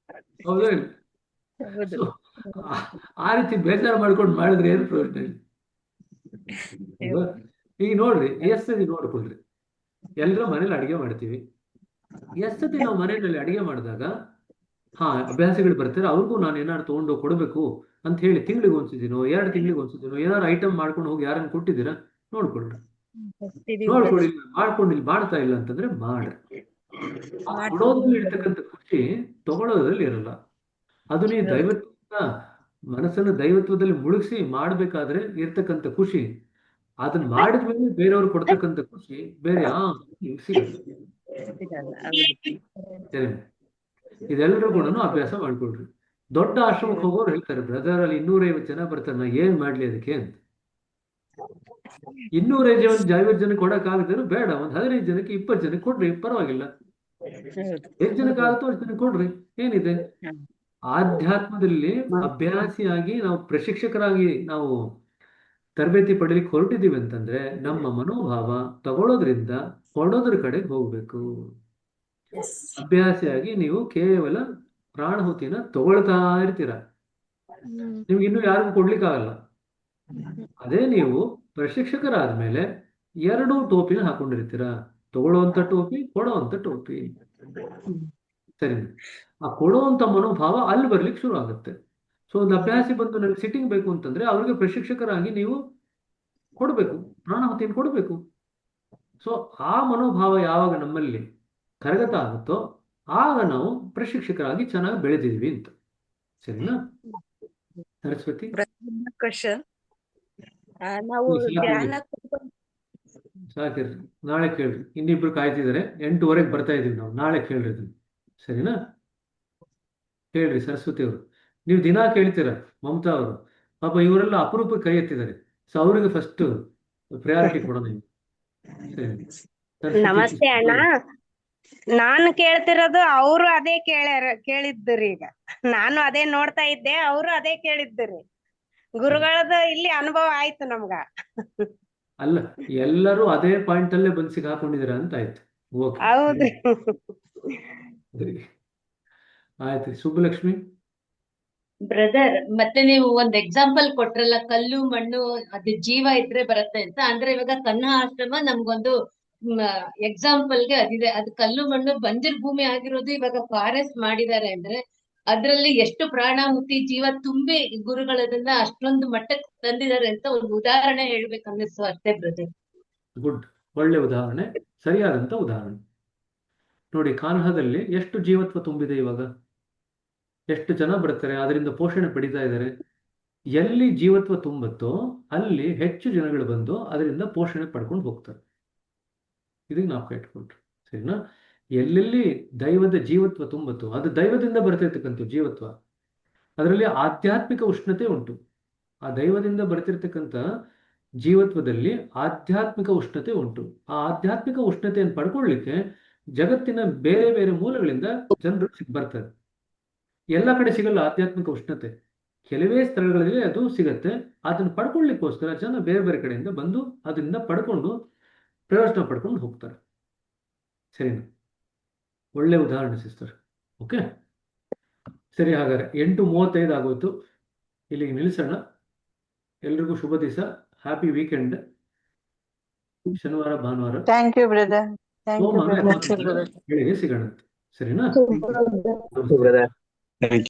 ಹೌದಾ? ಆ ರೀತಿ ಬೇಜಾರು ಮಾಡ್ಕೊಂಡು ಮಾಡಿದ್ರೆ ಏನು ಪ್ರಯೋಜನ ಇಲ್ಲ. ಈಗ ನೋಡ್ರಿ, ಎಷ್ಟದಿ ನೋಡ್ಕೊಳ್ರಿ, ಎಲ್ಲರೂ ಮನೇಲಿ ಅಡಿಗೆ ಮಾಡ್ತೀವಿ. ಎಷ್ಟತಿ ನಾವು ಮನೆಯಲ್ಲಿ ಅಡಿಗೆ ಮಾಡಿದಾಗ ಅಭ್ಯಾಸಗಳು ಬರ್ತಾರೆ, ಅವ್ರಿಗೂ ನಾನು ಏನಾದ್ರು ತಗೊಂಡು ಕೊಡ್ಬೇಕು ಅಂತ ಹೇಳಿ ತಿಂಗಳಿಗೆ ಒಂದ್ಸಿದ್ದೀನೋ 2 ತಿಂಗಳಿಗೆ ಒಂದ್ಸಿದ್ದೀನೋ ಏನಾದ್ರು ಐಟಮ್ ಮಾಡ್ಕೊಂಡು ಹೋಗಿ ಯಾರನ್ನು ಕೊಟ್ಟಿದ್ದೀರಾ? ನೋಡ್ಕೊಳ್ರಿ. ಮಾಡ್ಕೊಂಡು ಇಲ್ಲಿ ಮಾಡ್ತಾ ಇಲ್ಲ ಅಂತಂದ್ರೆ ಮಾಡ್ರಿ. ಕೊಡೋದ್ರಲ್ಲಿ ಇರ್ತಕ್ಕಂಥ ಖುಷಿ ತಗೊಳ್ಳೋದ್ರಲ್ಲಿ ಇರಲ್ಲ. ಅದು ನೀವು ದೈವತ್ವ ಮನಸ್ಸನ್ನು ದೈವತ್ವದಲ್ಲಿ ಮುಳುಗಿಸಿ ಮಾಡ್ಬೇಕಾದ್ರೆ ಇರ್ತಕ್ಕಂಥ ಖುಷಿ, ಅದನ್ನ ಮಾಡಿದ್ಮೇಲೆ ಬೇರೆಯವ್ರು ಕೊಡ್ತಕ್ಕಂಥ ಖುಷಿ ಬೇರೆ ಸಿಗಲ್ಲ. ಸರಿ, ಇದೆಲ್ಲರೂ ಕೂಡ ಅಭ್ಯಾಸ ಮಾಡ್ಕೊಳ್ರಿ. ದೊಡ್ಡ ಆಶ್ರಮಕ್ಕೆ ಹೋಗೋರು ಹೇಳ್ತಾರೆ, ಬ್ರದರ್ ಅಲ್ಲಿ 250 ಜನ ಬರ್ತಾರೆ, ನಾ ಏನ್ ಮಾಡ್ಲಿ ಅದಕ್ಕೆ ಅಂತ. 250 ಜನಕ್ಕೆ ಕೊಡಕ್ ಆಗದಿದ್ರು ಬೇಡ, ಒಂದ್ 15 ಜನಕ್ಕೆ 20 ಜನಕ್ಕೆ ಕೊಡ್ರಿ, ಪರವಾಗಿಲ್ಲ. ಎಷ್ಟು ಜನಕ್ಕೆ ಆಗುತ್ತೋ ಅಷ್ಟು ಜನಕ್ಕೆ ಕೊಡ್ರಿ, ಏನಿದೆ? ಆಧ್ಯಾತ್ಮದಲ್ಲಿ ಅಭ್ಯಾಸಿಯಾಗಿ ನಾವು ಪ್ರಶಿಕ್ಷಕರಾಗಿ ನಾವು ತರಬೇತಿ ಪಡೀಲಿಕ್ಕೆ ಹೊರಟಿದ್ದೀವಿ ಅಂತಂದ್ರೆ ನಮ್ಮ ಮನೋಭಾವ ತಗೊಳ್ಳೋದ್ರಿಂದ ಕೊಡೋದ್ರ ಕಡೆಗೆ ಹೋಗ್ಬೇಕು. ಅಭ್ಯಾಸಿಯಾಗಿ ನೀವು ಕೇವಲ ಪ್ರಾಣಹುತಿನ ತಗೊಳ್ತಾ ಇರ್ತೀರ, ನಿಮ್ಗೆ ಇನ್ನೂ ಯಾರಿಗೂ ಕೊಡ್ಲಿಕ್ಕಾಗಲ್ಲ. ಅದೇ ನೀವು ಪ್ರಶಿಕ್ಷಕರಾದ ಮೇಲೆ ಎರಡೂ ಟೋಪಿನ ಹಾಕೊಂಡಿರ್ತೀರಾ, ತಗೊಳ್ಳುವಂತ ಟೋಪಿ, ಕೊಡುವಂತ ಟೋಪಿ. ಸರಿ, ಆ ಕೊಡುವಂತ ಮನೋಭಾವ ಅಲ್ಲಿ ಬರ್ಲಿಕ್ಕೆ ಶುರು ಆಗುತ್ತೆ. ಸೊ ಒಂದು ಅಭ್ಯಾಸಿ ಬಂದು ನನಗೆ ಸಿಟ್ಟಿಂಗ್ ಬೇಕು ಅಂತಂದ್ರೆ ಅವ್ರಿಗೆ ಪ್ರಶಿಕ್ಷಕರಾಗಿ ನೀವು ಕೊಡಬೇಕು, ಪ್ರಾಣಾಹುತಿಯನ್ನು ಕೊಡಬೇಕು. ಸೊ ಆ ಮನೋಭಾವ ಯಾವಾಗ ನಮ್ಮಲ್ಲಿ ಕರಗತ ಆಗುತ್ತೋ ಆಗ ನಾವು ಪ್ರಶಿಕ್ಷಕರಾಗಿ ಚೆನ್ನಾಗಿ ಬೆಳೆದಿದ್ವಿ ಅಂತ. ಸರಿನಾ ಸರಸ್ವತಿ? ಕ್ವಶನ್ ನಾವು ಧ್ಯಾನ ಸಾಕಿರ್ರಿ, ನಾಳೆ ಕೇಳ್ರಿ. ಇನ್ನಿಬ್ರು ಕಾಯ್ತಿದ್ದಾರೆ, 8:30 ಬರ್ತಾ ಇದೀವಿ ನಾವು. ನಾಳೆ ಕೇಳ್ರಿ ಇದನ್ನ. ಸರಿನಾ? ಕೇಳ್ರಿ ಸರಸ್ವತಿ ಅವರು. ನೀವು ದಿನಾ ಕೇಳ್ತೀರ ಮಮತಾ ಅವರು, ಪಾಪ ಇವರೆಲ್ಲ ಅಪರೂಪಕ್ಕೆ ಕೈ ಎತ್ತಿದ್ದಾರೆ. ಸೊ ಅವರಿಗೆ ಫಸ್ಟ್ ಪ್ರಯಾರಿಟಿ ಕೊಡೋಣ. ಸರಿ, ನಮಸ್ತೆ ಅಣ್ಣ. ನಾನು ಕೇಳ್ತಿರೋದು ಅವರು ಅದೇ ಕೇಳಿದ್ರಿ. ಈಗ ನಾನು ಅದೇ ನೋಡ್ತಾ ಇದ್ದೆ, ಅವರು ಅದೇ ಕೇಳಿದ್ರಿ. ಗುರುಗಳದ ಇಲ್ಲಿ ಅನುಭವ ಆಯ್ತು ನಮ್ಗ. ಅಲ್ಲ, ಎಲ್ಲರೂ ಅದೇ ಪಾಯಿಂಟ್ ಅಲ್ಲೇ ಬಂದು ಸಿಗಾಕೊಂಡಿದ್ದೀರ ಅಂತ ಆಯ್ತು. ಓಕೆ, ಹೌದ್ರಿ. ಆಯ್ತು. ಸುಬ್ಬಲಕ್ಷ್ಮಿ ಬ್ರದರ್, ಮತ್ತೆ ನೀವು ಒಂದ್ ಎಕ್ಸಾಂಪಲ್ ಕೊಟ್ರಲ್ಲ, ಕಲ್ಲು ಮಣ್ಣು ಅದು ಜೀವ ಇದ್ರೆ ಬರುತ್ತೆ ಅಂತ. ಅಂದ್ರೆ ಇವಾಗ ಕನ್ಹಾ ಆಶ್ರಮ ನಮ್ಗೊಂದು ಎಕ್ಸಾಂಪಲ್ಗೆ ಅದಿದೆ. ಅದು ಕಲ್ಲು ಮಣ್ಣು ಬಂಜರ್ ಭೂಮಿ ಆಗಿರೋದು ಇವಾಗ ಫಾರೆಸ್ಟ್ ಮಾಡಿದ್ದಾರೆ ಅಂದ್ರೆ ಅದ್ರಲ್ಲಿ ಎಷ್ಟು ಪ್ರಾಣಾಹುತಿ ಜೀವ ತುಂಬಿ ಗುರುಗಳದನ್ನ ಅಷ್ಟೊಂದು ಮಟ್ಟಕ್ಕೆ ತಂದಿದ್ದಾರೆ ಅಂತ ಒಂದು ಉದಾಹರಣೆ ಹೇಳ್ಬೇಕನ್ನಿಸ್ತು ಅಷ್ಟೇ ಬ್ರದರ್. ಗುಡ್, ಒಳ್ಳೆ ಉದಾಹರಣೆ, ಸರಿಯಾದಂತ ಉದಾಹರಣೆ. ನೋಡಿ, ಕಾನ್ಹಾದಲ್ಲಿ ಎಷ್ಟು ಜೀವತ್ವ ತುಂಬಿದೆ. ಇವಾಗ ಎಷ್ಟು ಜನ ಬರ್ತಾರೆ, ಅದರಿಂದ ಪೋಷಣೆ ಪಡಿತಾ ಇದ್ದಾರೆ. ಎಲ್ಲಿ ಜೀವತ್ವ ತುಂಬುತ್ತೋ ಅಲ್ಲಿ ಹೆಚ್ಚು ಜನಗಳು ಬಂದು ಅದರಿಂದ ಪೋಷಣೆ ಪಡ್ಕೊಂಡು ಹೋಗ್ತಾರೆ. ಇದಕ್ಕೆ ನಾವು ಇಟ್ಕೊಂಡ್ರು. ಸರಿನಾ? ಎಲ್ಲೆಲ್ಲಿ ದೈವದ ಜೀವತ್ವ ತುಂಬುತ್ತೋ ಅದು ದೈವದಿಂದ ಬರ್ತಿರ್ತಕ್ಕಂಥ ಜೀವತ್ವ. ಅದರಲ್ಲಿ ಆಧ್ಯಾತ್ಮಿಕ ಉಷ್ಣತೆ ಉಂಟು. ಆ ದೈವದಿಂದ ಬರ್ತಿರ್ತಕ್ಕಂಥ ಜೀವತ್ವದಲ್ಲಿ ಆಧ್ಯಾತ್ಮಿಕ ಉಷ್ಣತೆ ಉಂಟು. ಆ ಆಧ್ಯಾತ್ಮಿಕ ಉಷ್ಣತೆಯನ್ನು ಪಡ್ಕೊಳ್ಳಿಕ್ಕೆ ಜಗತ್ತಿನ ಬೇರೆ ಬೇರೆ ಮೂಲಗಳಿಂದ ಜನರು ಬರ್ತಾರೆ. ಎಲ್ಲ ಕಡೆ ಸಿಗಲ್ಲ ಆಧ್ಯಾತ್ಮಿಕ ಉಷ್ಣತೆ, ಕೆಲವೇ ಸ್ಥಳಗಳಲ್ಲಿ ಅದು ಸಿಗತ್ತೆ. ಅದನ್ನು ಪಡ್ಕೊಳ್ಳಿಕ್ಕೋಸ್ಕರ ಜನ ಬೇರೆ ಬೇರೆ ಕಡೆಯಿಂದ ಬಂದು ಅದರಿಂದ ಪಡ್ಕೊಂಡು ಪ್ರಯೋಜನ ಪಡ್ಕೊಂಡು ಹೋಗ್ತಾರೆ. ಸರಿನಾ? ಒಳ್ಳೆ ಉದಾಹರಣೆ ಸಿಸ್ಟರ್. ಓಕೆ, ಸರಿ. ಹಾಗಾದ್ರೆ 8:35 ಆಗೋಯ್ತು, ಇಲ್ಲಿಗೆ ನಿಲ್ಲಿಸೋಣ. ಎಲ್ರಿಗೂ ಶುಭ ದಿವಸ, ಹ್ಯಾಪಿ ವೀಕೆಂಡ್. ಶನಿವಾರ ಭಾನುವಾರ ಥ್ಯಾಂಕ್ ಯು ಬ್ರದರ್. ಸೋಮವಾರ ಬೆಳಿಗ್ಗೆ ಸಿಗೋಣ. ಸರಿನಾ? ಬ್ರದರ್.